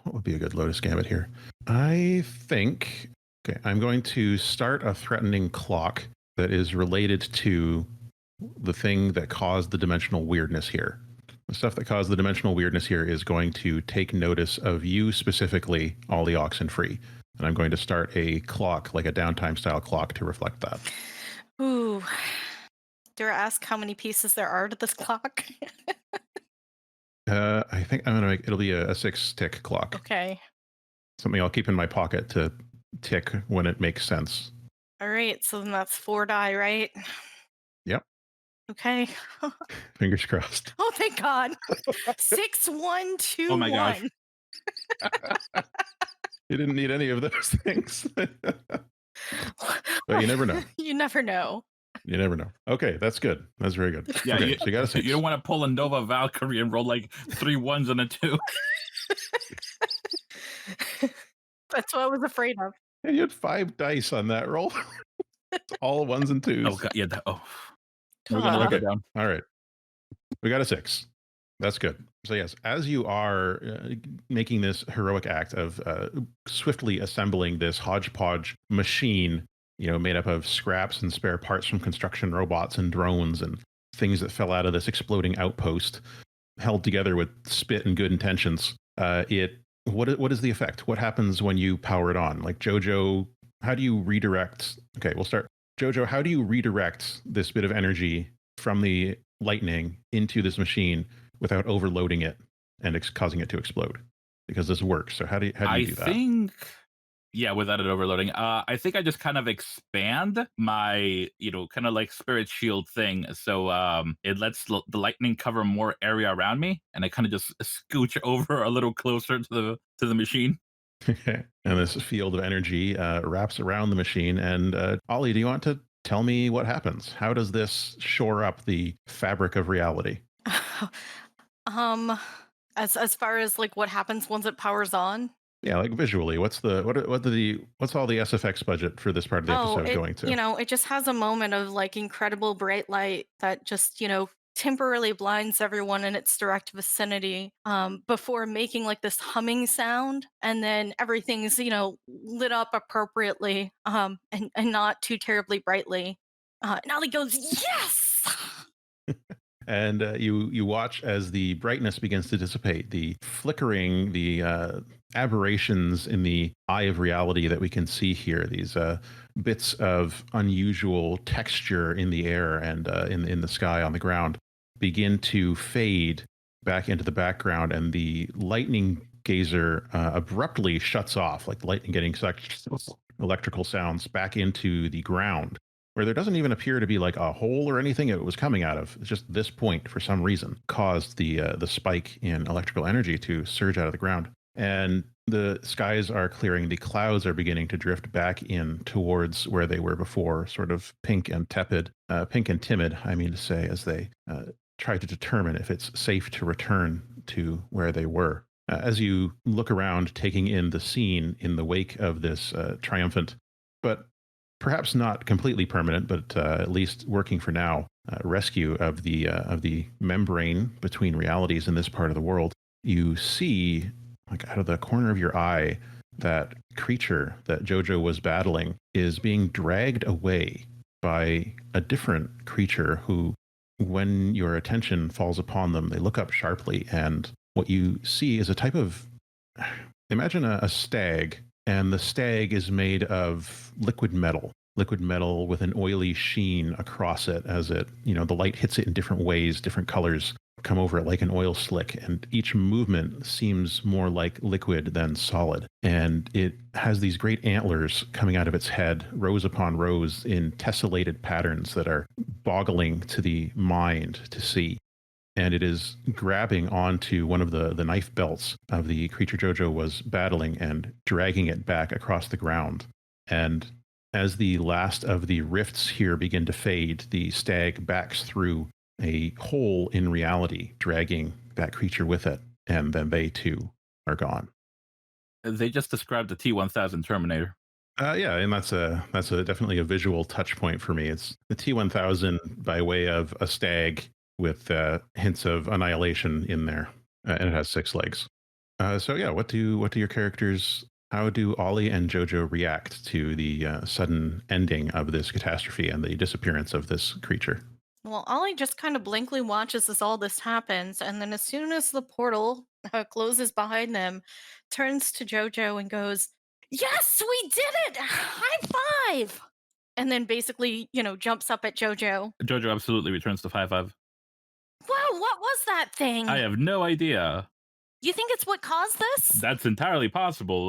what would be a good Lotus Gambit here? I think, okay, I'm going to start a threatening clock that is related to the thing that caused the dimensional weirdness here. The stuff that caused the dimensional weirdness here is going to take notice of you specifically, Ollie Oxenfree. And I'm going to start a clock, like a downtime style clock, to reflect that. Ooh. Dare I ask how many pieces there are to this clock? I think I'm going to make it'll be a 6-tick clock. Okay. Something I'll keep in my pocket to tick when it makes sense. All right. So then that's 4 die, right? Yep. Okay. Fingers crossed. Oh, thank God. 6, 1, 2, Oh my 1. gosh. You didn't need any of those things. But you never know. You never know. You never know. Okay, that's good. That's very good. Yeah, okay, so you got a 6. You don't want to pull a Nova Valkyrie and roll like 3 1s and a 2. That's what I was afraid of. Yeah, you had 5 dice on that roll. It's all 1s and 2s. Oh god, yeah. We're gonna let Okay. it down. All right. We got a 6. That's good. So yes, as you are making this heroic act of swiftly assembling this hodgepodge machine, made up of scraps and spare parts from construction robots and drones and things that fell out of this exploding outpost, held together with spit and good intentions, what is the effect? What happens when you power it on? Like JoJo, how do you redirect? Okay, we'll start. JoJo, how do you redirect this bit of energy from the lightning into this machine without overloading it and causing it to explode? Because this works. So how do you do that? I think Yeah, without it overloading. I think I just kind of expand my, kind of like spirit shield thing. So it lets the lightning cover more area around me, and I kind of just scooch over a little closer to the machine. And this field of energy wraps around the machine. And Ollie, do you want to tell me what happens? How does this shore up the fabric of reality? um, as far as like what happens once it powers on. Yeah, like visually, what's all the SFX budget for this part of the Oh, episode going to? it just has a moment of like incredible bright light that just, temporarily blinds everyone in its direct vicinity, before making like this humming sound. And then everything's, lit up appropriately, and not too terribly brightly. And Ollie goes, yes! And you watch as the brightness begins to dissipate, the flickering, the aberrations in the eye of reality that we can see here. These bits of unusual texture in the air and in the sky on the ground begin to fade back into the background, and the lightning gazer abruptly shuts off, like lightning getting sucked electrical sounds back into the ground, where there doesn't even appear to be like a hole or anything it was coming out of. It's just this point, for some reason, caused the spike in electrical energy to surge out of the ground. And the skies are clearing. The clouds are beginning to drift back in towards where they were before, sort of pink and tepid, pink and timid, I mean to say, as they try to determine if it's safe to return to where they were. As you look around, taking in the scene in the wake of this triumphant, but perhaps not completely permanent, but at least working for now, rescue of the membrane between realities in this part of the world, you see, like out of the corner of your eye, that creature that JoJo was battling is being dragged away by a different creature who, when your attention falls upon them, they look up sharply, and what you see is a type of, imagine a stag, and the stag is made of liquid metal with an oily sheen across it as it, the light hits it in different ways, different colors come over it like an oil slick, and each movement seems more like liquid than solid. And it has these great antlers coming out of its head, rows upon rows, in tessellated patterns that are boggling to the mind to see. And it is grabbing onto one of the knife belts of the creature JoJo was battling and dragging it back across the ground. And as the last of the rifts here begin to fade, the stag backs through a hole in reality, dragging that creature with it, and then they too are gone. They just described the T-1000 Terminator. Yeah, and that's a definitely a visual touch point for me. It's the T-1000 by way of a stag with hints of annihilation in there, and it has 6 legs. So yeah, what do your characters? How do Ollie and JoJo react to the sudden ending of this catastrophe and the disappearance of this creature? Well, Ollie just kind of blankly watches as all this happens, and then as soon as the portal closes behind them, turns to JoJo and goes, "Yes, we did it! High five!" And then basically, jumps up at JoJo. JoJo absolutely returns to 5-5. Wow, what was that thing? I have no idea. You think it's what caused this? That's entirely possible.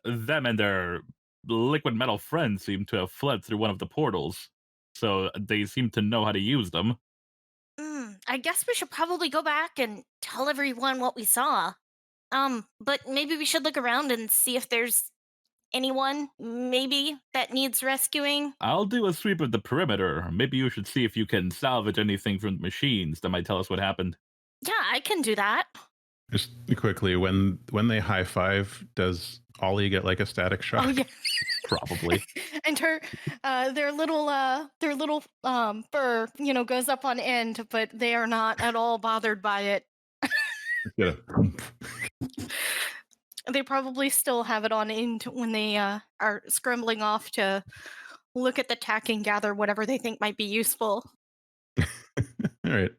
Them and their liquid metal friends seem to have fled through one of the portals, so they seem to know how to use them. I guess we should probably go back and tell everyone what we saw. But maybe we should look around and see if there's anyone, maybe, that needs rescuing. I'll do a sweep of the perimeter. Maybe you should see if you can salvage anything from the machines that might tell us what happened. Yeah, I can do that. Just quickly, when they high five, does Ollie get like a static shock? Oh yeah. Probably. And their little fur, goes up on end, but they are not at all bothered by it. Yeah. They probably still have it on end when they are scrambling off to look at the tack and gather whatever they think might be useful. All right.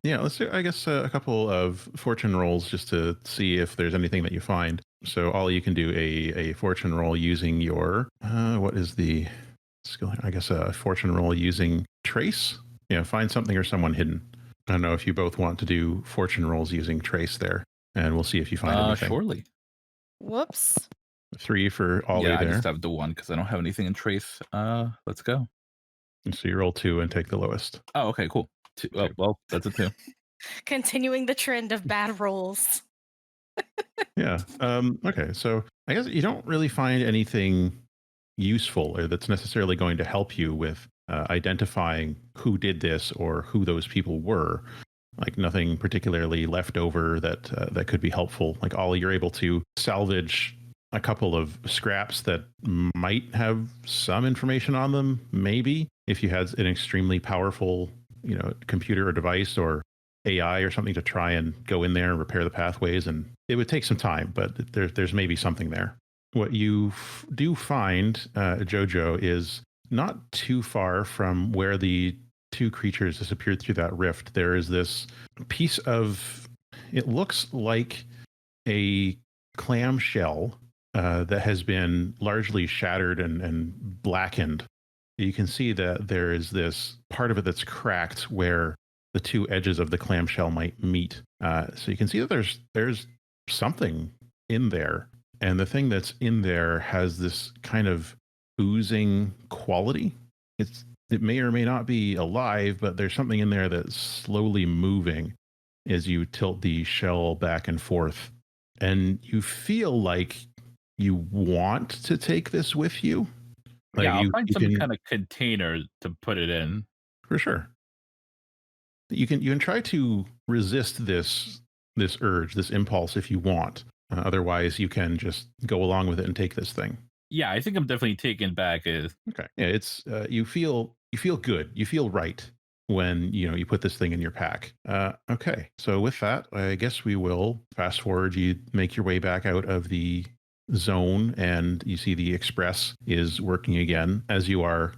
Yeah, let's do, I guess, a couple of fortune rolls just to see if there's anything that you find. So, Ollie, you can do a fortune roll using your, what is the skill? I guess a fortune roll using trace. Yeah, find something or someone hidden. I don't know if you both want to do fortune rolls using trace there, and we'll see if you find anything. Surely. Whoops. 3 for Ollie Yeah, I there. just have the 1 because I don't have anything in trace. Let's go. And so you roll 2 and take the lowest. Oh, okay, cool. Oh, well, that's a 2. Continuing the trend of bad rolls. Yeah. Okay. So I guess you don't really find anything useful or that's necessarily going to help you with identifying who did this or who those people were. Like nothing particularly left over that could be helpful. Like Ollie, you're able to salvage a couple of scraps that might have some information on them, maybe if you had an extremely powerful, computer or device or AI or something to try and go in there and repair the pathways. And it would take some time, but there's maybe something there. What you do find, JoJo, is not too far from where the 2 creatures disappeared through that rift. There is this piece of, it looks like a clam shell that has been largely shattered and blackened. You can see that there is this part of it that's cracked where the 2 edges of the clamshell might meet. So you can see that there's something in there. And the thing that's in there has this kind of oozing quality. It may or may not be alive, but there's something in there that's slowly moving as you tilt the shell back and forth. And you feel like you want to take this with you. Like Yeah, I'll you find some can, kind of container to put it in. for sure. You can try to resist this urge, this impulse if you want. Otherwise, you can just go along with it and take this thing. Yeah, I think I'm definitely taken back. Okay. Yeah, it's you feel good. You feel right when you put this thing in your pack. Okay. So with that, I guess we will fast forward. You make your way back out of the zone, and you see the express is working again. As you are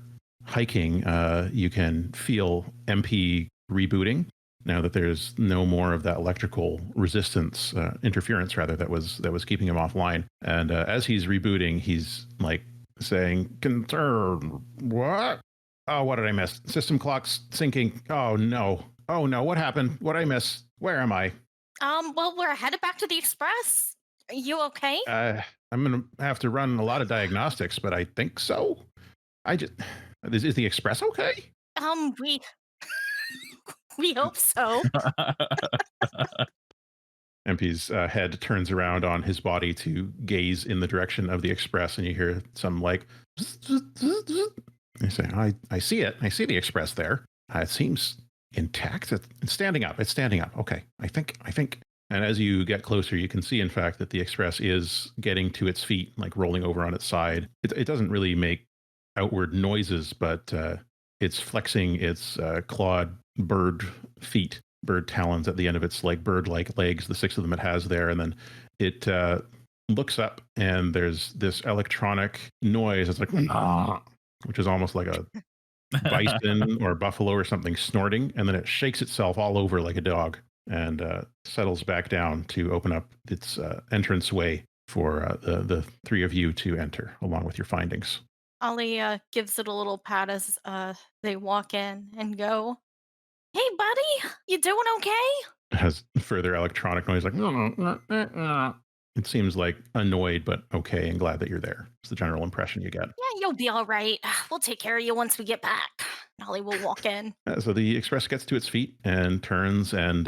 hiking, you can feel MP rebooting now that there's no more of that electrical resistance, interference rather, that was keeping him offline. And as he's rebooting, he's like saying, "Concern, what? Oh, what did I miss? System clock's syncing. Oh no, what happened? What did I miss? Where am I?" Well, we're headed back to the express. Are you okay? I'm gonna have to run a lot of diagnostics, but I think so. I just is the express okay? We we hope so. MP's head turns around on his body to gaze in the direction of the express, and you hear some like. You say, I see it. I see the express there. It seems intact. It's standing up. It's standing up. Okay, I think. And as you get closer, you can see, in fact, that the express is getting to its feet, like rolling over on its side. It doesn't really make outward noises, but it's flexing its clawed bird feet, bird talons at the end of its like bird-like legs, the 6 of them it has there. And then it looks up, and there's this electronic noise. It's like, which is almost like a bison or buffalo or something snorting. And then it shakes itself all over like a dog and settles back down to open up its entrance way for the 3 of you to enter along with your findings. Ollie gives it a little pat as they walk in and go, "Hey, buddy, you doing okay?" It has further electronic noise like, it seems like annoyed, but okay, and glad that you're there. It's the general impression you get. Yeah, you'll be all right. We'll take care of you once we get back. Ollie will walk in. So the express gets to its feet and turns and,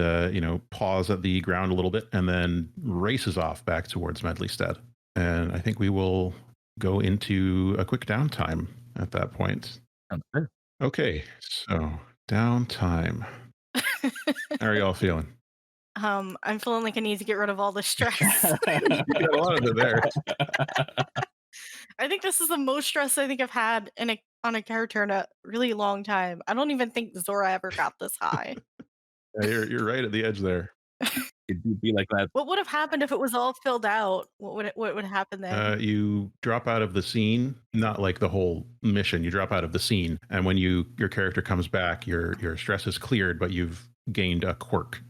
paws at the ground a little bit and then races off back towards Medleystead. And I think we will go into a quick downtime at that point. Sounds good. Okay, so downtime. How are y'all feeling? I'm feeling like I need to get rid of all the stress. You got a lot of it there. I think this is the most stress I think I've had on a character in a really long time. I don't even think Zora ever got this high. Yeah, you're right at the edge there. It do be like that. What would have happened if it was all filled out? What would happen then? You drop out of the scene, not like the whole mission. You drop out of the scene, and when your character comes back, your stress is cleared, but you've gained a quirk.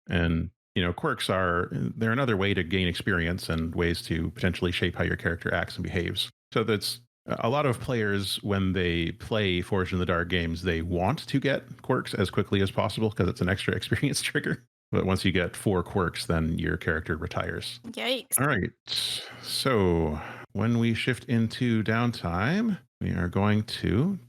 And quirks they're another way to gain experience and ways to potentially shape how your character acts and behaves. So that's a lot of players, when they play Forged in the Dark games, they want to get quirks as quickly as possible because it's an extra experience trigger. But once you get 4 quirks, then your character retires. Yikes. All right. So when we shift into downtime, we are going to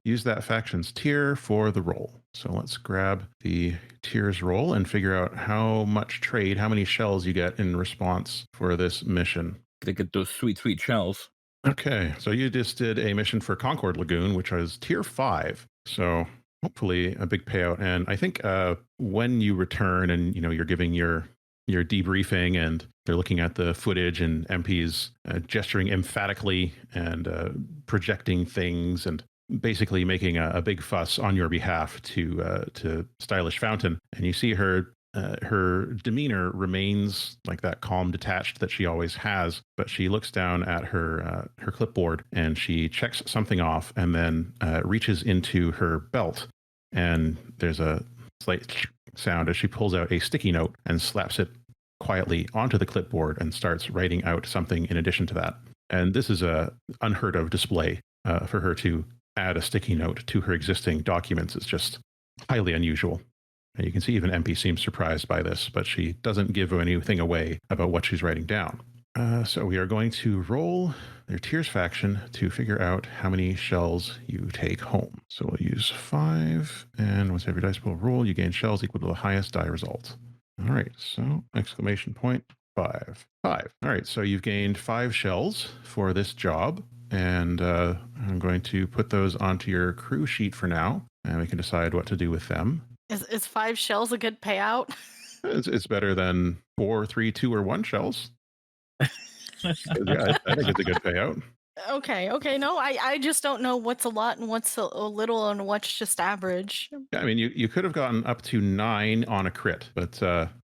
use that faction's tier for the roll. So let's grab the tiers roll and figure out how much trade, how many shells you get in response for this mission. They get those sweet, sweet shells. Okay, so you just did a mission for Concord Lagoon, which was tier 5. So hopefully a big payout. And I think when you return and you're giving your debriefing and they're looking at the footage and MPs gesturing emphatically and projecting things and basically making a big fuss on your behalf to Stylish Fountain, and you see her demeanor remains like that calm, detached that she always has, but she looks down at her clipboard and she checks something off and then reaches into her belt, and there's a slight sound as she pulls out a sticky note and slaps it quietly onto the clipboard and starts writing out something in addition to that. And this is a unheard of display for her to add a sticky note to her existing documents. It's just highly unusual. And you can see even Empy seems surprised by this, but she doesn't give anything away about what she's writing down. So we are going to roll their tiers faction to figure out how many shells you take home. So we'll use 5, and once every dice pool roll, you gain shells equal to the highest die result. All right, so exclamation point 5. 5. All right, so you've gained 5 shells for this job, and I'm going to put those onto your crew sheet for now, and we can decide what to do with them. Is 5 shells a good payout? It's better than 4, 3, 2, or 1 shells. Yeah, I think it's a good payout. Okay. No, I just don't know what's a lot and what's a little and what's just average. Yeah, I mean, you could have gotten up to 9 on a crit, but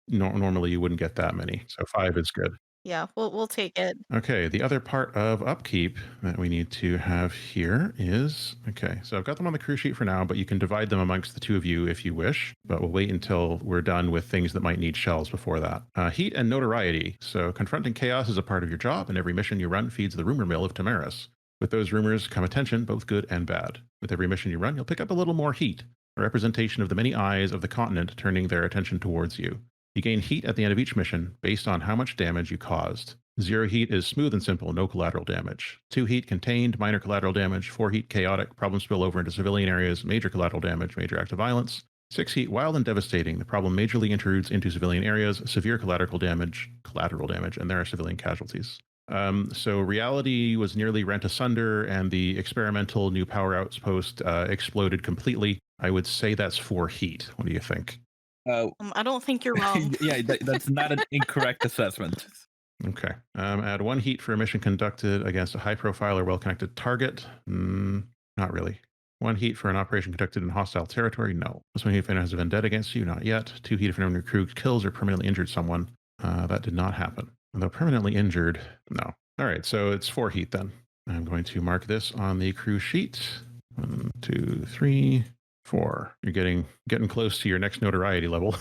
normally you wouldn't get that many. So 5 is good. Yeah, we'll take it. Okay, the other part of upkeep that we need to have here is, okay, so I've got them on the crew sheet for now, but you can divide them amongst the 2 of you if you wish, but we'll wait until we're done with things that might need shells before that. Heat and notoriety. So confronting chaos is a part of your job, and every mission you run feeds the rumor mill of Tamaris. With those rumors come attention, both good and bad. With every mission you run, you'll pick up a little more heat, a representation of the many eyes of the continent turning their attention towards you. You gain heat at the end of each mission based on how much damage you caused. 0 heat is smooth and simple, no collateral damage. 2 heat contained, minor collateral damage. 4 heat chaotic, problem spill over into civilian areas, major collateral damage, major act of violence. 6 heat wild and devastating, the problem majorly intrudes into civilian areas, severe collateral damage, and there are civilian casualties. So reality was nearly rent asunder, and the experimental new power outpost exploded completely. I would say that's 4 heat. What do you think? I don't think you're wrong. Yeah, that's not an incorrect assessment. Okay. Add 1 heat for a mission conducted against a high-profile or well-connected target. Not really. 1 heat for an operation conducted in hostile territory. No. +1 heat if anyone has a vendetta against you. Not yet. 2 heat if anyone in your crew kills or permanently injured someone. That did not happen. Although permanently injured, no. All right, so it's 4 heat then. I'm going to mark this on the crew sheet. 1, 2, 3, 4. You're getting close to your next notoriety level.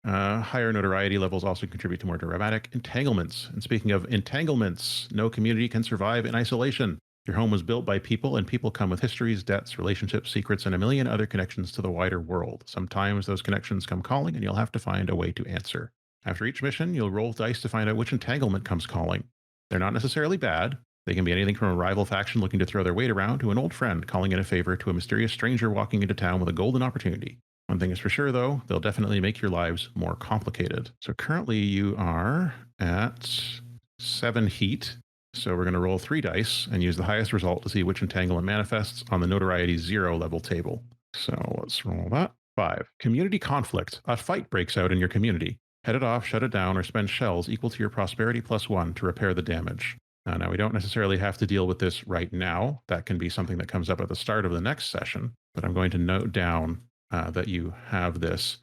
Higher notoriety levels also contribute to more dramatic entanglements. And speaking of entanglements, no community can survive in isolation. Your home was built by people, and people come with histories, debts, relationships, secrets, and a million other connections to the wider world. Sometimes those connections come calling, and you'll have to find a way to answer. After each mission, you'll roll dice to find out which entanglement comes calling. They're not necessarily bad. They can be anything from a rival faction looking to throw their weight around to an old friend calling in a favor to a mysterious stranger walking into town with a golden opportunity. One thing is for sure, though, they'll definitely make your lives more complicated. So currently you are at 7 heat. So we're going to roll 3 dice and use the highest result to see which entanglement manifests on the notoriety 0 level table. So let's roll that. 5. Community conflict. A fight breaks out in your community. Head it off, shut it down, or spend shells equal to your prosperity +1 to repair the damage. Now, we don't necessarily have to deal with this right now. That can be something that comes up at the start of the next session, but I'm going to note down that you have this,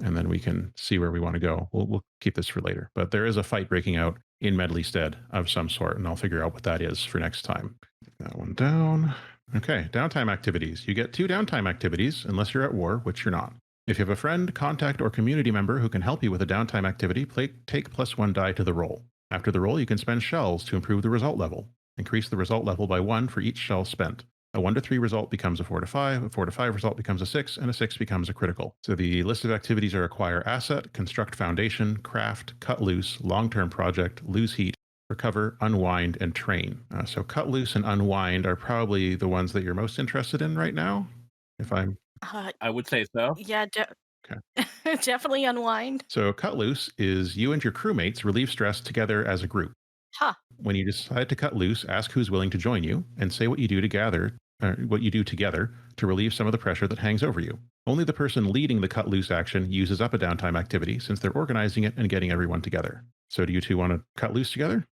and then we can see where we want to go. We'll keep this for later. But there is a fight breaking out in Medleystead of some sort, and I'll figure out what that is for next time. That one down. Okay, downtime activities. You get 2 downtime activities, unless you're at war, which you're not. If you have a friend, contact, or community member who can help you with a downtime activity, take +1 die to the roll. After the roll, you can spend shells to improve the result level. Increase the result level by 1 for each shell spent. A 1 to 3 result becomes a 4 to 5, a 4 to 5 result becomes a 6, and a 6 becomes a critical. So the list of activities are acquire asset, construct foundation, craft, cut loose, long-term project, lose heat, recover, unwind, and train. So cut loose and unwind are probably the ones that you're most interested in right now, if I'm Uh, I would say so. yeah, okay. definitely unwind. So cut loose is you and your crewmates relieve stress together as a group. Huh. When you decide to cut loose, ask who's willing to join you and say what you do together to relieve some of the pressure that hangs over you. Only the person leading the cut loose action uses up a downtime activity since they're organizing it and getting everyone together. So do you two want to cut loose together?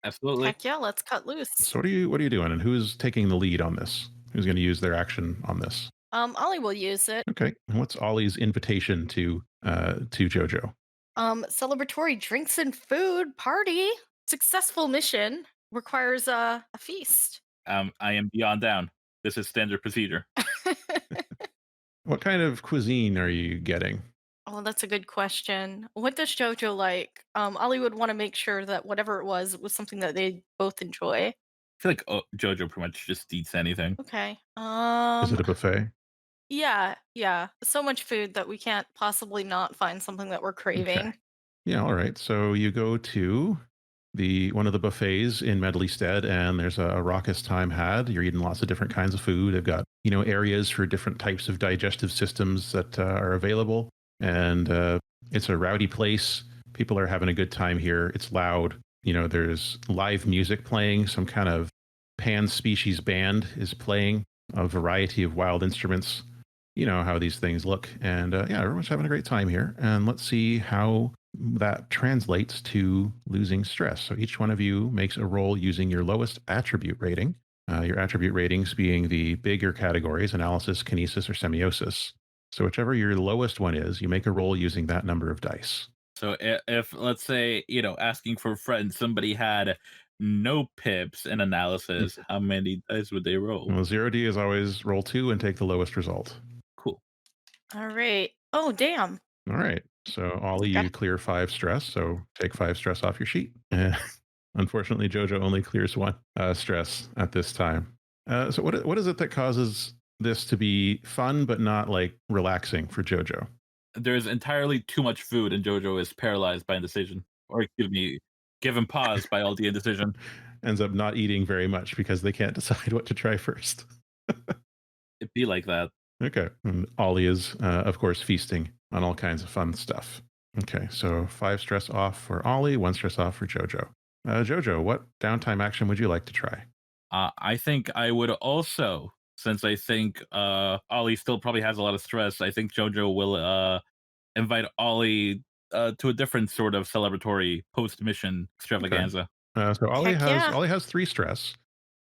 Absolutely. Heck yeah, let's cut loose. So what are you doing and who's taking the lead on this? Who's going to use their action on this? Ollie will use it. Okay. And what's Ollie's invitation to JoJo? Celebratory drinks and food party. Successful mission requires a feast. I am beyond down. This is standard procedure. What kind of cuisine are you getting? Oh, that's a good question. What does JoJo like? Ollie would want to make sure that whatever it was something that they both enjoy. I feel like JoJo pretty much just eats anything. Okay. Is it a buffet? Yeah. So much food that we can't possibly not find something that we're craving. Okay. Yeah, all right. So you go to the one of the buffets in Medleystead, and there's a raucous time had. You're eating lots of different kinds of food. They've got areas for different types of digestive systems that are available, and it's a rowdy place. People are having a good time here. It's loud. There's live music playing. Some kind of pan species band is playing a variety of wild instruments. You know how these things look, and yeah, everyone's having a great time here. And let's see how that translates to losing stress. So each one of you makes a roll using your lowest attribute rating. Your attribute ratings being the bigger categories: analysis, kinesis, or semiosis. So whichever your lowest one is, you make a roll using that number of dice. So if let's say, asking for friends, somebody had no pips in analysis, how many dice would they roll? Well, 0D is always roll 2 and take the lowest result. Cool. All right. Oh, damn. All right. So Ollie, Okay. you clear 5 stress. So take 5 stress off your sheet. Unfortunately, JoJo only clears 1 stress at this time. So what is it that causes this to be fun but not like relaxing for JoJo? There's entirely too much food, and JoJo is paralyzed by indecision, or excuse me, given pause by all the indecision. Ends up not eating very much because they can't decide what to try first. It'd be like that. Okay. And Ollie is, of course, feasting on all kinds of fun stuff. Okay. So 5 stress off for Ollie, 1 stress off for JoJo. JoJo, what downtime action would you like to try? I think I would also, since I think Ollie still probably has a lot of stress, I think JoJo will invite Ollie to a different sort of celebratory post-mission extravaganza. So Ollie Heck has yeah. Ollie has 3 stress.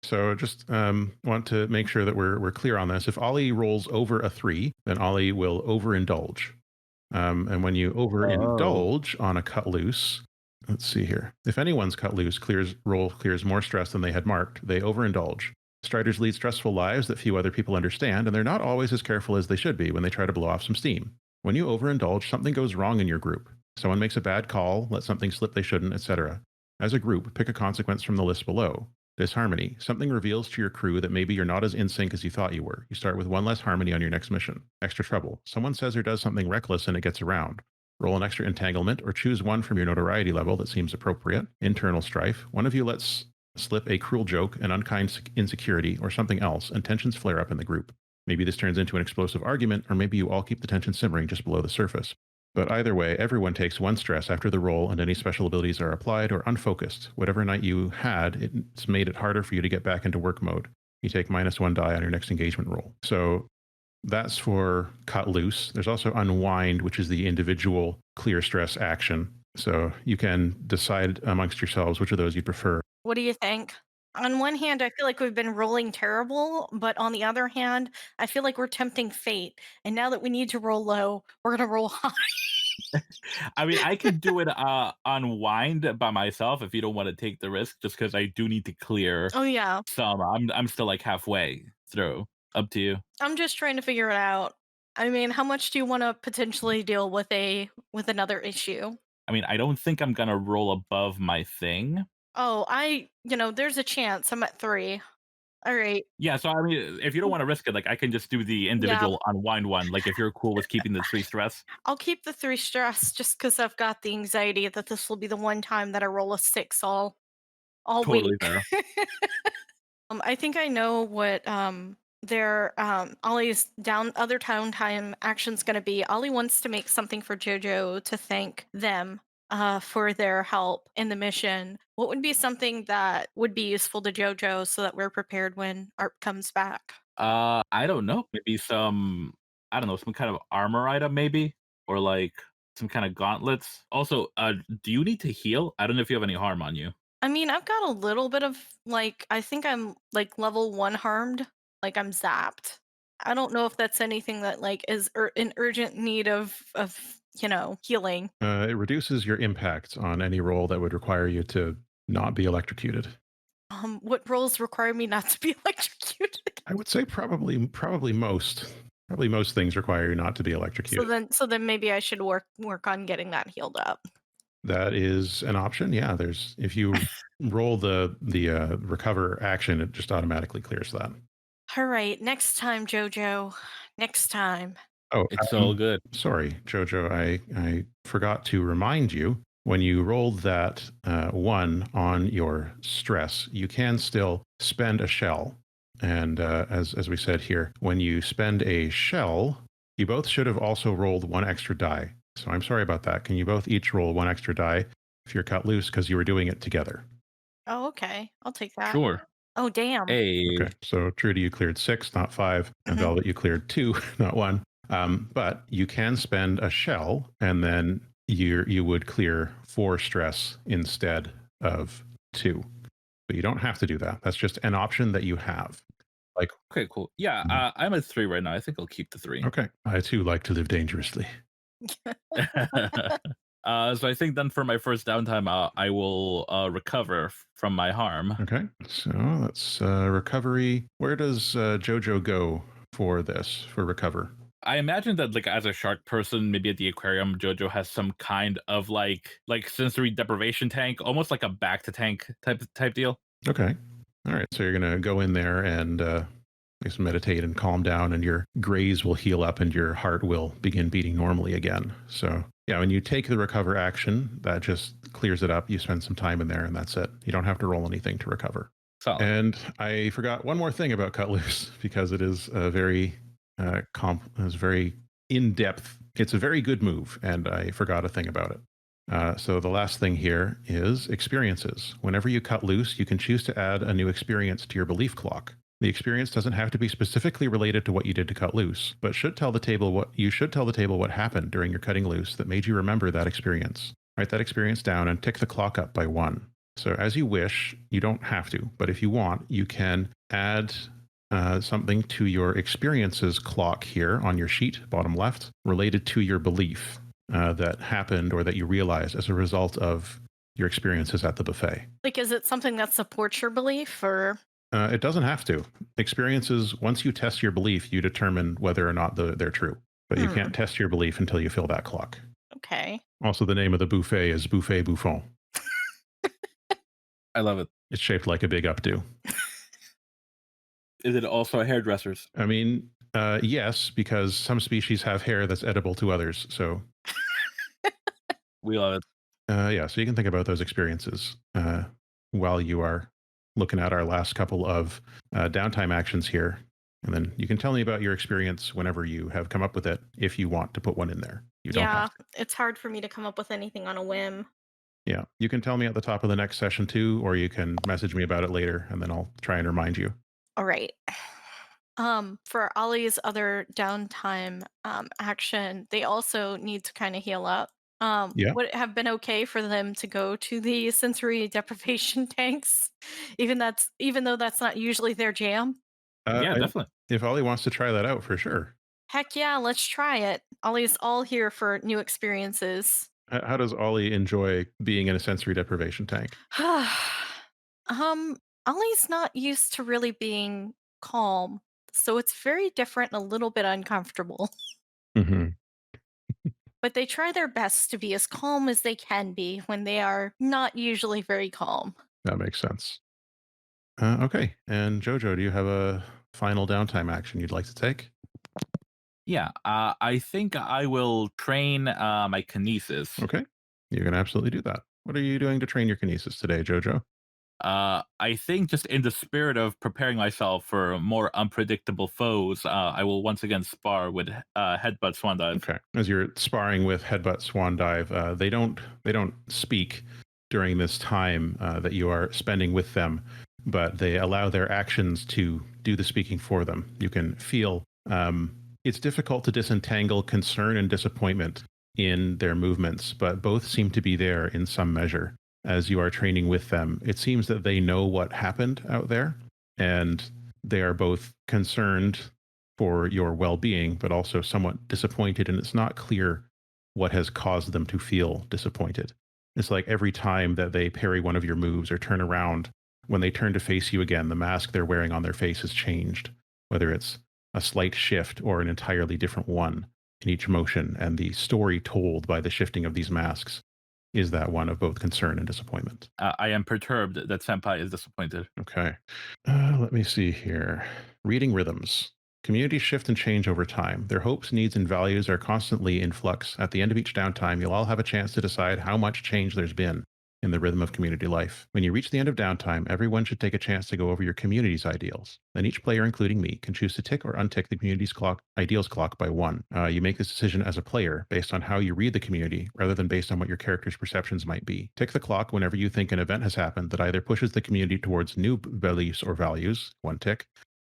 So just want to make sure that we're clear on this. If Ollie rolls over a 3, then Ollie will overindulge. And when you overindulge on a cut loose, let's see here. If anyone's cut loose clears more stress than they had marked, they overindulge. Striders lead stressful lives that few other people understand, and they're not always as careful as they should be when they try to blow off some steam. When you overindulge, something goes wrong in your group. Someone makes a bad call, let something slip they shouldn't, etc. As a group, pick a consequence from the list below. Disharmony. Something reveals to your crew that maybe you're not as in sync as you thought you were. You start with 1 less harmony on your next mission. Extra trouble. Someone says or does something reckless and it gets around. Roll an extra entanglement or choose one from your notoriety level that seems appropriate. Internal strife. One of you lets slip a cruel joke, an unkind insecurity, or something else, and tensions flare up in the group. Maybe this turns into an explosive argument, or maybe you all keep the tension simmering just below the surface. But either way, everyone takes 1 stress after the roll, and any special abilities are applied or unfocused. Whatever night you had, it's made it harder for you to get back into work mode. You take -1 die on your next engagement roll. So that's for cut loose. There's also unwind, which is the individual clear stress action. So you can decide amongst yourselves which of those you prefer. What do you think? On one hand, I feel like we've been rolling terrible, but on the other hand, I feel like we're tempting fate. And now that we need to roll low, we're going to roll high. I mean, I could do it unwind by myself if you don't want to take the risk, just because I do need to clear Oh, yeah. some. I'm still like halfway through. Up to you. I'm just trying to figure it out. I mean, how much do you want to potentially deal with another issue? I mean, I don't think I'm gonna roll above my thing. Oh, there's a chance. I'm at 3. All right. Yeah, so I mean, if you don't want to risk it, like I can just do the Yeah, individual unwind one. Like if you're cool with keeping the 3 stress. I'll keep the 3 stress just because I've got the anxiety that this will be the one time that I roll a 6 all Totally week. fair. I think I know what their Ollie's down other downtime action's gonna be. Ollie wants to make something for JoJo to thank them for their help in the mission. What would be something that would be useful to JoJo so that we're prepared when Art comes back? I don't know. Maybe some, I don't know, some kind of armor item, maybe, or like some kind of gauntlets. Also, do you need to heal? I don't know if you have any harm on you. I mean, I've got a little bit of like I think I'm like level 1 harmed, like I'm zapped. I don't know if that's anything that like is in urgent need of healing. It reduces your impact on any roll that would require you to not be electrocuted. What roles require me not to be electrocuted? I would say probably most things require you not to be So electrocuted. then maybe I should work on getting that healed up. That is an option. Yeah, there's if you roll the recover action, it just automatically clears that. All right, next time, Jojo. Next time. Oh, It's all good. sorry, Jojo. I forgot to remind you when you rolled that 1 on your stress, you can still spend a shell. And as we said here, when you spend a shell, you both should have also rolled 1 extra die. So I'm sorry about that. Can you both each roll 1 extra die if you're cut loose because you were doing it together? Oh, okay. I'll take that. Sure. Oh, damn. Hey, Okay, so Trudy, you cleared 6, not 5, and Mhm. Velvet, you cleared 2, not 1. But you can spend a shell, and then you would clear 4 stress instead of 2. But you don't have to do that. That's just an option that you have. Like, okay, cool. Yeah, I'm at 3 right now. I think I'll keep the 3. okay, I too like to live dangerously. So I think then for my first downtime, I will recover from my harm. Okay, so that's recovery. Where does JoJo go for this, for recover? I imagine that like as a shark person, maybe at the aquarium, Jojo has some kind of like sensory deprivation tank, almost like a back to tank type deal. Okay. All right. So you're going to go in there and just meditate and calm down, and your graze will heal up and your heart will begin beating normally again. So, yeah, when you take the recover action, that just clears it up. You spend some time in there, and that's it. You don't have to roll anything to recover. Solid. And I forgot one more thing about Cut Loose because it is a very it's very in depth. It's a very good move, and I forgot a thing about it. So the last thing here is experiences. Whenever you cut loose, you can choose to add a new experience to your belief clock. The experience doesn't have to be specifically related to what you did to cut loose, but should tell the table what happened during your cutting loose that made you remember that experience. Write that experience down and tick the clock up by 1. So as you wish, you don't have to, but if you want, you can add something to your experiences clock here on your sheet, bottom left, related to your belief that happened or that you realized as a result of your experiences at the buffet. Like, is it something that supports your belief or? It doesn't have to. Experiences, once you test your belief, you determine whether or not they're true. But you can't test your belief until you fill that clock. Okay. Also, the name of the buffet is Buffet Buffon. I love it. It's shaped like a big updo. Is it also a hairdresser's? I mean, yes, because some species have hair that's edible to others. So, We love it. yeah, so you can think about those experiences while you are looking at our last couple of downtime actions here. And then you can tell me about your experience whenever you have come up with it, if you want to put one in there. You don't Yeah, have to. it's hard for me to come up with anything on a whim. Yeah, you can tell me at the top of the next session too, or you can message me about it later, and then I'll try and remind you. All right. For Ollie's other downtime action, they also need to kind of heal up. Yeah, Would it have been okay for them to go to the sensory deprivation tanks, even though that's not usually their jam? Yeah, I- definitely. if Ollie wants to try that out, for sure. Heck yeah, let's try it. Ollie's all here for new experiences. How does Ollie enjoy being in a sensory deprivation tank? um, Ollie's not used to really being calm, so it's very different and a little bit uncomfortable. Hmm. But they try their best to be as calm as they can be when they are not usually very calm. That makes sense. Okay. And Jojo, do you have a final downtime action you'd like to take? Yeah, I think I will train my kinesis. Okay. You can absolutely do that. What are you doing to train your kinesis today, Jojo? I think just in the spirit of preparing myself for more unpredictable foes, I will once again spar with Headbutt Swan Dive. Okay. As you're sparring with Headbutt Swan Dive, they don't speak during this time that you are spending with them, but they allow their actions to do the speaking for them. You can feel it's difficult to disentangle concern and disappointment in their movements, but both seem to be there in some measure as you are training with them. It seems that they know what happened out there, and they are both concerned for your well-being, but also somewhat disappointed, and it's not clear what has caused them to feel disappointed. It's like every time that they parry one of your moves or turn around, when they turn to face you again, the mask they're wearing on their face has changed, whether it's a slight shift or an entirely different one in each motion. And the story told by the shifting of these masks is that one of both concern and disappointment. I am perturbed that Senpai is disappointed. Okay. Let me see here. Reading rhythms. Communities shift and change over time. Their hopes, needs, and values are constantly in flux. At the end of each downtime, you'll all have a chance to decide how much change there's been in the rhythm of community life. When you reach the end of downtime, everyone should take a chance to go over your community's ideals. Then each player, including me, can choose to tick or untick the community's ideals clock by one. You make this decision as a player based on how you read the community rather than based on what your character's perceptions might be. Tick the clock whenever you think an event has happened that either pushes the community towards new beliefs or values, one tick,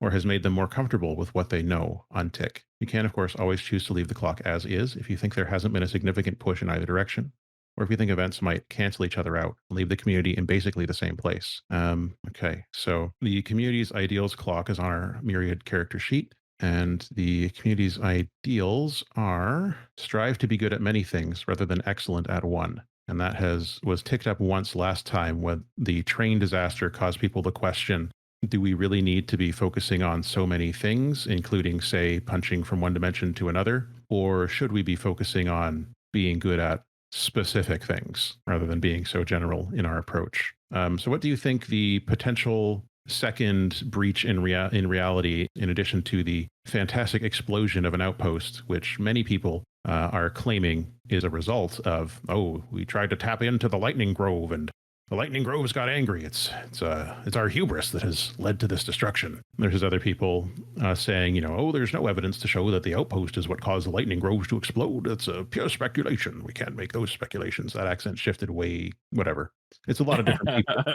or has made them more comfortable with what they know, untick. You can, of course, always choose to leave the clock as is if you think there hasn't been a significant push in either direction, or if you think events might cancel each other out, leave the community in basically the same place. Okay, so the community's ideals clock is on our myriad character sheet, and the community's ideals are strive to be good at many things rather than excellent at one. And that was ticked up once last time when the train disaster caused people to question, do we really need to be focusing on so many things, including, say, punching from one dimension to another? Or should we be focusing on being good at specific things rather than being so general in our approach? So, what do you think the potential second breach in reality, in addition to the fantastic explosion of an outpost, which many people are claiming is a result of, oh, we tried to tap into the lightning grove and the lightning groves got angry. It's our hubris that has led to this destruction. There's other people saying, oh, there's no evidence to show that the outpost is what caused the lightning groves to explode. It's a pure speculation. We can't make those speculations. That accent shifted way, whatever. It's a lot of different people.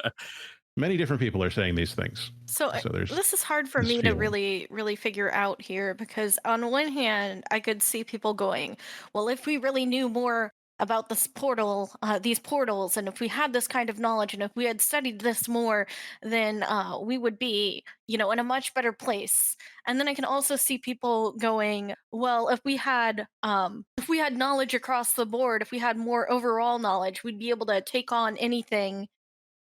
Many different people are saying these things. So There's this is hard for this me to feeling. really figure out here because on one hand, I could see people going, well, if we really knew more about this portal, these portals, and if we had this kind of knowledge, and if we had studied this more, then we would be, in a much better place. And then I can also see people going, well, if we had knowledge across the board, if we had more overall knowledge, we'd be able to take on anything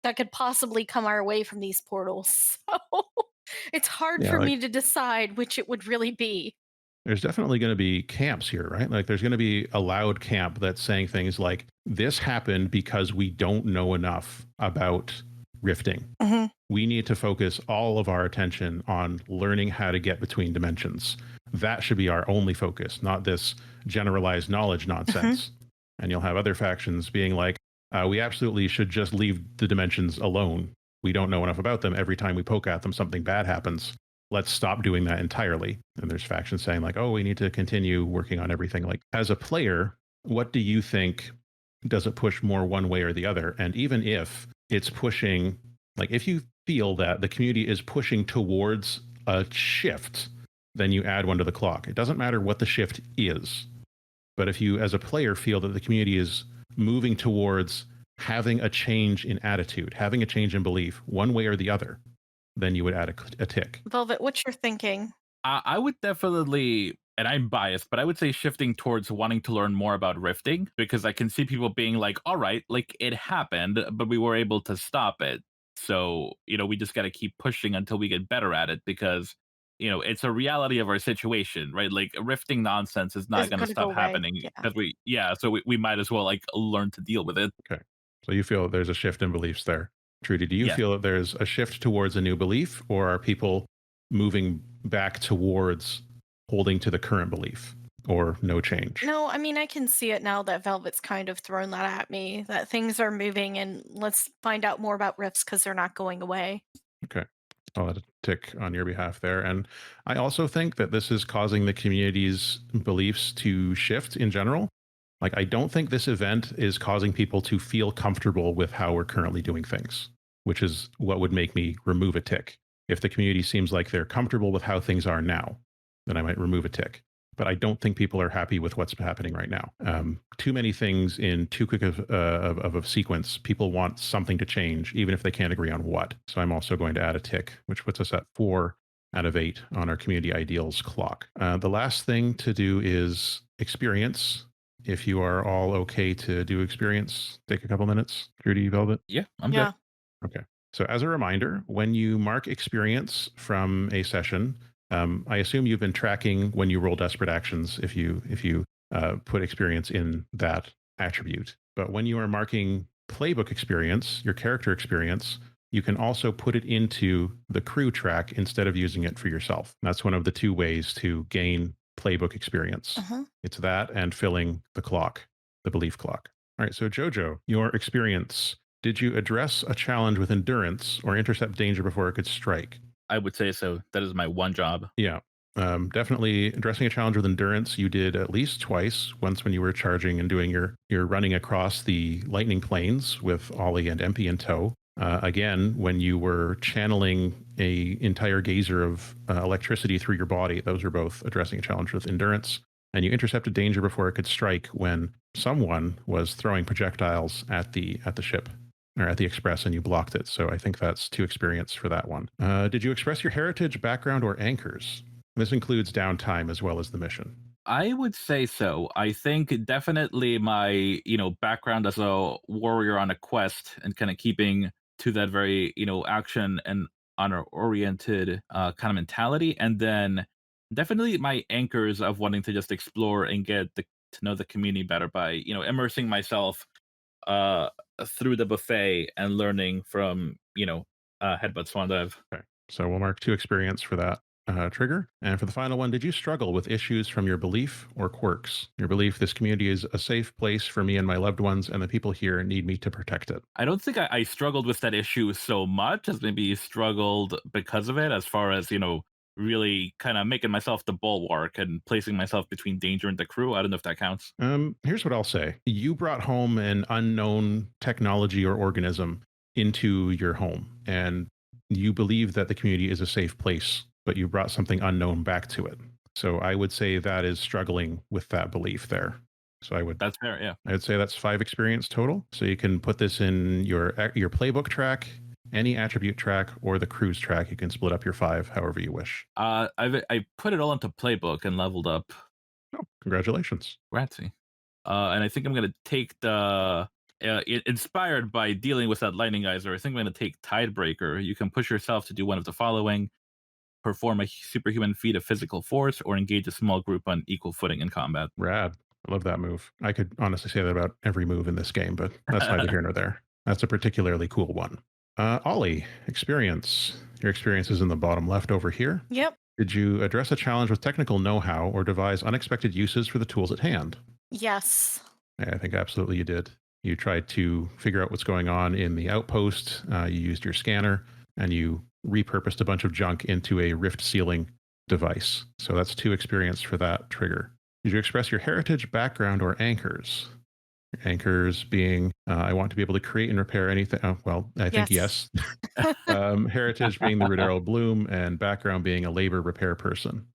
that could possibly come our way from these portals. So it's hard Yeah, for like me to decide which it would really be. there's definitely going to be camps here, right? Like there's going to be a loud camp that's saying things like, this happened because we don't know enough about rifting. Hmm. We need to focus all of our attention on learning how to get between dimensions. That should be our only focus, not this generalized knowledge nonsense. And you'll have other factions being like, we absolutely should just leave the dimensions alone. We don't know enough about them. Every time we poke at them, something bad happens. Let's stop doing that entirely. And there's factions saying like, oh, we need to continue working on everything. Like, as a player, what do you think, does it push more one way or the other? And even if it's pushing, like if you feel that the community is pushing towards a shift, then you add one to the clock. It doesn't matter what the shift is. But if you, as a player, feel that the community is moving towards having a change in attitude, having a change in belief, one way or the other, then you would add a tick. Velvet, what's your thinking? I would definitely, and I'm biased, but I would say shifting towards wanting to learn more about rifting because I can see people being like, all right, like it happened, but we were able to stop it. So, we just got to keep pushing until we get better at it because, it's a reality of our situation, right? Like rifting nonsense is not Is going to going to go stop away. happening Yeah. because so we might as well like learn to deal with it. Okay. So you feel there's a shift in beliefs there. Trudy, do you Yes. feel that there's a shift towards a new belief, or are people moving back towards holding to the current belief, or no change? No, I mean, I can see it now that Velvet's kind of thrown that at me, that things are moving and let's find out more about rifts because they're not going away. Okay. I'll add a tick on your behalf there. And I also think that this is causing the community's beliefs to shift in general. Like, I don't think this event is causing people to feel comfortable with how we're currently doing things, which is what would make me remove a tick. If the community seems like they're comfortable with how things are now, then I might remove a tick. But I don't think people are happy with what's happening right now. Too many things in too quick of a sequence. People want something to change, even if they can't agree on what. So I'm also going to add a tick, which puts us at 4 out of 8 on our community ideals clock. The last thing to do is experience. If you are all okay to do experience, take a couple minutes. Trudy, Velvet? Yeah, I'm good. Yeah. Okay. So, as a reminder, when you mark experience from a session, I assume you've been tracking when you roll desperate actions if you put experience in that attribute. But when you are marking playbook experience, your character experience, you can also put it into the crew track instead of using it for yourself. That's one of the two ways to gain playbook experience. Uh-huh. It's that and filling the clock, the belief clock. All right. So, Jojo, your experience. Did you address a challenge with endurance or intercept danger before it could strike? I would say so. That is my one job. Yeah. Definitely addressing a challenge with endurance. You did at least twice. Once when you were charging and doing your running across the lightning plains with Ollie and Empy in tow. Again, when you were channeling a entire geyser of electricity through your body. Those are both addressing a challenge with endurance. And you intercepted danger before it could strike when someone was throwing projectiles at the ship or at the express, and you blocked it. So I think that's 2 experience for that one. Did you express your heritage, background, or anchors? This includes downtime as well as the mission. I would say so. I think definitely my, background as a warrior on a quest and kind of keeping to that very, action and honor oriented kind of mentality. And then definitely my anchors of wanting to just explore and to know the community better by, immersing myself uh, through the buffet and learning from, Headbutt Swan Dive. Okay. So we'll mark 2 experience for that trigger. And for the final one, did you struggle with issues from your belief or quirks? Your belief this community is a safe place for me and my loved ones, and the people here need me to protect it. I don't think I struggled with that issue so much as maybe struggled because of it, as far as, really kind of making myself the bulwark and placing myself between danger and the crew. I don't know if that counts. Here's what I'll say. You brought home an unknown technology or organism into your home, and you believe that the community is a safe place, but you brought something unknown back to it. So I would say that is struggling with that belief there. So That's fair, yeah. I would say that's 5 experience total. So you can put this in your playbook track, any attribute track, or the cruise track. You can split up your 5 however you wish. I put it all into playbook and leveled up Oh, congratulations. Ratsy. And I think I'm gonna take the inspired by dealing with that lightning geyser. I think I'm gonna take Tidebreaker. You can push yourself to do one of the following: perform a superhuman feat of physical force, or engage a small group on equal footing in combat. Rad. I love that move. I could honestly say that about every move in this game, but that's neither here nor there. That's a particularly cool one. Ollie, experience. Your experience is in the bottom left over here. Yep. Did you address a challenge with technical know-how or devise unexpected uses for the tools at hand? Yes. Yeah, I think absolutely you did. You tried to figure out what's going on in the outpost. You used your scanner and you repurposed a bunch of junk into a rift sealing device. So that's 2 experience for that trigger. Did you express your heritage, background, or anchors? Anchors being, I want to be able to create and repair anything. Oh, well, I think yes. Heritage being the Rodero Bloom, and background being a labor repair person.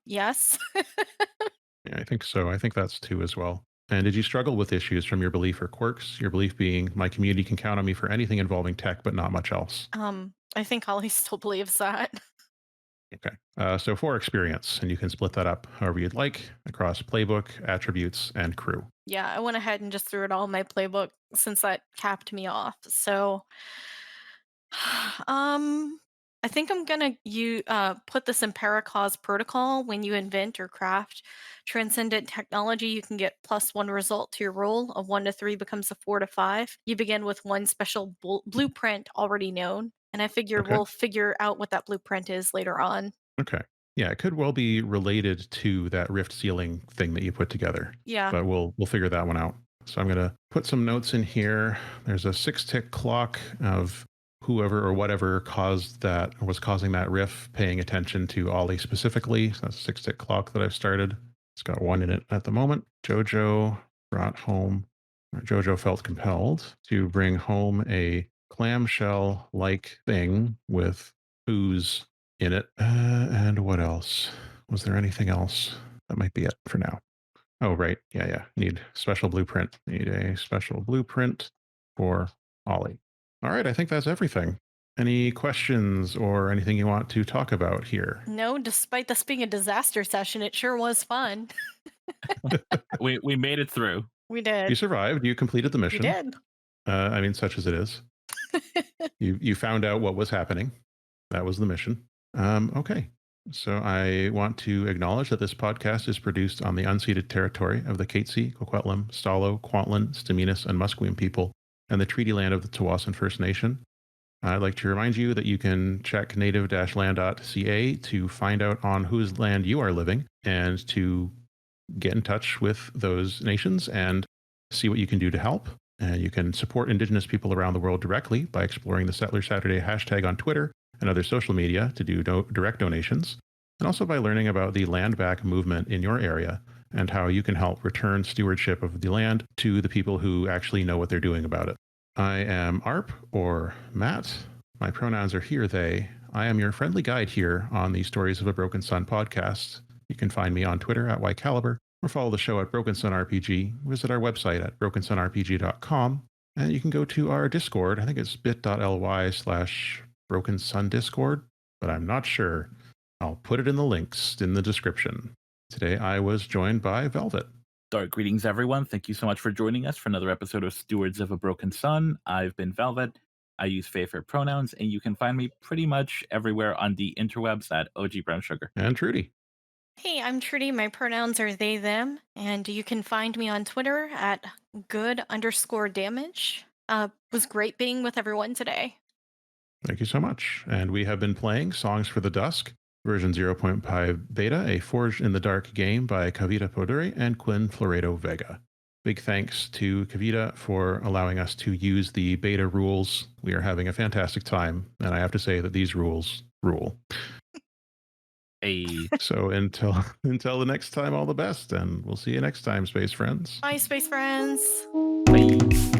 Yes. Yeah, I think so. I think that's 2 as well. And did you struggle with issues from your belief or quirks? Your belief being, my community can count on me for anything involving tech, but not much else. I think Ollie still believes that. Okay. So 4 experience, and you can split that up however you'd like across playbook, attributes, and crew. Yeah, I went ahead and just threw it all in my playbook since that capped me off. So, um, I think I'm gonna put this in Paracause protocol. When you invent or craft transcendent technology, you can get +1 result to your roll. A 1 to 3 becomes a 4 to 5. You begin with one special blueprint already known, and I figure Okay. we'll figure out what that blueprint is later on. Okay. Yeah, it could well be related to that rift ceiling thing that you put together, Yeah. but we'll figure that one out. So I'm going to put some notes in here. There's a 6-tick clock of whoever or whatever caused that or was causing that rift paying attention to Ollie specifically. So that's a 6-tick clock that I've started. It's got 1 in it at the moment. JoJo brought home, or JoJo felt compelled to bring home a clamshell like thing with ooze in it. And what else? Was there anything else? That might be it for now. Oh, right. Yeah. Need special blueprint. Need a special blueprint for Ollie. All right. I think that's everything. Any questions or anything you want to talk about here? No, despite this being a disaster session, it sure was fun. We made it through. We You did. survived. You completed the We mission. did. I mean, such as it is. You found out what was happening. That was the mission. Okay. So I want to acknowledge that this podcast is produced on the unceded territory of the Katzie, Kwikwetlem, Stalo, Kwantlen, Stz'uminus, and Musqueam people, and the treaty land of the Tsawwassen First Nation. I'd like to remind you that you can check native-land.ca to find out on whose land you are living and to get in touch with those nations and see what you can do to help. And you can support Indigenous people around the world directly by exploring the Settler Saturday hashtag on Twitter and other social media to do direct donations, and also by learning about the land back movement in your area and how you can help return stewardship of the land to the people who actually know what they're doing about it. I am ARP, or Matt. My pronouns are here, they. I am your friendly guide here on the Stories of a Broken Sun podcast. You can find me on Twitter at YCaliber, or follow the show at Broken Sun RPG. Visit our website at brokensunrpg.com, and you can go to our Discord. I think it's bit.ly/Broken Sun Discord, but I'm not sure. I'll put it in the links in the description. Today I was joined by Velvet. Dark greetings, everyone. Thank you so much for joining us for another episode of Stewards of a Broken Sun. I've been Velvet. I use favorite pronouns, and you can find me pretty much everywhere on the interwebs at OG Brown Sugar. And Trudy. Hey, I'm Trudy. My pronouns are they, them, and you can find me on Twitter at good_damage. Was great being with everyone today. Thank you so much. And we have been playing Songs for the Dusk, version 0.5 beta, a Forged in the Dark game by Kavita Poduri and Quinn Floredo Vega. Big thanks to Kavita for allowing us to use the beta rules. We are having a fantastic time, and I have to say that these rules rule. Hey. So until the next time, all the best, and we'll see you next time, Space Friends. Bye, Space Friends. Bye.